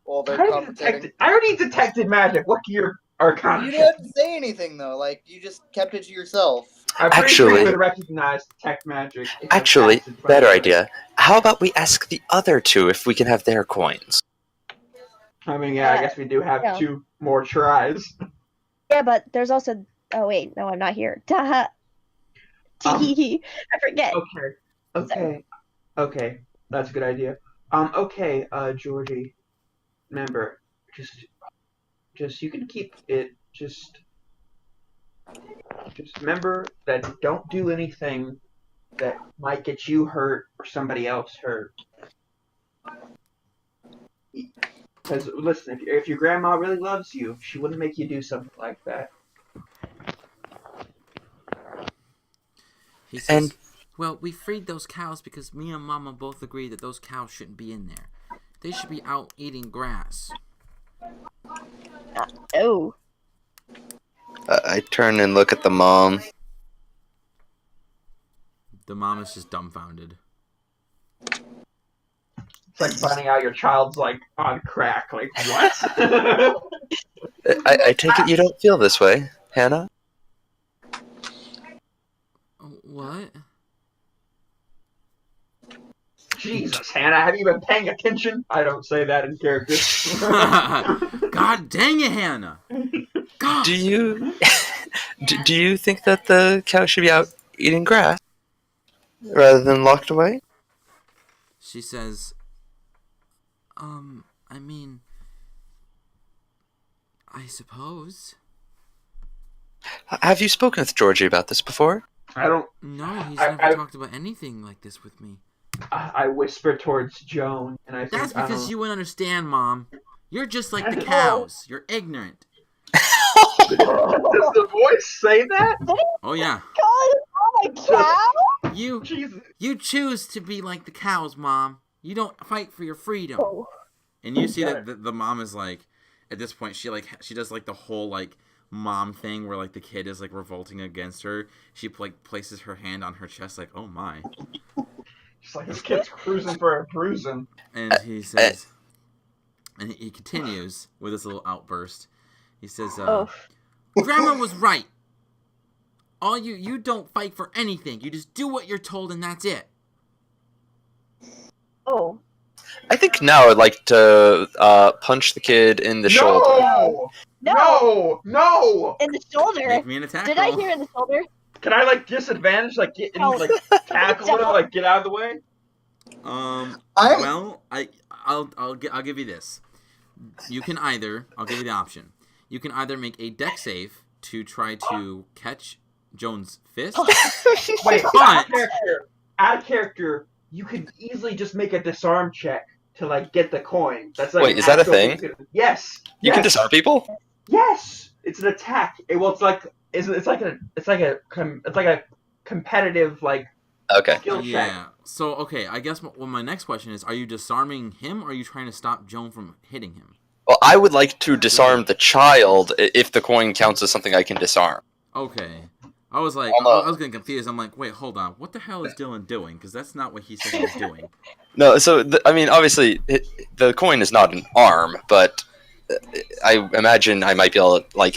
Speaker 3: while they're conversating?
Speaker 2: I already detected magic. What your Arcana?
Speaker 3: You didn't say anything though. Like you just kept it to yourself.
Speaker 2: I'm pretty sure you would recognize detect magic.
Speaker 5: Actually, better idea. How about we ask the other two if we can have their coins?
Speaker 2: I mean, yeah, I guess we do have 2 more tries.
Speaker 4: Yeah, but there's also. Oh wait, no, I'm not here. I forget.
Speaker 2: Okay, that's a good idea. Okay, Georgie, remember, just you can keep it. Just remember that don't do anything that might get you hurt or somebody else hurt. Because listen, if your grandma really loves you, she wouldn't make you do something like that.
Speaker 1: He says, well, we freed those cows because me and Mama both agree that those cows shouldn't be in there. They should be out eating grass.
Speaker 4: Oh.
Speaker 5: I turn and look at the mom.
Speaker 1: The mom is just dumbfounded.
Speaker 2: It's like finding out your child's like on crack. Like what?
Speaker 5: I take it you don't feel this way, Hannah?
Speaker 1: What?
Speaker 2: Jesus, Hannah, have you been paying attention? I don't say that in character.
Speaker 1: God dang it, Hannah! God.
Speaker 5: Do you think that the cow should be out eating grass rather than locked away?
Speaker 1: She says, I mean, I suppose.
Speaker 5: Have you spoken with Georgie about this before?
Speaker 2: I don't.
Speaker 1: No, he's never talked about anything like this with me.
Speaker 2: I whisper towards Joan, and I think
Speaker 1: that's because you wouldn't understand, Mom. You're just like the cows. You're ignorant.
Speaker 2: Does the voice say that?
Speaker 1: Oh yeah.
Speaker 4: God, oh my cow!
Speaker 1: You choose to be like the cows, Mom. You don't fight for your freedom. Oh. And you see that the mom is like, at this point, she does like the whole like mom thing where like the kid is like revolting against her. She like places her hand on her chest like, oh my.
Speaker 2: She's like, this kid's cruising for a bruising.
Speaker 1: And he says, and he continues with this little outburst. He says, Grandma was right. All you don't fight for anything. You just do what you're told and that's it.
Speaker 4: Oh.
Speaker 5: I think now I'd like to punch the kid in the shoulder.
Speaker 2: No!
Speaker 4: In the shoulder?
Speaker 1: Make me an attack
Speaker 4: Did
Speaker 1: roll.
Speaker 4: I hear in the shoulder?
Speaker 2: Can I like disadvantage, like get like tackle him, like get out of the way?
Speaker 1: Well, I'll give you this. You can either, I'll give you the option. You can either make a dex save to try to catch Joan's fist.
Speaker 2: Wait, out of character, you can easily just make a disarm check to like get the coin. That's like
Speaker 5: wait, is that a thing?
Speaker 2: Yes.
Speaker 5: You can disarm people?
Speaker 2: Yes, it's an attack. It's like a competitive like skill check.
Speaker 1: Yeah. So okay, I guess my next question is: are you disarming him, or are you trying to stop Joan from hitting him?
Speaker 5: Well, I would like to disarm the child if the coin counts as something I can disarm.
Speaker 1: Okay. I was like, I was getting confused. I'm like, wait, hold on. What the hell is Dylan doing? Because that's not what he said he was doing.
Speaker 5: No, so, I mean, obviously, the coin is not an arm, but I imagine I might be able to, like,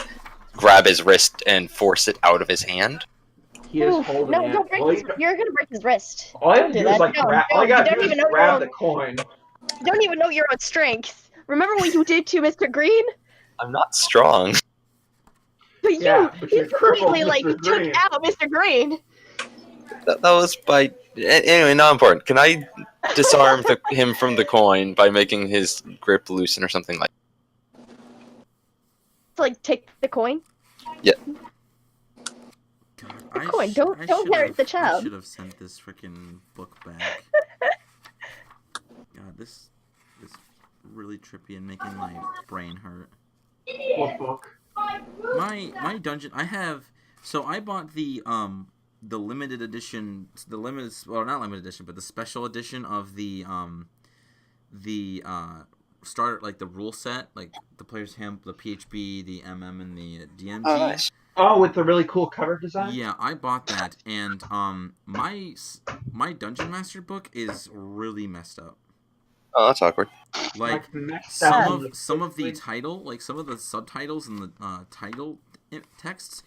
Speaker 5: grab his wrist and force it out of his hand.
Speaker 2: He is
Speaker 4: Oof,
Speaker 2: holding
Speaker 4: no,
Speaker 2: it.
Speaker 4: don't break you're gonna break his wrist.
Speaker 2: All I
Speaker 4: Don't
Speaker 2: gotta
Speaker 4: do
Speaker 2: do is
Speaker 4: that.
Speaker 2: like
Speaker 4: No,
Speaker 2: grab. All I
Speaker 4: no, you
Speaker 2: gotta
Speaker 4: don't
Speaker 2: do is
Speaker 4: even know your
Speaker 2: grab
Speaker 4: own.
Speaker 2: the coin.
Speaker 4: You don't even know your own strength. Remember what you did to Mr. Green?
Speaker 5: I'm not strong.
Speaker 4: But
Speaker 2: Yeah, but
Speaker 4: you
Speaker 2: you crippled
Speaker 4: completely like
Speaker 2: Mr.
Speaker 4: took
Speaker 2: Green.
Speaker 4: out Mr. Green.
Speaker 5: That was by... Anyway, not important. Can I disarm him from the coin by making his grip loosen or something like
Speaker 4: To like take the coin.
Speaker 5: Yeah.
Speaker 1: God,
Speaker 4: The coin. Don't hurt the
Speaker 1: I
Speaker 4: child.
Speaker 1: should have sent this freaking book back. God, this is really trippy and making my brain hurt.
Speaker 2: What book?
Speaker 1: My dungeon, I bought the limited edition, not limited edition, but the special edition of the starter, like the rule set, like the player's hand, the PHB, the MM, and the DMG.
Speaker 5: Oh, nice.
Speaker 2: Oh, with the really cool cover design?
Speaker 1: Yeah, I bought that, and my Dungeon Master book is really messed up.
Speaker 5: Oh, that's awkward.
Speaker 1: Like
Speaker 2: next
Speaker 1: some of the title, like some of the subtitles and the title texts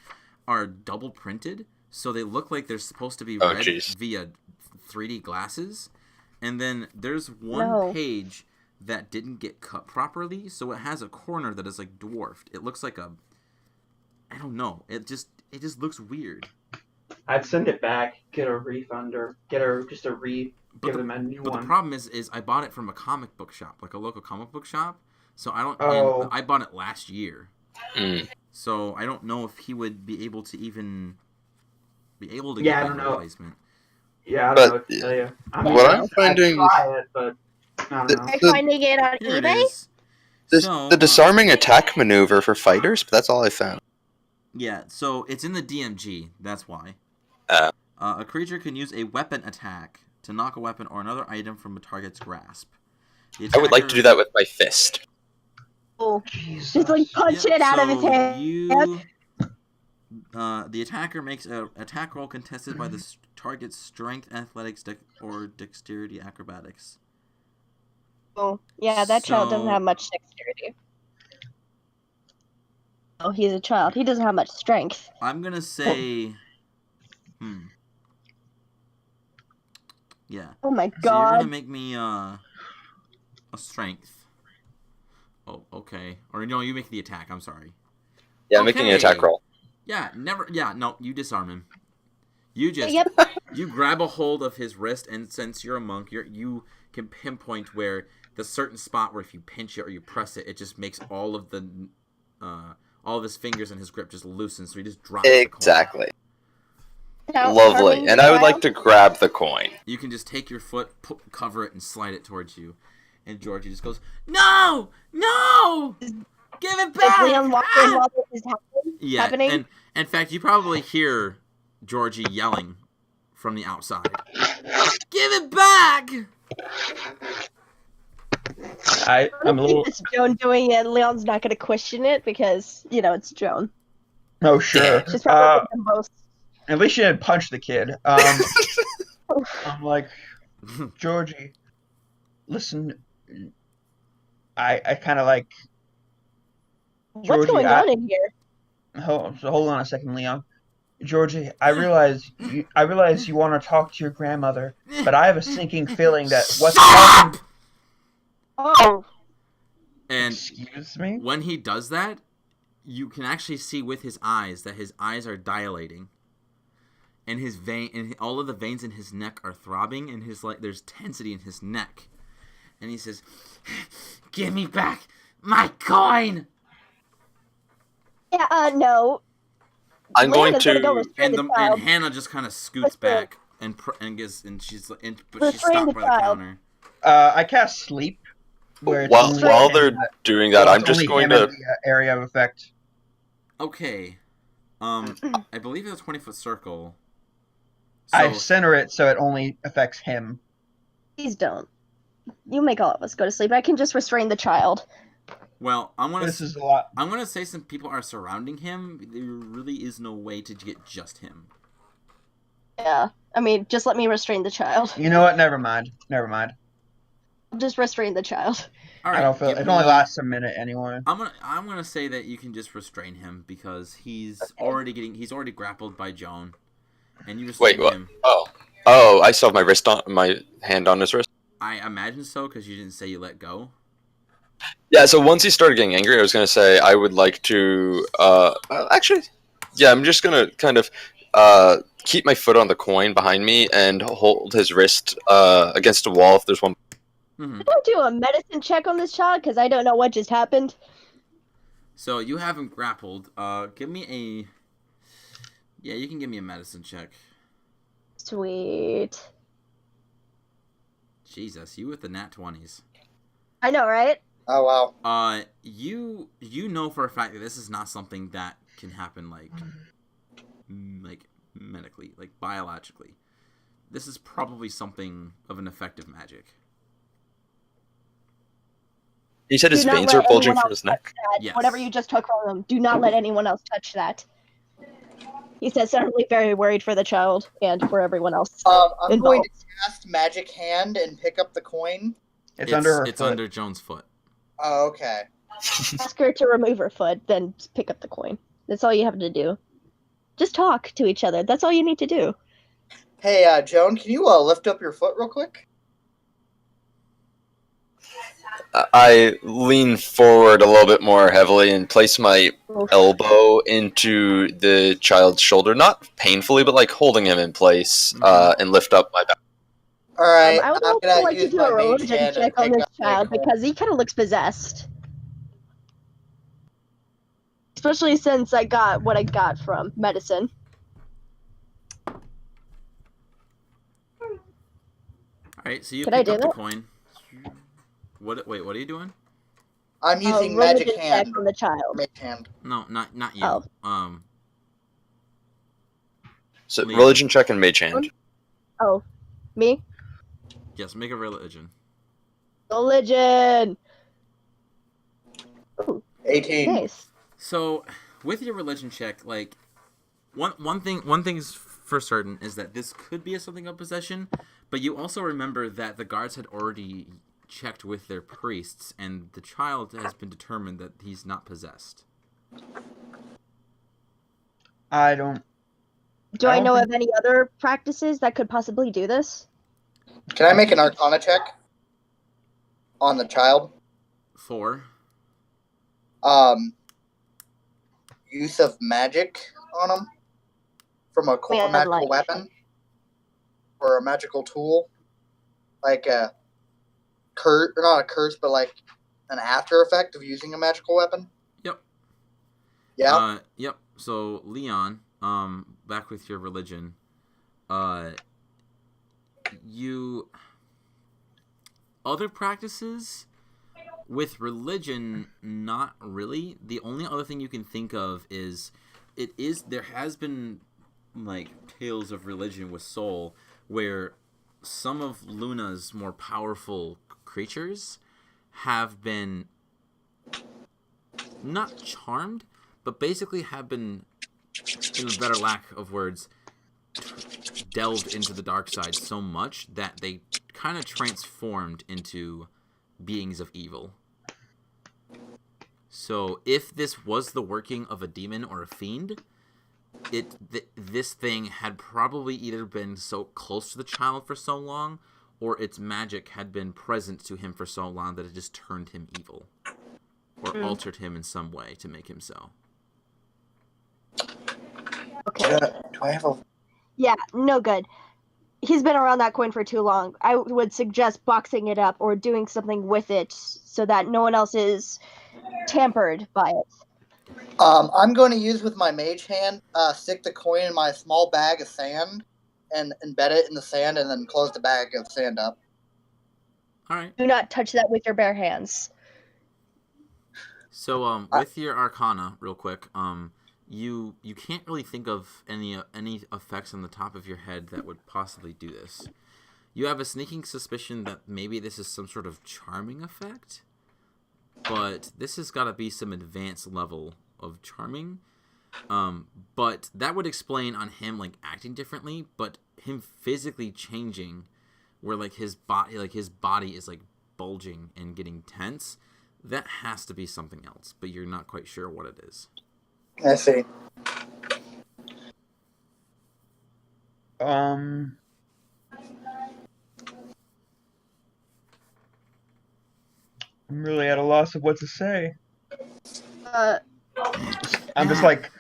Speaker 1: are double printed, so they look like they're supposed to be read via 3D glasses. And then there's one page that didn't get cut properly, so it has a corner that is like dwarfed. It looks like I don't know. It just looks weird.
Speaker 2: I'd send it back, get a refund, or give them a new one.
Speaker 1: But the problem is I bought it from a comic book shop, like a local comic book shop. So I don't.
Speaker 2: Oh.
Speaker 1: And I bought it last year.
Speaker 5: Mm.
Speaker 1: So I don't know if he would be able to get
Speaker 2: Yeah, I
Speaker 1: a
Speaker 2: don't know.
Speaker 1: replacement.
Speaker 2: Yeah, I don't know what to tell you.
Speaker 5: I'm finding...
Speaker 2: I'd try it, but I don't know.
Speaker 4: Are you finding it on
Speaker 1: Here it
Speaker 4: eBay?
Speaker 1: is.
Speaker 5: The disarming attack maneuver for fighters, but that's all I found.
Speaker 1: Yeah, so it's in the DMG. That's why. A creature can use a weapon attack to knock a weapon or another item from a target's grasp.
Speaker 5: I would like to do that with my fist.
Speaker 4: Oh,
Speaker 2: Jesus.
Speaker 4: just like punch it out of his hand.
Speaker 1: The attacker makes an attack roll contested by the target's strength, athletics, or dexterity acrobatics.
Speaker 4: Oh, yeah, that child doesn't have much dexterity. Oh, he's a child. He doesn't have much strength.
Speaker 1: I'm gonna say, yeah.
Speaker 4: Oh my
Speaker 1: So you're
Speaker 4: god.
Speaker 1: gonna make me a strength. Oh, okay. Or no, you make the attack. I'm sorry.
Speaker 5: Yeah, I'm making an attack roll.
Speaker 1: Yeah, no, you disarm him. You just
Speaker 4: Yep.
Speaker 1: you grab a hold of his wrist, and since you're a monk, you can pinpoint where the certain spot where if you pinch it or you press it, it just makes all of his fingers and his grip just loosen, so he just drops
Speaker 5: Exactly.
Speaker 4: Now,
Speaker 5: Lovely. And I would like to grab the coin.
Speaker 1: You can just take your foot, cover it, and slide it towards you. And Georgie just goes, "No! No! Give it back!"
Speaker 4: Does Leon walk in while this is happening?
Speaker 1: And in fact, you probably hear Georgie yelling from the outside, "Give it back!"
Speaker 2: I'm a little...
Speaker 4: It's Joan doing it. Leon's not going to question it because, it's Joan.
Speaker 2: Oh, sure.
Speaker 4: She's probably the most.
Speaker 2: At least she didn't punch the kid. I'm like, Georgie, listen, I kind of like...
Speaker 4: What's going on in here?
Speaker 2: Hold on a second, Leon. Georgie, I realize you want to talk to your grandmother, but I have a sinking feeling that what's happening...
Speaker 4: Oh.
Speaker 1: And
Speaker 2: excuse me?
Speaker 1: When he does that, you can actually see with his eyes that his eyes are dilating. And all of the veins in his neck are throbbing, and there's tensity in his neck. And he says, "Give me back my coin!"
Speaker 4: Yeah, no.
Speaker 5: I'm going to...
Speaker 1: And Hannah just kind of scoots back but she's stopped by the counter.
Speaker 2: I cast sleep.
Speaker 5: While they're doing that, I'm just going to...
Speaker 2: the area of effect.
Speaker 1: Okay. I believe it's a 20-foot circle.
Speaker 2: So... I center it so it only affects him.
Speaker 4: Please don't. You make all of us go to sleep. I can just restrain the child.
Speaker 1: Well,
Speaker 2: this is a lot.
Speaker 1: I'm gonna say some people are surrounding him. There really is no way to get just him.
Speaker 4: Yeah, I mean, just let me restrain the child.
Speaker 2: You know what? Never mind.
Speaker 4: Just restrain the child.
Speaker 1: All
Speaker 2: I
Speaker 1: right.
Speaker 2: don't feel
Speaker 1: give
Speaker 2: it
Speaker 1: me-
Speaker 2: only lasts a minute anyway.
Speaker 1: I'm gonna say that you can just restrain him because he's already grappled by Joan, and you
Speaker 5: Wait,
Speaker 1: restrain
Speaker 5: what?
Speaker 1: him.
Speaker 5: Oh, I still have my hand on his wrist.
Speaker 1: I imagine so because you didn't say you let go.
Speaker 5: Yeah, so once he started getting angry, I was going to say I would like to. Actually, yeah, I'm just going to kind of keep my foot on the coin behind me and hold his wrist against a wall if there's one.
Speaker 1: Mm-hmm.
Speaker 4: Can I do a medicine check on this child? Because I don't know what just happened.
Speaker 1: So you have him grappled. Give me a. Yeah, you can give me a medicine check.
Speaker 4: Sweet.
Speaker 1: Jesus, you with the nat 20s.
Speaker 4: I know, right?
Speaker 3: Oh wow.
Speaker 1: You know for a fact that this is not something that can happen like medically, like biologically. This is probably something of an effective magic.
Speaker 5: He said his
Speaker 4: Do not
Speaker 5: veins
Speaker 4: let
Speaker 5: are bulging
Speaker 4: anyone
Speaker 5: from
Speaker 4: else
Speaker 5: his neck.
Speaker 4: touch that.
Speaker 1: Yes.
Speaker 4: Whatever you just took from him, do not let anyone else touch that. He says suddenly very worried for the child and for everyone else.
Speaker 3: I'm going
Speaker 4: involved.
Speaker 3: to cast Magic Hand and pick up the coin.
Speaker 2: It's under her
Speaker 1: It's
Speaker 2: foot.
Speaker 1: under Joan's foot.
Speaker 3: Oh, okay.
Speaker 4: Ask her to remove her foot, then pick up the coin. That's all you have to do. Just talk to each other. That's all you need to do.
Speaker 3: Hey, Joan, can you lift up your foot real quick?
Speaker 5: I lean forward a little bit more heavily and place my elbow into the child's shoulder, not painfully, but like holding him in place, and lift up my back.
Speaker 3: All right,
Speaker 4: I would
Speaker 3: I'm
Speaker 4: also
Speaker 3: gonna
Speaker 4: like to
Speaker 3: use
Speaker 4: do
Speaker 3: my
Speaker 4: a
Speaker 3: mage
Speaker 4: religion
Speaker 3: hand
Speaker 4: check
Speaker 3: and
Speaker 4: on
Speaker 3: pick
Speaker 4: this
Speaker 3: up the
Speaker 4: child
Speaker 3: coin.
Speaker 4: because he kind of looks possessed. Especially since I got what I got from medicine.
Speaker 1: All right, so you
Speaker 4: Can I
Speaker 1: pick
Speaker 4: do
Speaker 1: up the
Speaker 4: that?
Speaker 1: coin. What? Wait, what are you doing?
Speaker 3: I'm using Magic
Speaker 4: Religion
Speaker 3: Hand.
Speaker 4: check on the child.
Speaker 3: Mage Hand.
Speaker 1: No, not you.
Speaker 4: Oh.
Speaker 5: So
Speaker 1: Leon.
Speaker 5: religion check and mage hand.
Speaker 4: Oh, me?
Speaker 1: Yes, make a religion.
Speaker 4: Religion! Ooh,
Speaker 3: 18.
Speaker 4: nice.
Speaker 1: So, with your religion check, like one thing is for certain is that this could be something of possession, but you also remember that the guards had already checked with their priests, and the child has been determined that he's not possessed.
Speaker 2: I don't.
Speaker 4: Do
Speaker 2: I
Speaker 4: I
Speaker 2: don't
Speaker 4: know
Speaker 2: think-
Speaker 4: of any other practices that could possibly do this?
Speaker 3: Can I make an Arcana check on the child?
Speaker 1: 4.
Speaker 3: Use of magic on him from a core
Speaker 4: Man,
Speaker 3: magical
Speaker 4: like-
Speaker 3: weapon or a magical tool, like a curse, not a curse, but like an after effect of using a magical weapon.
Speaker 1: Yep.
Speaker 3: Yeah.
Speaker 1: Yep. So Leon, back with your religion, you other practices with religion, not really. The only other thing you can think of is there has been like tales of religion with soul where some of Luna's more powerful creatures have been not charmed, but basically have been, in a better lack of words, delved into the dark side so much that they kind of transformed into beings of evil. So if this was the working of a demon or a fiend, this thing had probably either been so close to the child for so long, or its magic had been present to him for so long that it just turned him evil, or altered him in some way to make him so.
Speaker 4: Okay.
Speaker 3: Do I have a?
Speaker 4: Yeah, no good. He's been around that coin for too long. I would suggest boxing it up or doing something with it so that no one else is tampered by it.
Speaker 3: I'm going to use with my mage hand, stick the coin in my small bag of sand and embed it in the sand and then close the bag of sand up.
Speaker 1: All right.
Speaker 4: Do not touch that with your bare hands.
Speaker 1: So with your Arcana, real quick, you can't really think of any effects on the top of your head that would possibly do this. You have a sneaking suspicion that maybe this is some sort of charming effect, but this has got to be some advanced level of charming. But that would explain on him like acting differently, but him physically changing, where like his body is like bulging and getting tense, that has to be something else, but you're not quite sure what it is.
Speaker 3: I see.
Speaker 2: I'm really at a loss of what to say. I'm just like,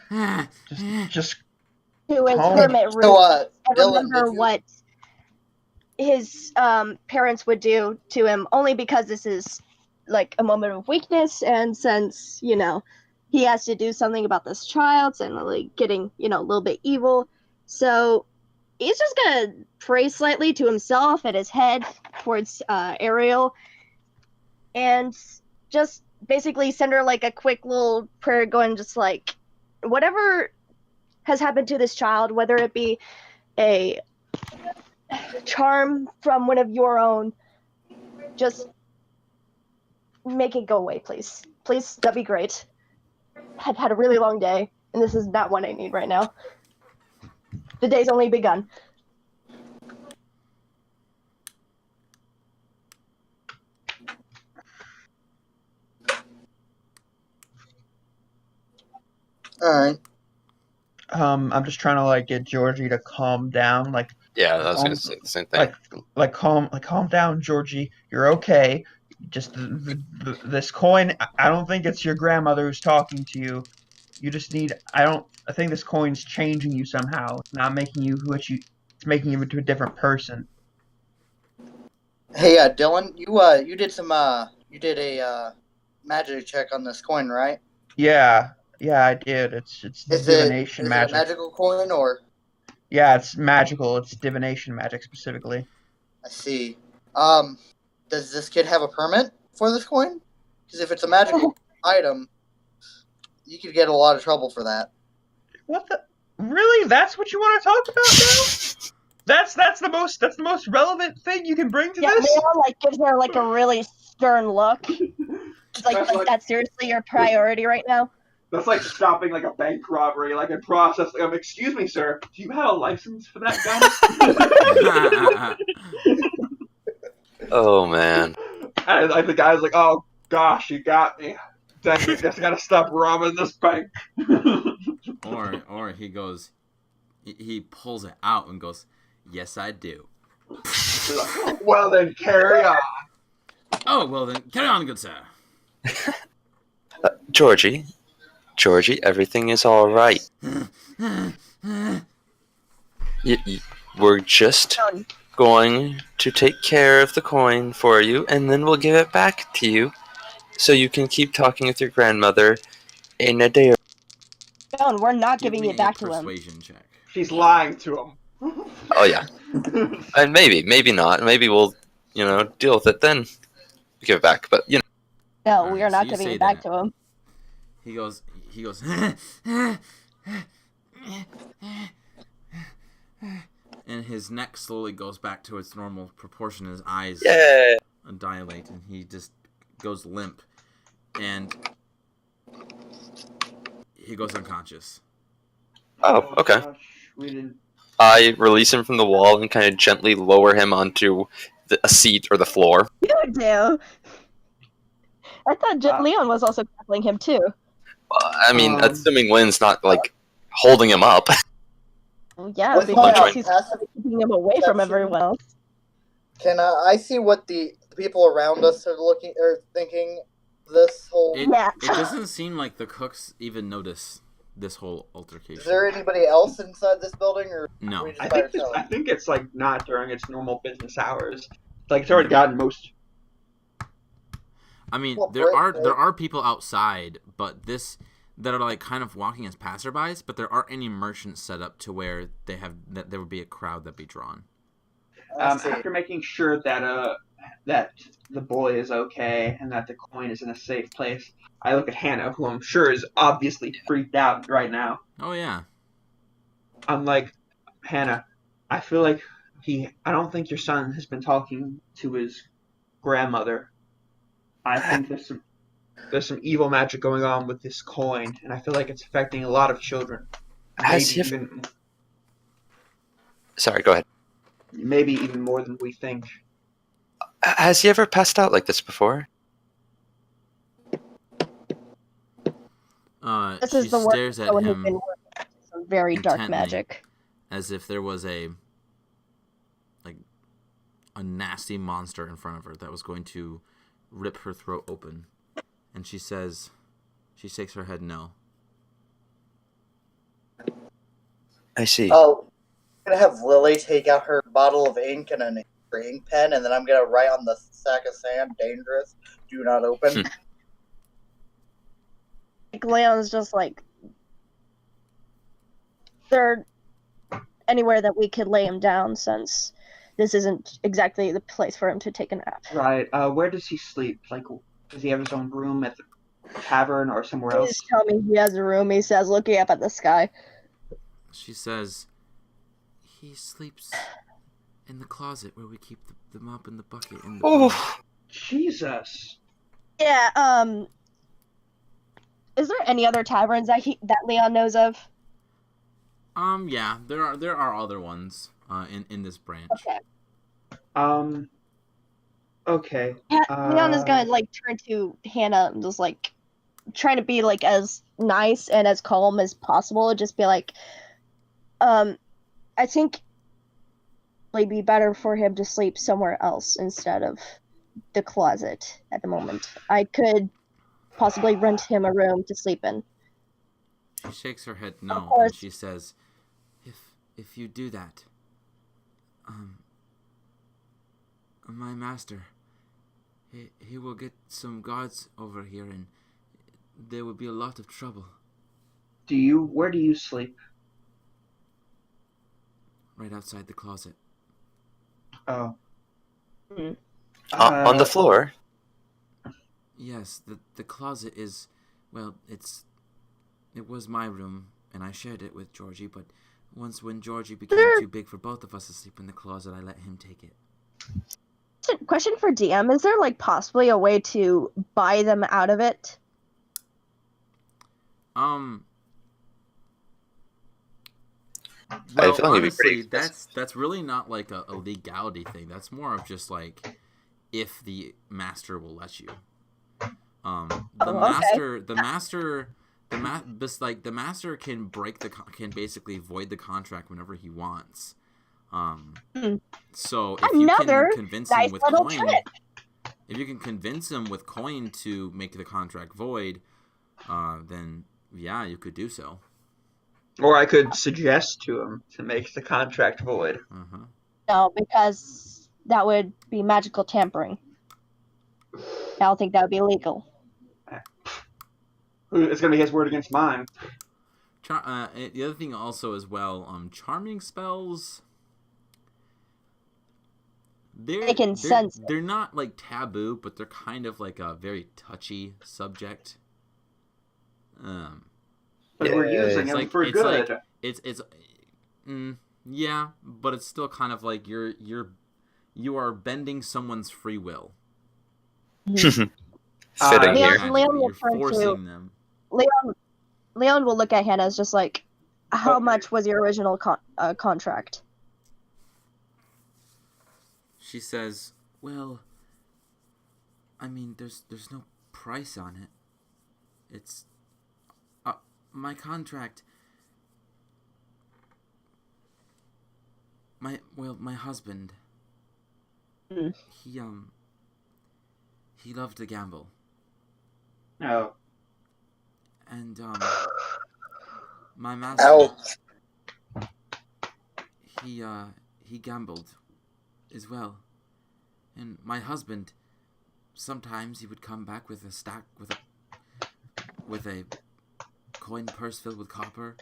Speaker 2: just
Speaker 4: to his
Speaker 2: calm.
Speaker 4: hermit room
Speaker 3: So,
Speaker 4: and
Speaker 3: Dylan,
Speaker 4: remember
Speaker 3: did you-
Speaker 4: what his parents would do to him, only because this is like a moment of weakness, and since he has to do something about this child and like getting a little bit evil, so he's just gonna pray slightly to himself at his head towards Ariel, and just basically send her like a quick little prayer, going just like, whatever has happened to this child, whether it be a charm from one of your own, just make it go away, please. Please, that'd be great. I've had a really long day, and this is not what I need right now. The day's only begun.
Speaker 3: Alright.
Speaker 2: I'm just trying to like get Georgie to calm down, like
Speaker 5: Yeah, I was gonna say the same thing.
Speaker 2: calm down, Georgie. You're okay. Just this coin. I don't think it's your grandmother who's talking to you. You just need. I think this coin's changing you somehow. It's not making you who it's making you into a different person.
Speaker 3: Hey, Dylan, you did a magic check on this coin, right?
Speaker 2: Yeah, I did. It's
Speaker 3: Is
Speaker 2: divination
Speaker 3: it
Speaker 2: magic.
Speaker 3: a magical coin or?
Speaker 2: Yeah, it's magical. It's divination magic specifically.
Speaker 3: I see. Does this kid have a permit for this coin? Because if it's a magical item, you could get a lot of trouble for that.
Speaker 2: What the? Really? That's what you want to talk about now? That's the most relevant thing you can bring to this?
Speaker 4: Leon like gives her like a really stern look. It's like, is that seriously your priority right now?
Speaker 2: That's like stopping like a bank robbery, like in process. Like, excuse me, sir, do you have a license for that gun?
Speaker 5: Oh man.
Speaker 2: And like the guy's like, oh gosh, you got me. Dang, I guess I gotta stop robbing this bank.
Speaker 1: Or he goes, he pulls it out and goes, yes, I do.
Speaker 2: Well then, carry on.
Speaker 1: Oh, well then, carry on, good sir.
Speaker 5: Georgie, everything is all right. We're just going to take care of the coin for you, and then we'll give it back to you, so you can keep talking with your grandmother in a day.
Speaker 4: No, we're not
Speaker 1: Give
Speaker 4: giving
Speaker 1: me
Speaker 4: it back
Speaker 1: a
Speaker 4: to him.
Speaker 1: persuasion check.
Speaker 2: She's lying to him.
Speaker 5: Oh yeah, and maybe not. Maybe we'll, deal with it then. Give it back, but
Speaker 4: No,
Speaker 1: All
Speaker 4: we
Speaker 1: right,
Speaker 4: are not
Speaker 1: so you
Speaker 4: giving
Speaker 1: say
Speaker 4: it back
Speaker 1: that.
Speaker 4: to him.
Speaker 1: He goes, and his neck slowly goes back to its normal proportion. His eyes dilate, and he just goes limp, and he goes unconscious.
Speaker 5: Oh, okay.
Speaker 2: Gosh, we didn't.
Speaker 5: I release him from the wall and kind of gently lower him onto a seat or the floor.
Speaker 4: You do. I thought Leon was also grappling him too.
Speaker 5: I mean, assuming Lynn's not like holding him up.
Speaker 4: Well, yeah,
Speaker 3: What's
Speaker 4: because
Speaker 5: my
Speaker 4: he's keeping him away from everyone else.
Speaker 3: Can I see what the people around us are looking or thinking? This whole.
Speaker 1: It doesn't seem like the cooks even notice this whole altercation.
Speaker 3: Is there anybody else inside this building, or
Speaker 1: No.
Speaker 3: are we just
Speaker 2: I
Speaker 3: by
Speaker 2: think
Speaker 3: ourselves?
Speaker 2: I think it's like not during its normal business hours. Like it's already gotten most.
Speaker 1: I mean,
Speaker 3: Well,
Speaker 1: there
Speaker 3: Brett,
Speaker 1: are people outside, but that are like kind of walking as passerbys, but there aren't any merchants set up to where there would be a crowd that'd be drawn.
Speaker 3: I see.
Speaker 2: After making sure that that the boy is okay and that the coin is in a safe place, I look at Hannah, who I'm sure is obviously freaked out right now.
Speaker 1: Oh yeah.
Speaker 2: I'm like, Hannah, I feel like I don't think your son has been talking to his grandmother. I think there's some evil magic going on with this coin, and I feel like it's affecting a lot of children.
Speaker 5: Sorry, go ahead.
Speaker 2: Maybe even more than we think.
Speaker 5: Has he ever passed out like this before?
Speaker 4: This
Speaker 1: She
Speaker 4: is the one
Speaker 1: stares at
Speaker 4: when he's been
Speaker 1: him
Speaker 4: working on some very dark
Speaker 1: intently,
Speaker 4: magic.
Speaker 1: as if there was a nasty monster in front of her that was going to rip her throat open. And she shakes her head no.
Speaker 5: I see.
Speaker 3: Oh, I'm gonna have Lily take out her bottle of ink and an ink pen, and then I'm gonna write on the sack of sand, "Dangerous, do not open."
Speaker 4: Like, Leon's just like, there anywhere that we could lay him down, since this isn't exactly the place for him to take a nap.
Speaker 2: Right. Where does he sleep? Like, does he have his own room at the tavern or somewhere else?
Speaker 4: Please tell me he has a room, he says, looking up at the sky.
Speaker 1: She says, he sleeps in the closet where we keep the mop and the bucket in the
Speaker 5: Oh,
Speaker 2: Jesus.
Speaker 4: Yeah, is there any other taverns that Leon knows of?
Speaker 1: Yeah, there are other ones in this branch.
Speaker 4: Okay.
Speaker 2: Okay.
Speaker 4: Leon is gonna like turn to Hannah and just like trying to be like as nice and as calm as possible. Just be like, I think it'd be better for him to sleep somewhere else instead of the closet at the moment. I could possibly rent him a room to sleep in.
Speaker 1: She shakes her head no,
Speaker 4: course.
Speaker 1: and she says, if you do that, my master, he will get some guards over here, and there will be a lot of trouble.
Speaker 2: Where do you sleep?
Speaker 1: Right outside the closet.
Speaker 2: Oh.
Speaker 5: on the floor.
Speaker 1: Yes, the closet is, well, it was my room, and I shared it with Georgie, but when Georgie became too big for both of us to sleep in the closet, I let him take it.
Speaker 4: Question for DM: is there like possibly a way to buy them out of it?
Speaker 1: Well,
Speaker 5: I feel like it'd be pretty
Speaker 1: honestly,
Speaker 5: expensive.
Speaker 1: that's really not like a legality thing. That's more of just like if the master will let you. The master can can basically void the contract whenever he wants. So if you can convince him with coin, if you can convince him with coin to make the contract void, then yeah, you could do so.
Speaker 2: Or I could suggest to him to make the contract void.
Speaker 1: Uh-huh.
Speaker 4: No, because that would be magical tampering. I don't think that would be legal.
Speaker 2: It's gonna be his word against mine.
Speaker 1: The other thing also as well, charming spells. They're not like taboo, but they're kind of like a very touchy subject.
Speaker 2: But we're using them for good.
Speaker 1: Yeah, but it's still kind of like you are bending someone's free will.
Speaker 5: Fitting here.
Speaker 1: You're forcing them.
Speaker 4: Leon will look at Hannah as just like, how much was your original contract?
Speaker 1: She says, well, I mean, there's no price on it. It's my contract. My husband. He loved to gamble.
Speaker 2: No.
Speaker 1: And my master. He gambled as well. And my husband, sometimes he would come back with a coin purse filled with copper.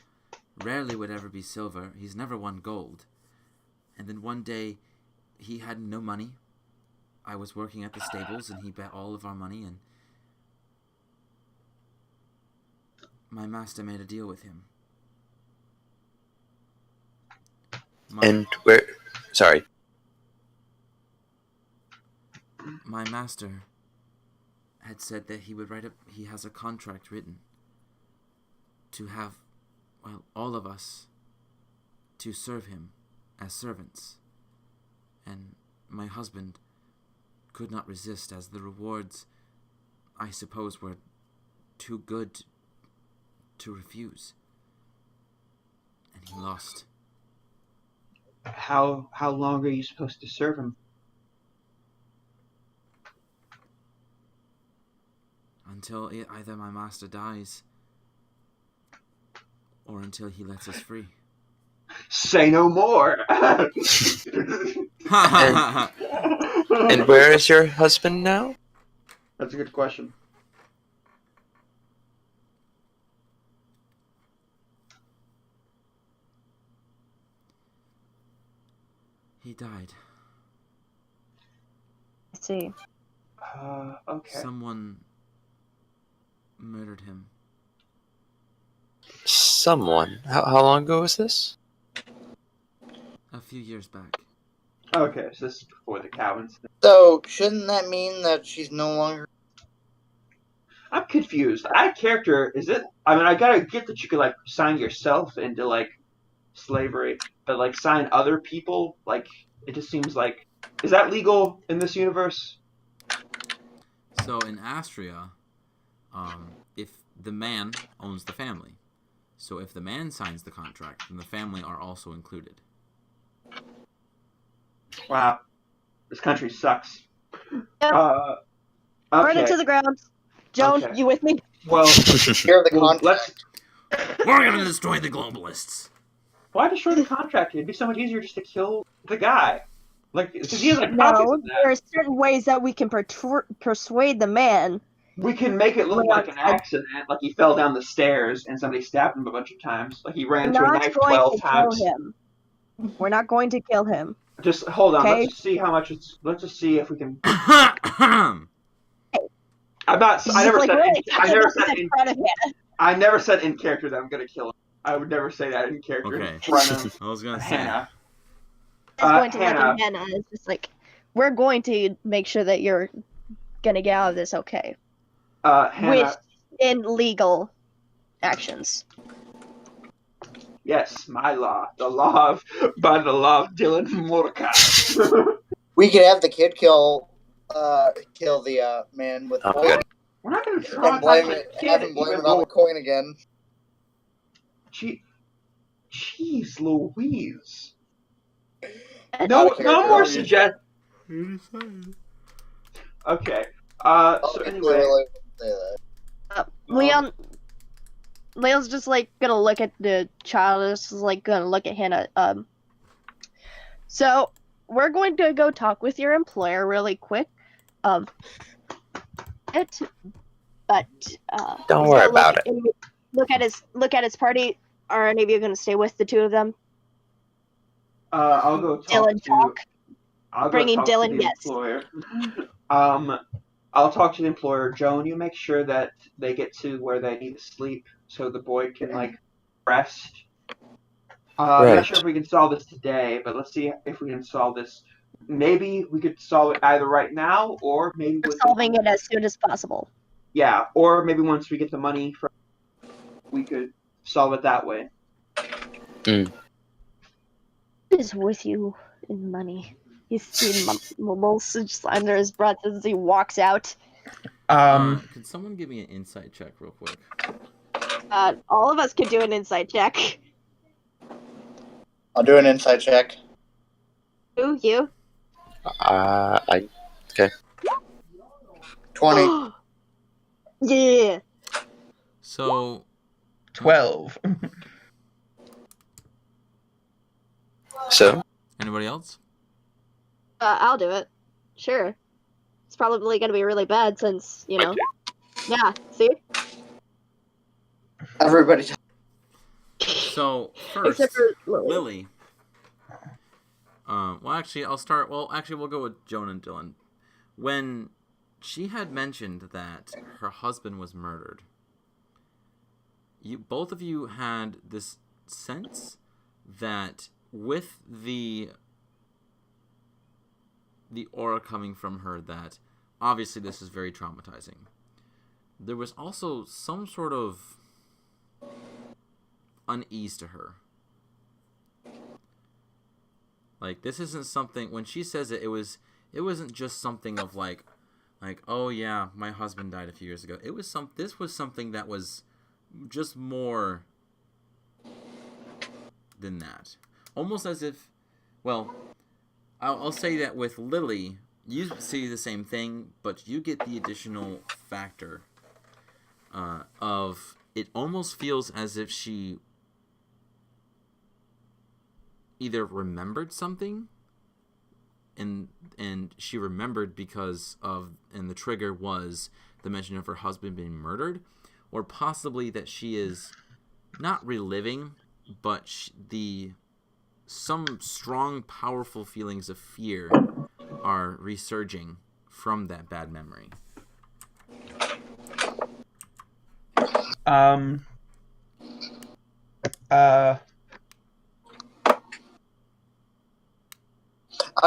Speaker 1: Rarely would ever be silver. He's never won gold. And then one day, he had no money. I was working at the stables, and he bet all of our money, and my master made a deal with him.
Speaker 5: Sorry.
Speaker 1: My master had said that he has a contract written to have, well, all of us to serve him as servants. And my husband could not resist, as the rewards, I suppose, were too good to refuse. And he lost.
Speaker 2: How long are you supposed to serve him?
Speaker 1: Until either my master dies, or until he lets us free.
Speaker 2: Say no more.
Speaker 5: And where is your husband now?
Speaker 2: That's a good question.
Speaker 1: He died.
Speaker 4: I see.
Speaker 2: Okay.
Speaker 1: Someone murdered him.
Speaker 5: Someone. How long ago was this?
Speaker 1: A few years back.
Speaker 2: Okay, so this is before the cow incident.
Speaker 3: So, shouldn't that mean that she's no longer...
Speaker 2: I'm confused. That character, is it? I mean, I gotta get that you could, like, sign yourself into, like, slavery, but, like, sign other people? Like, it just seems like... Is that legal in this universe?
Speaker 1: So in Astria, if the man owns the family, so if the man signs the contract, then the family are also included.
Speaker 2: Wow. This country sucks.
Speaker 4: Yep. Burn it
Speaker 2: Okay.
Speaker 4: to the ground. Joan,
Speaker 2: Okay.
Speaker 4: you with me?
Speaker 2: Well,
Speaker 3: Hear the
Speaker 2: well,
Speaker 3: contract.
Speaker 1: We're gonna destroy the globalists.
Speaker 2: why destroy the contract? It'd be so much easier just to kill the guy. Like, because he has, like, copies
Speaker 4: No,
Speaker 2: of that.
Speaker 4: there are certain ways that we can persuade the man.
Speaker 2: We can make it look
Speaker 4: We're
Speaker 2: like an
Speaker 4: not-
Speaker 2: accident, like he fell down the stairs and somebody stabbed him a bunch of times. Like he ran
Speaker 4: We're
Speaker 2: into a
Speaker 4: not
Speaker 2: knife
Speaker 4: going
Speaker 2: 12
Speaker 4: to
Speaker 2: times.
Speaker 4: kill him. We're not going to kill him.
Speaker 2: Just hold on.
Speaker 4: Okay.
Speaker 2: Let's just see how much it's. Let's just see if we can.
Speaker 1: Ahem.
Speaker 2: I'm not.
Speaker 4: He's
Speaker 2: I never
Speaker 4: just
Speaker 2: said.
Speaker 4: really
Speaker 2: I never said in character that I'm gonna kill him. I would never say that in character.
Speaker 1: Okay.
Speaker 2: In front of
Speaker 1: I was gonna say.
Speaker 2: Hannah.
Speaker 4: It's going to
Speaker 2: Hannah.
Speaker 4: look at Hannah. It's just like, we're going to make sure that you're gonna get out of this okay.
Speaker 2: Hannah.
Speaker 4: Within legal actions.
Speaker 2: Yes, my law. The law of Dylan Mordecai.
Speaker 3: We could have the kid kill the man with
Speaker 5: Oh,
Speaker 3: poison
Speaker 5: good.
Speaker 2: We're not gonna
Speaker 3: and
Speaker 2: traumatize the kid
Speaker 3: have him blame
Speaker 2: even
Speaker 3: it on
Speaker 2: more.
Speaker 3: the coin again.
Speaker 2: Jeez Louise.
Speaker 3: Out
Speaker 2: No,
Speaker 3: of character,
Speaker 2: no more
Speaker 3: aren't you?
Speaker 2: suggest. Okay. So anyway,
Speaker 3: Really say that.
Speaker 4: Leon's just like gonna look at the child. Just like gonna look at Hannah. So we're going to go talk with your employer really quick. Don't
Speaker 5: worry about it.
Speaker 4: Look at his party. Are any of you gonna stay with the two of them?
Speaker 2: I'll go talk
Speaker 4: Dylan
Speaker 2: to.
Speaker 4: talk.
Speaker 2: I'll go
Speaker 4: Bringing
Speaker 2: talk
Speaker 4: Dylan,
Speaker 2: to the
Speaker 4: yes.
Speaker 2: employer. I'll talk to the employer. Joan, you make sure that they get to where they need to sleep, so the boy can like rest. I'm
Speaker 5: Right.
Speaker 2: not sure if we can solve this today, but let's see if we can solve this. Maybe we could solve it either right now, or maybe
Speaker 4: We're
Speaker 2: with
Speaker 4: solving it as soon as possible.
Speaker 2: Yeah, or maybe once we get the money from, we could solve it that way.
Speaker 4: What is with you in money? He's seen mumbles just under his breath as he walks out.
Speaker 1: Could someone give me an insight check real quick?
Speaker 4: All of us could do an insight check.
Speaker 3: I'll do an insight check.
Speaker 4: Who, you?
Speaker 3: 20.
Speaker 4: Yeah.
Speaker 1: So
Speaker 6: 12.
Speaker 5: So,
Speaker 1: anybody else?
Speaker 4: I'll do it. Sure. It's probably gonna be really bad since, you know. Yeah, see?
Speaker 3: Everybody.
Speaker 1: So first,
Speaker 4: Except for Lily.
Speaker 1: Lily. Well, actually, I'll start. Well, actually, we'll go with Joan and Dylan. When she had mentioned that her husband was murdered, both of you had this sense that with the aura coming from her, that obviously this is very traumatizing. There was also some sort of unease to her. Like, this isn't something, when she says it, It wasn't just something of like, oh yeah, my husband died a few years ago. This was something that was just more than that. Almost as if, well, I'll say that with Lily, you see the same thing, but you get the additional factor of it almost feels as if she either remembered something, and she remembered because of, and the trigger was the mention of her husband being murdered, or possibly that she is not reliving, but some strong, powerful feelings of fear are resurging from that bad memory.
Speaker 3: I'm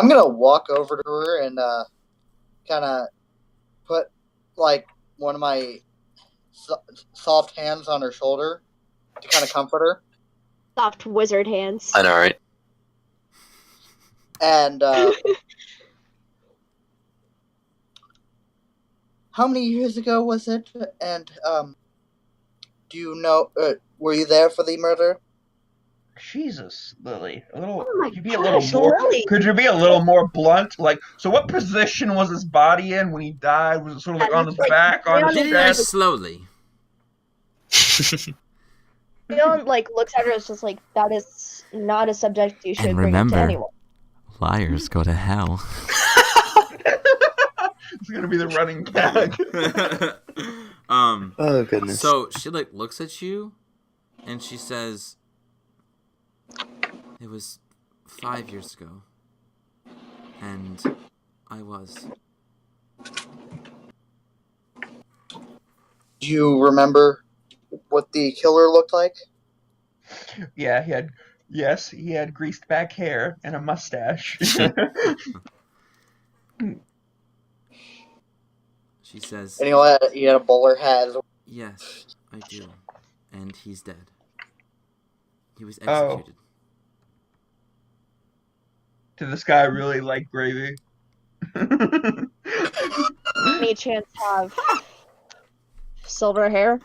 Speaker 3: gonna walk over to her and kind of put like one of my soft hands on her shoulder to kind of comfort her.
Speaker 4: Soft wizard hands.
Speaker 5: I know, right?
Speaker 3: And how many years ago was it? And do you know? Were you there for the murder?
Speaker 2: Jesus, Lily. A little.
Speaker 4: Oh my
Speaker 2: Could you be a little
Speaker 4: gosh,
Speaker 2: more?
Speaker 4: Lily.
Speaker 2: Could you be a little more blunt? Like, so what position was his body in when he died? Was it sort of like on his back, on his
Speaker 1: Did he
Speaker 2: chest?
Speaker 1: slowly?
Speaker 4: Leon looks at her and is just like, that is not a subject you should
Speaker 1: And
Speaker 4: bring up to
Speaker 1: remember,
Speaker 4: anyone.
Speaker 1: liars go to hell.
Speaker 2: It's gonna be the running gag.
Speaker 5: Oh goodness.
Speaker 1: So she looks at you, and she says, "It was 5 years ago, and I was."
Speaker 3: Do you remember what the killer looked like?
Speaker 2: Yeah, he had greased back hair and a mustache.
Speaker 1: She says,
Speaker 3: And he had a bowler hat.
Speaker 1: "Yes, I do, and he's dead. He was
Speaker 2: Oh.
Speaker 1: executed."
Speaker 2: Did this guy really like gravy?
Speaker 4: Any chance have silver hair?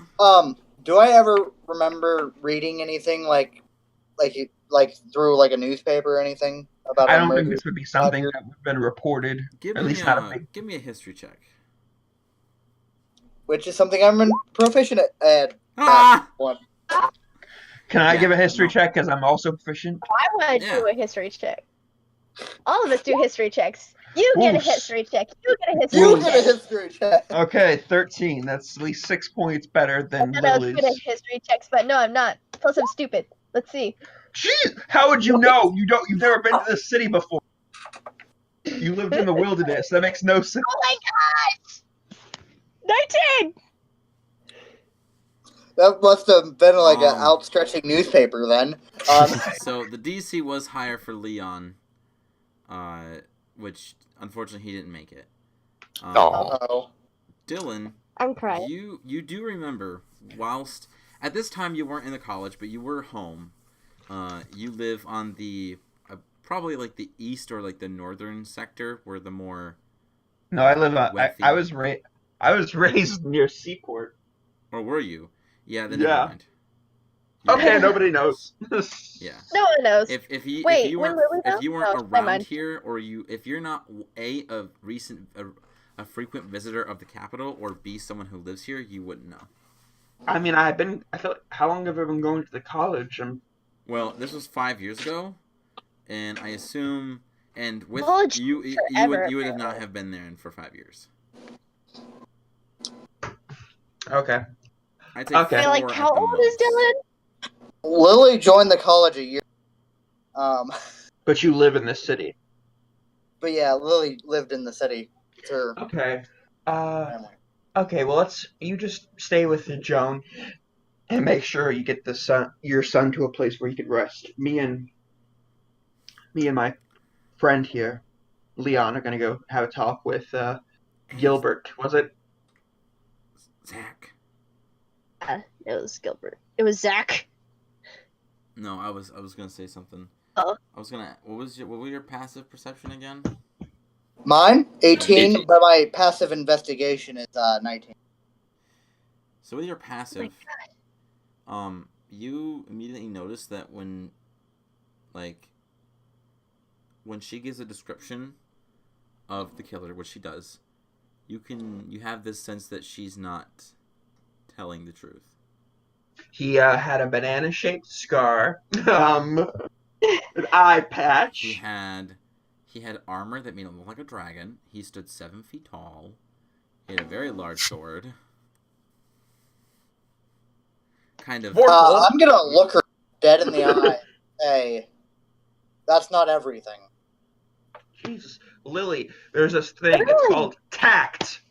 Speaker 3: Do I ever remember reading anything like through like a newspaper or anything about?
Speaker 2: I
Speaker 3: a
Speaker 2: don't
Speaker 3: murder?
Speaker 2: think this would be something that would have been reported.
Speaker 1: Give
Speaker 2: At
Speaker 1: me
Speaker 2: least not a big.
Speaker 1: give me a history check.
Speaker 3: Which is something I'm proficient at.
Speaker 1: Ah!
Speaker 3: One.
Speaker 2: Can I
Speaker 1: Yeah,
Speaker 2: give a history
Speaker 1: no.
Speaker 2: check? Because I'm also proficient.
Speaker 4: I want to
Speaker 1: Yeah.
Speaker 4: do a history check. All of us do history checks. You get a
Speaker 2: Oof.
Speaker 4: history check. You get a history
Speaker 3: You
Speaker 4: check.
Speaker 3: get a history check.
Speaker 2: Okay, 13. That's at least 6 points better than
Speaker 4: I was
Speaker 2: Lily's.
Speaker 4: good at history checks, but no, I'm not. Plus, I'm stupid. Let's see.
Speaker 2: Jeez, how would you know? You've never been to this city before. You lived in the wilderness. That makes no sense.
Speaker 4: Oh my gosh! 19!
Speaker 3: That must have been like an
Speaker 1: Um.
Speaker 3: outstretching newspaper then.
Speaker 1: So the DC was higher for Leon, which unfortunately he didn't make it.
Speaker 5: Aw.
Speaker 3: Oh.
Speaker 1: Dylan,
Speaker 4: I'm crying.
Speaker 1: you do remember, whilst at this time you weren't in the college, but you were home. You live on the probably like the east or like the northern sector, where the more
Speaker 2: No, I live on.
Speaker 1: wealthy.
Speaker 2: I was raised near Seaport.
Speaker 1: Or were you? Yeah. Then
Speaker 2: Yeah.
Speaker 1: never mind.
Speaker 2: Okay, nobody knows.
Speaker 1: Yeah.
Speaker 4: No one knows.
Speaker 1: If you
Speaker 4: Wait,
Speaker 1: if you
Speaker 4: when
Speaker 1: weren't
Speaker 4: Lily
Speaker 1: if
Speaker 4: knows?
Speaker 1: you
Speaker 4: No,
Speaker 1: weren't
Speaker 4: never
Speaker 1: around
Speaker 4: mind.
Speaker 1: here, or if you're not a frequent visitor of the capital, or B, someone who lives here, you wouldn't know.
Speaker 2: I mean, I feel like, how long have I been going to the college?
Speaker 1: Well, this was 5 years ago, and I assume, and with
Speaker 4: College
Speaker 1: you
Speaker 4: forever,
Speaker 1: would have not have been there for 5 years.
Speaker 2: Okay.
Speaker 1: I'd say
Speaker 2: Okay.
Speaker 1: four
Speaker 4: Like, how
Speaker 1: at the
Speaker 4: old is
Speaker 1: most.
Speaker 4: Dylan?
Speaker 3: Lily joined the college a year.
Speaker 2: But you live in this city.
Speaker 3: But yeah, Lily lived in the city. It's her
Speaker 2: Okay.
Speaker 3: family.
Speaker 2: Okay. Well, you just stay with Joan and make sure you get your son to a place where he can rest. Me and my friend here, Leon, are gonna go have a talk with Gilbert. Was it?
Speaker 1: Zach.
Speaker 4: It was Gilbert. It was Zach.
Speaker 1: No, I was gonna say something.
Speaker 4: Oh.
Speaker 1: I was gonna. What was your passive perception again?
Speaker 3: Mine 18,
Speaker 5: 18.
Speaker 3: but my passive investigation is 19.
Speaker 1: So with your passive, you immediately notice that when she gives a description of the killer, which she does, you have this sense that she's not telling the truth.
Speaker 2: He had a banana-shaped scar, an eye patch.
Speaker 1: He had armor that made him look like a dragon. He stood 7 feet tall. He had a very large sword. Kind of.
Speaker 3: I'm gonna look her dead in the eye. Hey, that's not everything.
Speaker 2: Jesus, Lily, there's this thing. It's called tact.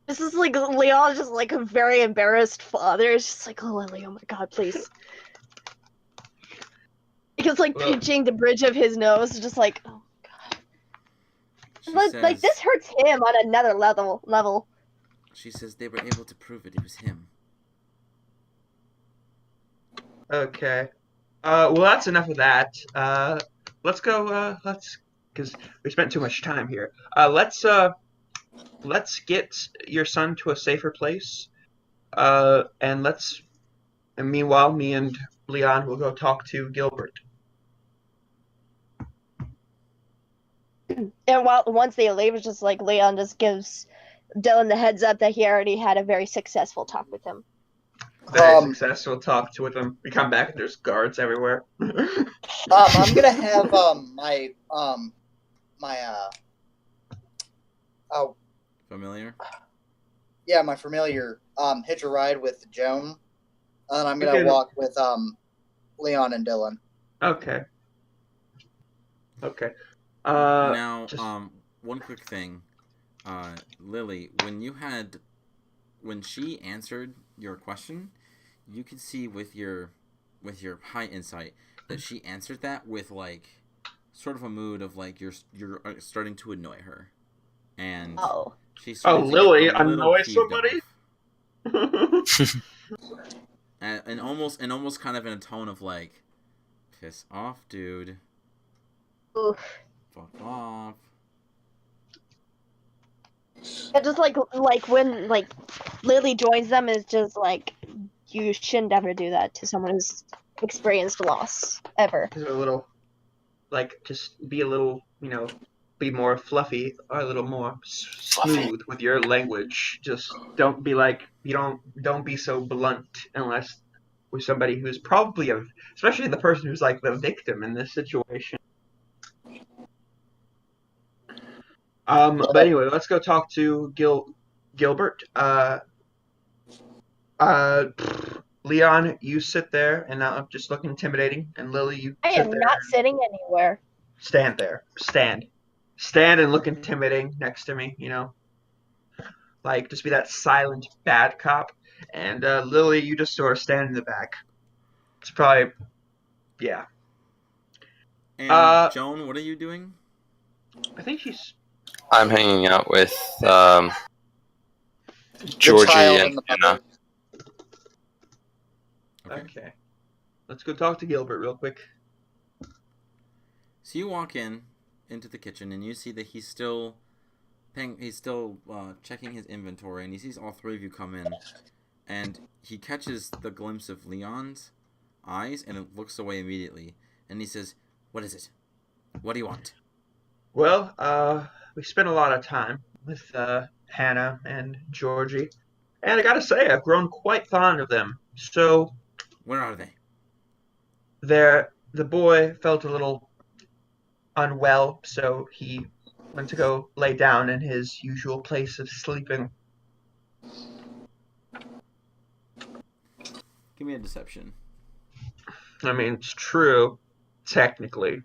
Speaker 4: This is like Leon, just like a very embarrassed father. It's just like, oh Lily, oh my god, please. Because like pinching the bridge of his nose, just like, oh god. Like this hurts him on another level.
Speaker 1: She says they were able to prove it was him.
Speaker 2: Okay. Well, that's enough of that. Let's go. Because we spent too much time here. Let's get your son to a safer place. And meanwhile, me and Leon will go talk to Gilbert.
Speaker 4: And once they leave, it's just like Leon just gives Dylan the heads up that he already had a very successful talk with him.
Speaker 2: Very successful talk with him. We come back and there's guards everywhere.
Speaker 3: I'm gonna have
Speaker 1: Familiar?
Speaker 3: Yeah, my familiar hitch a ride with Joan, and I'm gonna walk with Leon and Dylan.
Speaker 2: Okay.
Speaker 1: Now, one quick thing, Lily, when she answered your question, you could see with your high insight that she answered that with like sort of a mood of like you're starting to annoy her, and she's starting to
Speaker 2: Lily,
Speaker 1: get a little
Speaker 2: annoy
Speaker 1: peeved
Speaker 2: somebody?
Speaker 1: off. and almost kind of in a tone of like, piss off, dude.
Speaker 4: Oof.
Speaker 1: Fuck off.
Speaker 4: And just like when like Lily joins them, it's just like you shouldn't ever do that to someone who's experienced loss ever.
Speaker 2: Just a little, just be a little, be more fluffy or a little more smooth with your language. Just don't be like don't be so blunt unless with somebody who's probably especially the person who's like the victim in this situation. But anyway, let's go talk to Gilbert. Leon, you sit there and just look intimidating, and Lily, you
Speaker 4: I am not sitting anywhere.
Speaker 2: Stand there. Stand and look intimidating next to me, Like, just be that silent bad cop. And Lily, you just sort of stand in the back. It's probably, yeah.
Speaker 1: And Joan, what are you doing?
Speaker 2: I think she's...
Speaker 5: I'm hanging out with Georgie and Anna.
Speaker 2: Okay. Let's go talk to Gilbert real quick.
Speaker 1: So you walk into the kitchen and you see that he's still checking his inventory, and he sees all three of you come in, and he catches the glimpse of Leon's eyes and it looks away immediately, and he says, "What is it? What do you want?"
Speaker 2: Well, we spent a lot of time with Hannah and Georgie, and I gotta say, I've grown quite fond of them. So,
Speaker 1: where are they?
Speaker 2: The boy felt a little unwell, so he went to go lay down in his usual place of sleeping.
Speaker 1: Give me a deception.
Speaker 2: I mean, it's true, technically.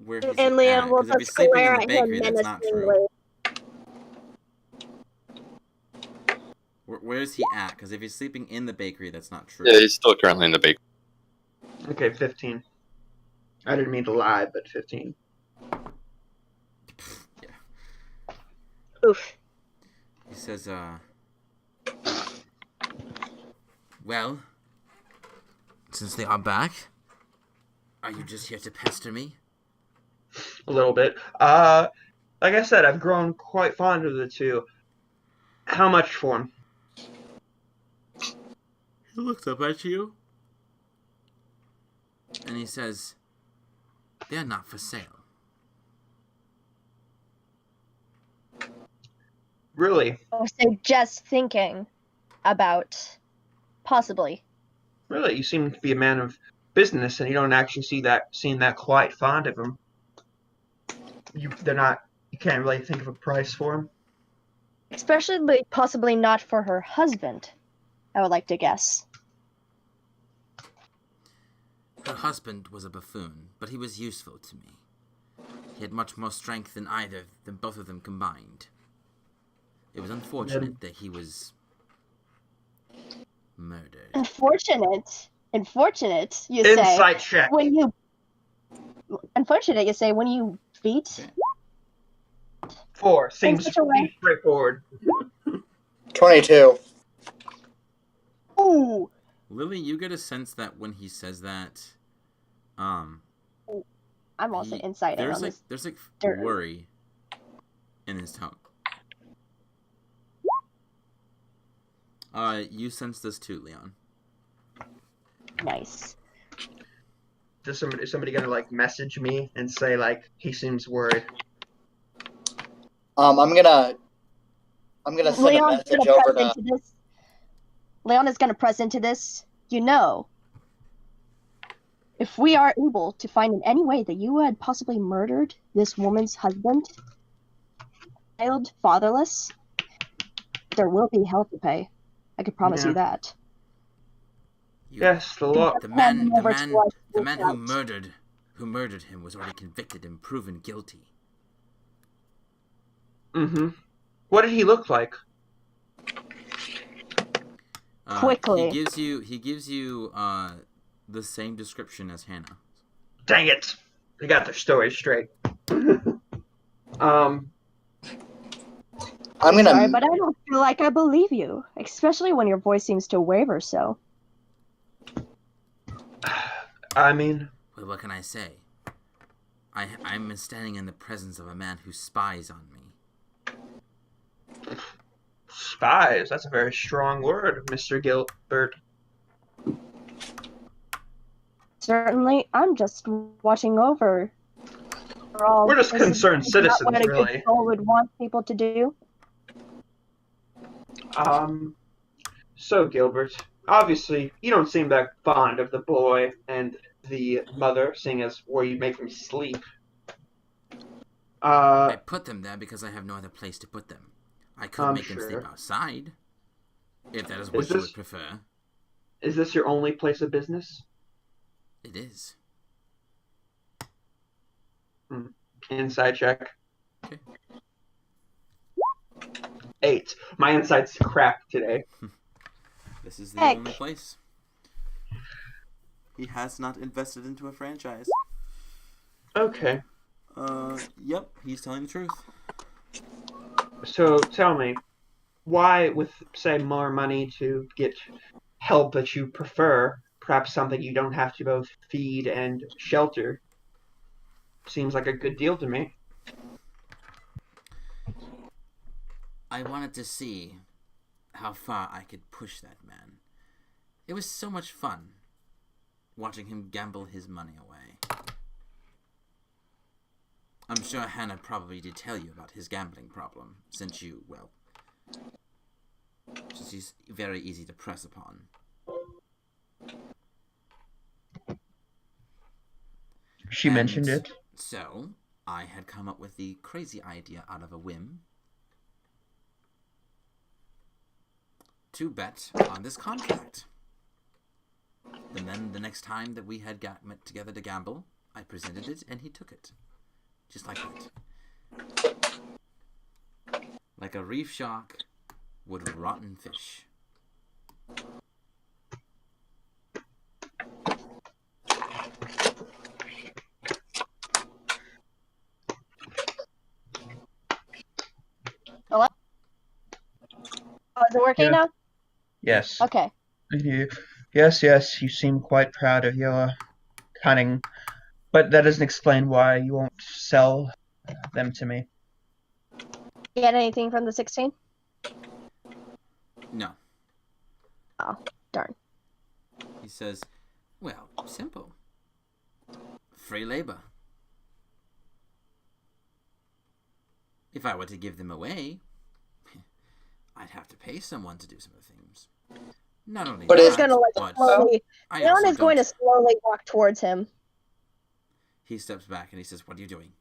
Speaker 1: Where he's
Speaker 4: and Leon will
Speaker 1: if he's
Speaker 4: just
Speaker 1: sleeping in
Speaker 4: glare
Speaker 1: the
Speaker 4: at him
Speaker 1: bakery, that's not true. Where is he at? Because if he's sleeping in the bakery, that's not true.
Speaker 5: Yeah, he's still currently in the bakery.
Speaker 2: Okay, 15. I didn't mean to lie, but 15.
Speaker 1: Yeah.
Speaker 4: Oof.
Speaker 1: He says, well, since they are back, are you just here to pester me?
Speaker 2: a little bit. Like I said, I've grown quite fond of the two. How much for him?
Speaker 1: He looks up at you and he says, "They're not for sale."
Speaker 2: Really?
Speaker 4: So just thinking about possibly.
Speaker 2: Really? You seem to be a man of business, and you don't actually seem that quite fond of him. They're not. You can't really think of a price for him.
Speaker 4: Especially possibly not for her husband, I would like to guess.
Speaker 1: Her husband was a buffoon, but he was useful to me. He had much more strength than both of them combined. It was unfortunate that he was murdered.
Speaker 4: Unfortunate, you
Speaker 2: Insight
Speaker 4: say.
Speaker 2: check.
Speaker 4: Unfortunate, you say, when you beat.
Speaker 2: 4 seems
Speaker 4: such a way.
Speaker 2: straightforward.
Speaker 3: 22.
Speaker 4: Ooh.
Speaker 1: Lily, you get a sense that when he says that,
Speaker 4: I'm also inciting on this.
Speaker 1: There's like
Speaker 4: dirt.
Speaker 1: worry in his tone. You sense this too, Leon.
Speaker 4: Nice.
Speaker 2: Is somebody gonna like message me and say like he seems worried?
Speaker 3: I'm gonna send a message over to.
Speaker 4: Leon is gonna press into this. You know, if we are able to find in any way that you had possibly murdered this woman's husband, child, fatherless, there will be hell to pay. I could promise you that.
Speaker 2: Yes, the law.
Speaker 1: The man who murdered him was already convicted and proven guilty.
Speaker 2: Mm-hmm. What did he look like?
Speaker 4: Quickly.
Speaker 1: He gives you the same description as Hannah.
Speaker 2: Dang it! They got their story straight.
Speaker 3: I'm gonna.
Speaker 4: Sorry, but I don't feel like I believe you, especially when your voice seems to waver so.
Speaker 2: I mean,
Speaker 1: well, what can I say? I'm standing in the presence of a man who spies on me.
Speaker 2: Spies? That's a very strong word, Mr. Gilbert.
Speaker 4: Certainly, I'm just watching over.
Speaker 2: We're just concerned citizens,
Speaker 4: what a
Speaker 2: really.
Speaker 4: good soul would want people to do.
Speaker 2: So Gilbert, obviously you don't seem that fond of the boy and the mother, seeing as where you make them sleep.
Speaker 1: I put them there because I have no other place to put them. I could make them sleep outside, if that is what you would prefer.
Speaker 2: Is this your only place of business?
Speaker 1: It is.
Speaker 2: Inside check.
Speaker 1: Okay.
Speaker 2: 8. My insight's crap today.
Speaker 1: This is the only place. He has not invested into a franchise.
Speaker 2: Okay.
Speaker 1: Yep, he's telling the truth.
Speaker 2: So tell me, why, with say more money to get help that you prefer, perhaps something you don't have to both feed and shelter, seems like a good deal to me.
Speaker 1: I wanted to see how far I could push that man. It was so much fun watching him gamble his money away. I'm sure Hannah probably did tell you about his gambling problem, since he's very easy to press upon.
Speaker 2: She mentioned it.
Speaker 1: So, I had come up with the crazy idea out of a whim to bet on this contract. And then the next time that we had met together to gamble, I presented it and he took it. Just like that. Like a reef shark would rotten fish.
Speaker 4: Hello? Oh, is it working now?
Speaker 2: Yes.
Speaker 4: Okay.
Speaker 2: Yes, you seem quite proud of your cunning. But that doesn't explain why you won't sell them to me.
Speaker 4: Get anything from the 16?
Speaker 1: No.
Speaker 4: Oh, darn.
Speaker 1: He says, well, simple. Free labor. If I were to give them away, I'd have to pay someone to do some of the things. Not only
Speaker 3: But
Speaker 1: that,
Speaker 3: it's
Speaker 4: Gonna like
Speaker 1: but
Speaker 4: slowly.
Speaker 1: I
Speaker 4: Leon
Speaker 1: also
Speaker 4: is going to
Speaker 1: don't...
Speaker 4: slowly walk towards him.
Speaker 1: He steps back and he says, what are you doing?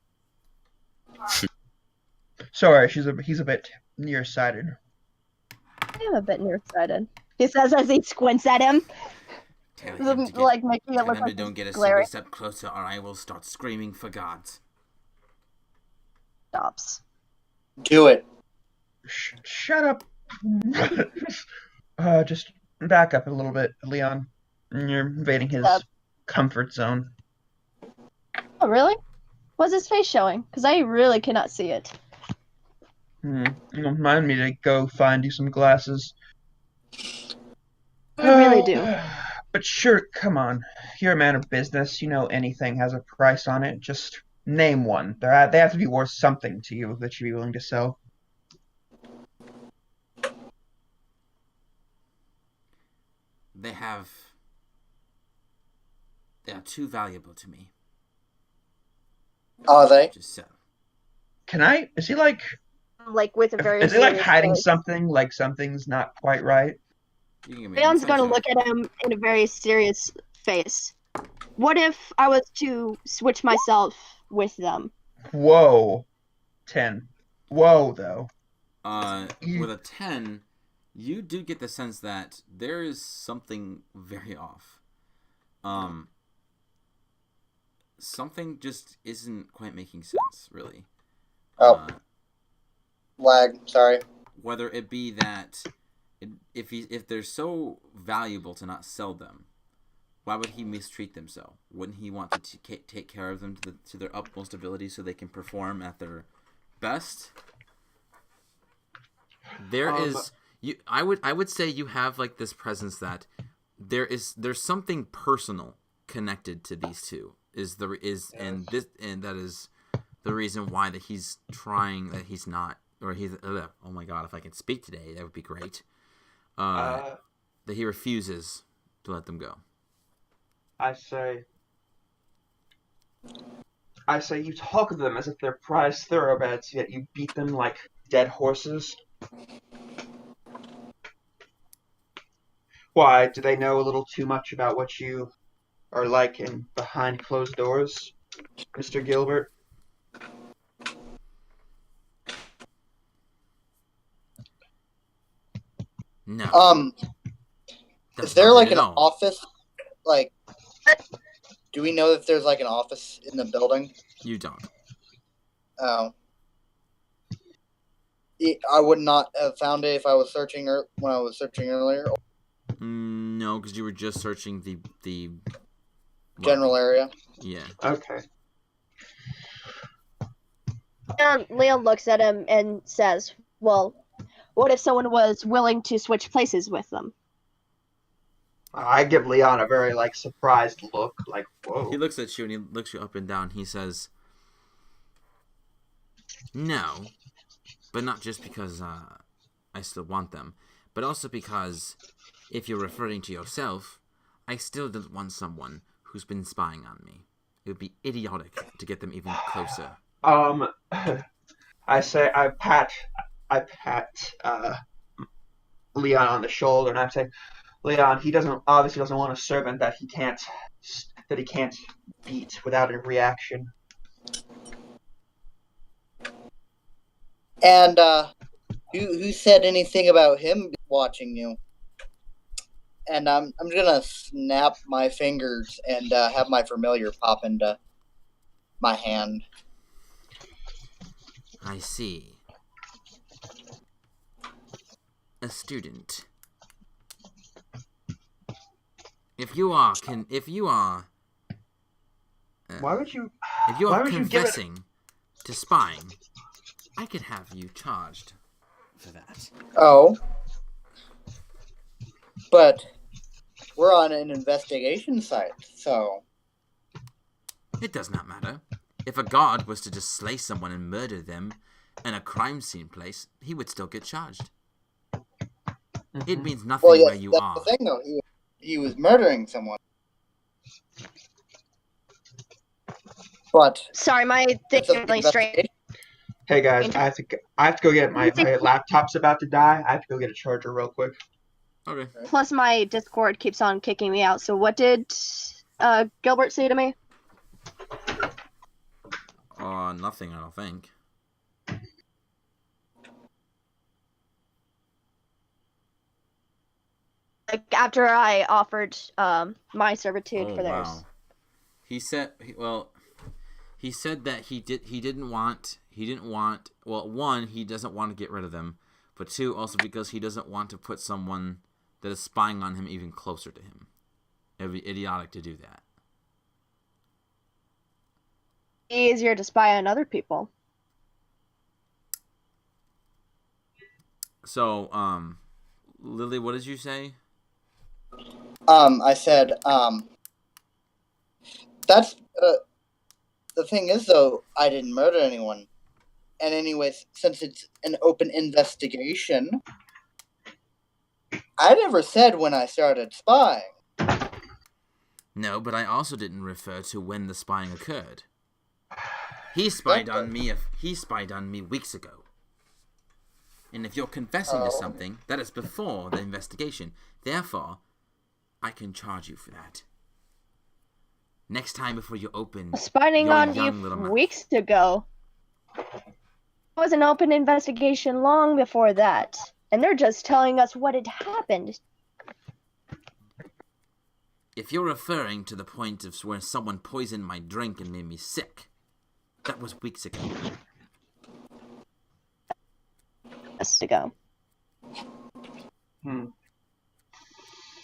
Speaker 2: Sorry, he's a bit nearsighted.
Speaker 4: I am a bit nearsighted. He says as he squints at him.
Speaker 1: Tell him to get,
Speaker 4: Like making it
Speaker 1: tell
Speaker 4: look
Speaker 1: him to
Speaker 4: like
Speaker 1: don't get a
Speaker 4: glary.
Speaker 1: single step closer or I will start screaming for gods.
Speaker 4: Stops.
Speaker 3: Do it.
Speaker 2: Shut up. Just back up a little bit, Leon. You're invading his comfort zone.
Speaker 4: Oh, really? What's his face showing? Because I really cannot see it.
Speaker 2: You remind me to go find you some glasses.
Speaker 4: I really do.
Speaker 2: But sure, come on. You're a man of business. You know anything has a price on it. Just name one. They have to be worth something to you that you'd be willing to sell.
Speaker 1: They are too valuable to me.
Speaker 3: Are they?
Speaker 1: Just so.
Speaker 2: Can I? Is he like
Speaker 4: With a very
Speaker 2: Is he like
Speaker 4: serious
Speaker 2: hiding
Speaker 4: face.
Speaker 2: something? Like something's not quite right?
Speaker 1: You can give me an
Speaker 4: Leon's
Speaker 1: insight
Speaker 4: going to
Speaker 1: check.
Speaker 4: look at him in a very serious face. What if I was to switch myself with them?
Speaker 2: Whoa. 10. Whoa, though.
Speaker 1: With a 10, you do get the sense that there is something very off. Something just isn't quite making sense, really.
Speaker 3: Oh. Lag. Sorry.
Speaker 1: Whether it be that if they're so valuable to not sell them, why would he mistreat them so? Wouldn't he want to take care of them to their utmost ability so they can perform at their best? There is I would say you have like this presence that there's something personal connected to these two and that is the reason why that he's trying that he's not or he's oh my god, if I could speak today that would be great. That he refuses to let them go.
Speaker 2: I say you talk of them as if they're prized thoroughbreds, yet you beat them like dead horses. Why, do they know a little too much about what you are like in behind closed doors, Mr. Gilbert?
Speaker 1: No.
Speaker 3: Is there like an office? Like, do we know if there's like an office in the building?
Speaker 1: You don't.
Speaker 3: Oh. I would not have found it if I was searching when I was searching earlier.
Speaker 1: No, because you were just searching the
Speaker 3: general area.
Speaker 1: Yeah.
Speaker 2: Okay.
Speaker 4: Leon looks at him and says, well, what if someone was willing to switch places with them?
Speaker 2: I give Leon a very, surprised look, whoa.
Speaker 1: He looks at you and he looks you up and down. He says, no, but not just because I still want them, but also because if you're referring to yourself, I still don't want someone who's been spying on me. It would be idiotic to get them even closer.
Speaker 2: I pat Leon on the shoulder, and I say, Leon, he obviously doesn't want a servant that he can't beat without a reaction.
Speaker 3: And who said anything about him watching you? And I'm gonna snap my fingers and have my familiar pop into my hand.
Speaker 1: I see. A student. If you are
Speaker 2: why would you?
Speaker 1: If you are confessing to spying, I could have you charged for that.
Speaker 3: Oh. But we're on an investigation site, so
Speaker 1: It does not matter. If a guard was to just slay someone and murder them in a crime scene place, he would still get charged. It means nothing
Speaker 3: Well, yes,
Speaker 1: where you
Speaker 3: that's
Speaker 1: are.
Speaker 3: the thing, though. He was murdering someone. But
Speaker 4: Sorry, my thing
Speaker 3: it's
Speaker 4: is
Speaker 3: an
Speaker 4: really straight.
Speaker 3: investigation.
Speaker 2: Hey guys, I have to go get my laptop's about to die. I have to go get a charger real quick.
Speaker 1: Okay.
Speaker 4: Plus, my Discord keeps on kicking me out. So, what did Gilbert say to me?
Speaker 1: Nothing, I don't think.
Speaker 4: Like after I offered my servitude for theirs.
Speaker 1: Wow. He said that he didn't want, well, one, he doesn't want to get rid of them, but two, also because he doesn't want to put someone that is spying on him even closer to him. It would be idiotic to do that.
Speaker 4: Easier to spy on other people.
Speaker 1: So, Lily, what did you say?
Speaker 3: I said, that's, the thing is, though, I didn't murder anyone. And anyways, since it's an open investigation, I never said when I started spying.
Speaker 1: No, but I also didn't refer to when the spying occurred. He spied on me weeks ago. And if you're confessing to something, that is before the investigation. Therefore, I can charge you for that. Next time before you open
Speaker 4: Spying
Speaker 1: your
Speaker 4: on
Speaker 1: young
Speaker 4: you
Speaker 1: little mouth.
Speaker 4: weeks ago. It was an open investigation long before that. And they're just telling us what had happened.
Speaker 1: If you're referring to the point of where someone poisoned my drink and made me sick, that was weeks ago.
Speaker 4: Ago.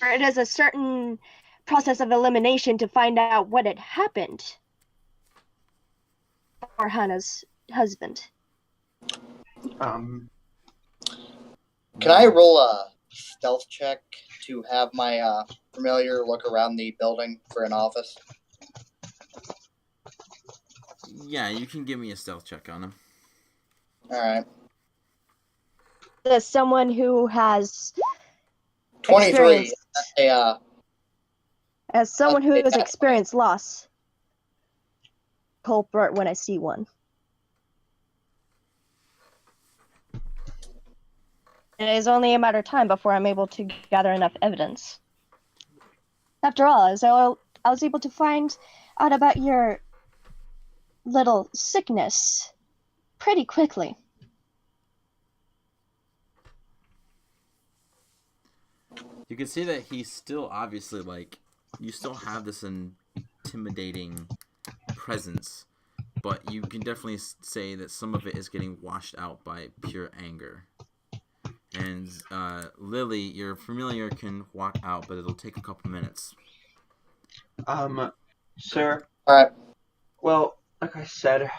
Speaker 4: It is a certain process of elimination to find out what had happened for Hannah's husband.
Speaker 3: Can I roll a stealth check to have my familiar look around the building for an office?
Speaker 1: Yeah, you can give me a stealth check on him.
Speaker 3: Alright.
Speaker 4: As someone who has
Speaker 3: 23.
Speaker 4: As someone who has experienced loss, culprit when I see one. It is only a matter of time before I'm able to gather enough evidence. After all, I was able to find out about your little sickness pretty quickly.
Speaker 1: You can see that he's still obviously, like, you still have this intimidating presence, but you can definitely say that some of it is getting washed out by pure anger. And Lily, your familiar can walk out, but it'll take a couple minutes.
Speaker 2: Sir.
Speaker 3: Alright.
Speaker 2: Well, like I said,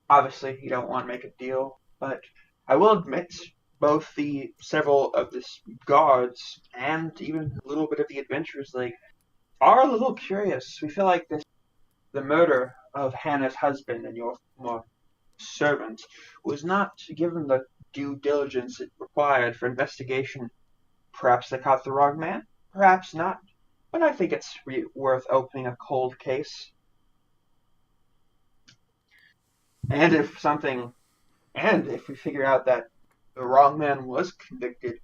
Speaker 2: obviously you don't want to make a deal, but I will admit both the several of the guards and even a little bit of the adventurers are a little curious. We feel like the murder of Hannah's husband and your servant was not given the due diligence it required for investigation. Perhaps they caught the wrong man, perhaps not, but I think it's worth opening a cold case. And if we figure out that the wrong man was convicted,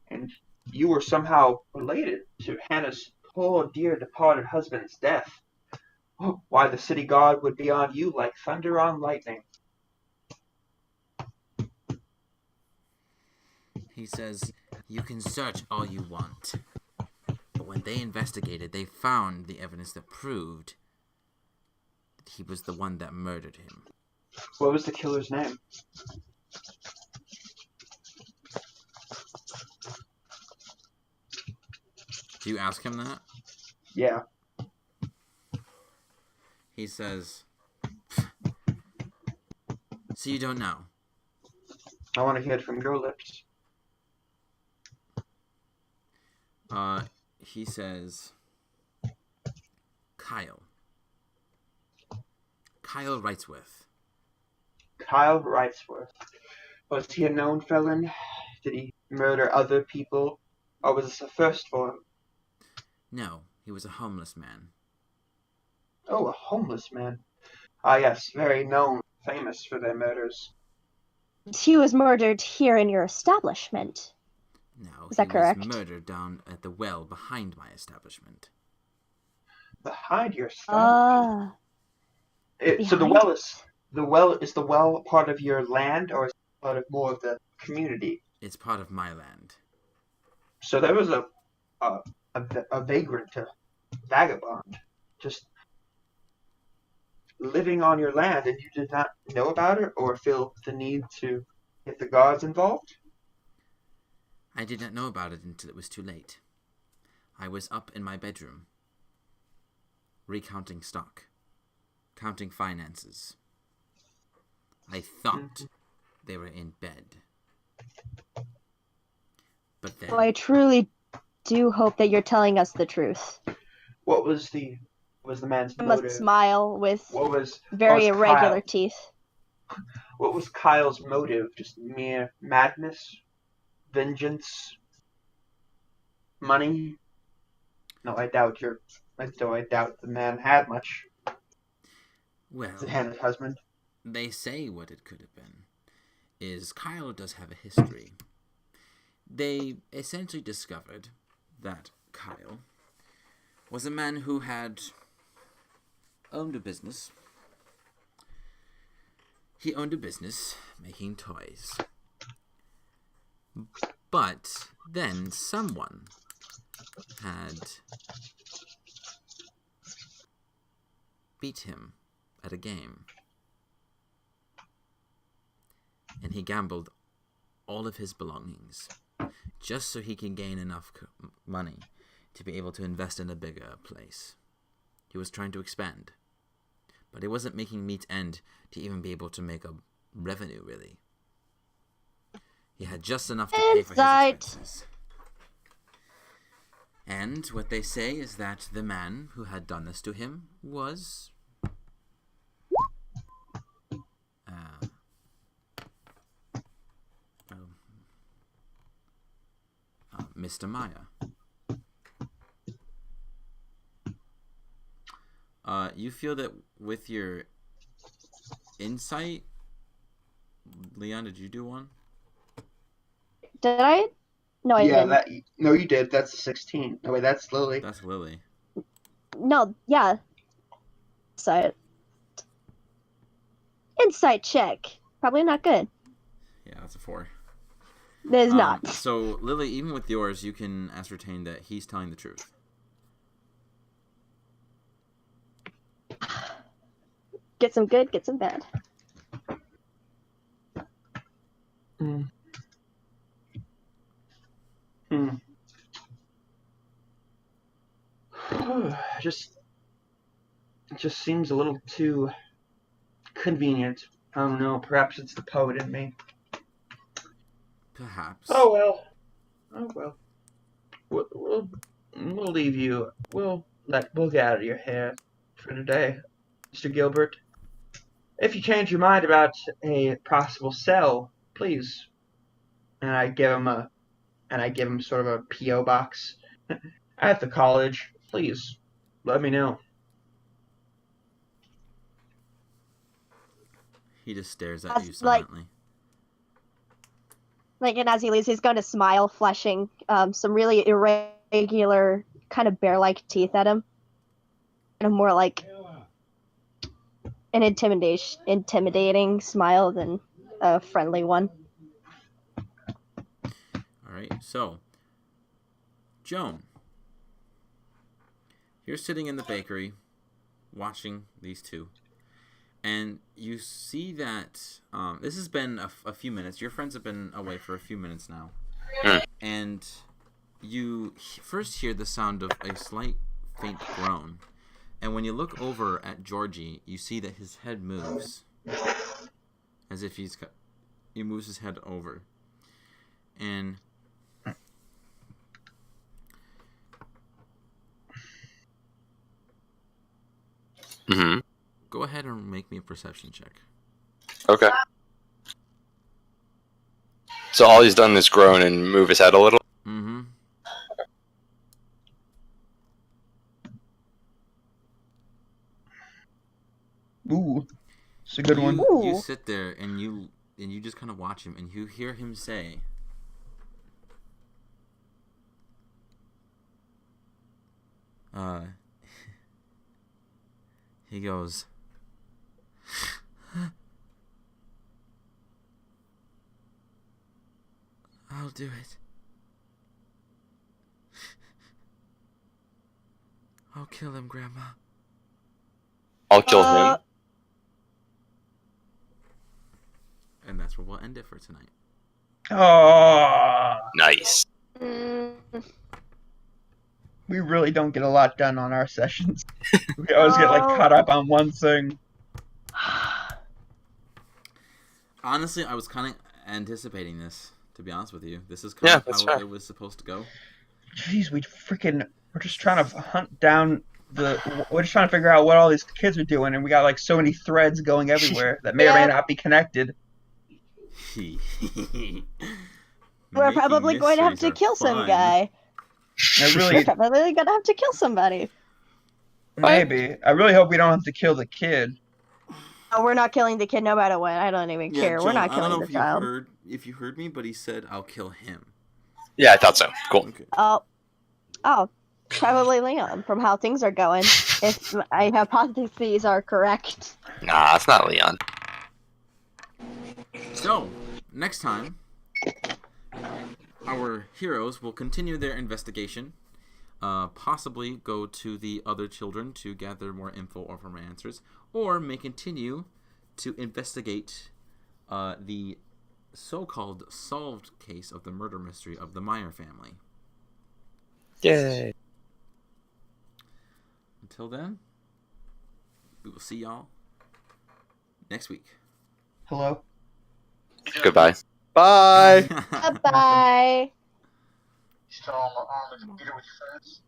Speaker 2: and you were somehow related to Hannah's poor dear departed husband's death, why the city guard would be on you like thunder on lightning.
Speaker 1: He says, you can search all you want, but when they investigated, they found the evidence that proved that he was the one that murdered him.
Speaker 2: What was the killer's name?
Speaker 1: Do you ask him that?
Speaker 2: Yeah.
Speaker 1: He says, so you don't know?
Speaker 2: I want to hear it from your lips.
Speaker 1: He says, Kyle. Kyle Wrightsworth.
Speaker 2: Kyle Wrightsworth. Was he a known felon? Did he murder other people? Or was this a first for him?
Speaker 1: No, he was a homeless man.
Speaker 2: Oh, a homeless man. Ah, yes, very known, famous for their murders.
Speaker 4: He was murdered here in your establishment.
Speaker 1: No,
Speaker 4: Is
Speaker 1: he
Speaker 4: that correct?
Speaker 1: was murdered down at the well behind my establishment.
Speaker 2: Behind your establishment?
Speaker 4: Ah,
Speaker 2: So
Speaker 4: behind
Speaker 2: the well part of your land, or is it part of more of the community?
Speaker 1: It's part of my land.
Speaker 2: So there was a vagrant, a vagabond, just living on your land, and you did not know about it or feel the need to get the guards involved?
Speaker 1: I did not know about it until it was too late. I was up in my bedroom, recounting stock, counting finances. I thought they were in bed. But then...
Speaker 4: Well, I truly do hope that you're telling us the truth.
Speaker 2: What was the man's
Speaker 4: I must
Speaker 2: motive?
Speaker 4: smile with
Speaker 2: What was
Speaker 4: very irregular
Speaker 2: Kyle,
Speaker 4: teeth.
Speaker 2: what was Kyle's motive? Just mere madness, vengeance, money? No, I doubt the man had much.
Speaker 1: Well,
Speaker 2: Is it Hannah's husband?
Speaker 1: they say what it could have been is Kyle does have a history. They essentially discovered that Kyle was a man who had owned a business. He owned a business making toys. But then someone had beat him at a game. And he gambled all of his belongings just so he could gain enough money to be able to invest in a bigger place. He was trying to expand, but he wasn't making meat end to even be able to make a revenue, really. He had just enough to pay for his expenses. And what they say is that the man who had done this to him was Mr. Maya. You feel that with your insight, Leon, did you do one?
Speaker 4: Did I? No, I didn't.
Speaker 2: No, you did. That's 16. No, wait, that's Lily.
Speaker 1: That's Lily.
Speaker 4: No, yeah. Insight check. Probably not good.
Speaker 1: Yeah, that's a 4.
Speaker 4: It is not.
Speaker 1: So, Lily, even with yours, you can ascertain that he's telling the truth.
Speaker 4: Get some good, get some bad.
Speaker 2: It just seems a little too convenient. I don't know. Perhaps it's the poet in me.
Speaker 1: Perhaps.
Speaker 2: Oh well. We'll leave you. We'll get out of your hair for today, Mr. Gilbert. If you change your mind about a possible sell, please. And I give him sort of a PO box at the college. Please, let me know.
Speaker 1: He just stares at you silently.
Speaker 4: And as he leaves, he's going to smile, flashing some really irregular, kind of bear-like teeth at him. And a more like an intimidating smile than a friendly one.
Speaker 1: Alright, so, Joan, you're sitting in the bakery, watching these two. And you see that this has been a few minutes. Your friends have been away for a few minutes now. And you first hear the sound of a slight faint groan. And when you look over at Georgie, you see that his head moves. As if he moves his head over. And go ahead and make me a perception check.
Speaker 5: Okay. So all he's done is groan and move his head a little.
Speaker 1: Mm-hmm.
Speaker 2: Ooh, it's a good one.
Speaker 1: You
Speaker 4: Ooh.
Speaker 1: sit there and you just kind of watch him, and you hear him say, he goes, I'll do it. I'll kill him, Grandma.
Speaker 5: I'll kill him.
Speaker 1: And that's where we'll end it for tonight.
Speaker 2: Oh,
Speaker 5: Nice.
Speaker 4: Mm,
Speaker 2: we really don't get a lot done on our sessions. We always get caught up on one thing.
Speaker 1: Honestly, I was kind of anticipating this, to be honest with you. This is kind of how it was supposed to go.
Speaker 2: Jeez, we're just trying to hunt down we're just trying to figure out what all these kids are doing, and we got so many threads going everywhere that may or may not be connected.
Speaker 4: we're probably going to have to kill some guy. We're probably going to have to kill somebody.
Speaker 2: Maybe. I really hope we don't have to kill the kid.
Speaker 4: Oh, we're not killing the kid no matter what. I don't even care.
Speaker 1: Joan,
Speaker 4: we're not killing the child.
Speaker 1: If you heard me, but he said, I'll kill him.
Speaker 5: Yeah, I thought so. Cool.
Speaker 1: Okay.
Speaker 4: Oh, probably Leon, from how things are going, if my hypotheses are correct.
Speaker 5: Nah, it's not Leon.
Speaker 1: So, next time, our heroes will continue their investigation, possibly go to the other children to gather more info or from answers, or may continue to investigate the so-called solved case of the murder mystery of the Meyer family.
Speaker 5: Yay.
Speaker 1: Until then, we will see y'all next week.
Speaker 2: Hello?
Speaker 5: Goodbye.
Speaker 3: Bye.
Speaker 4: Bye-bye.
Speaker 3: Still on the computer with your friends?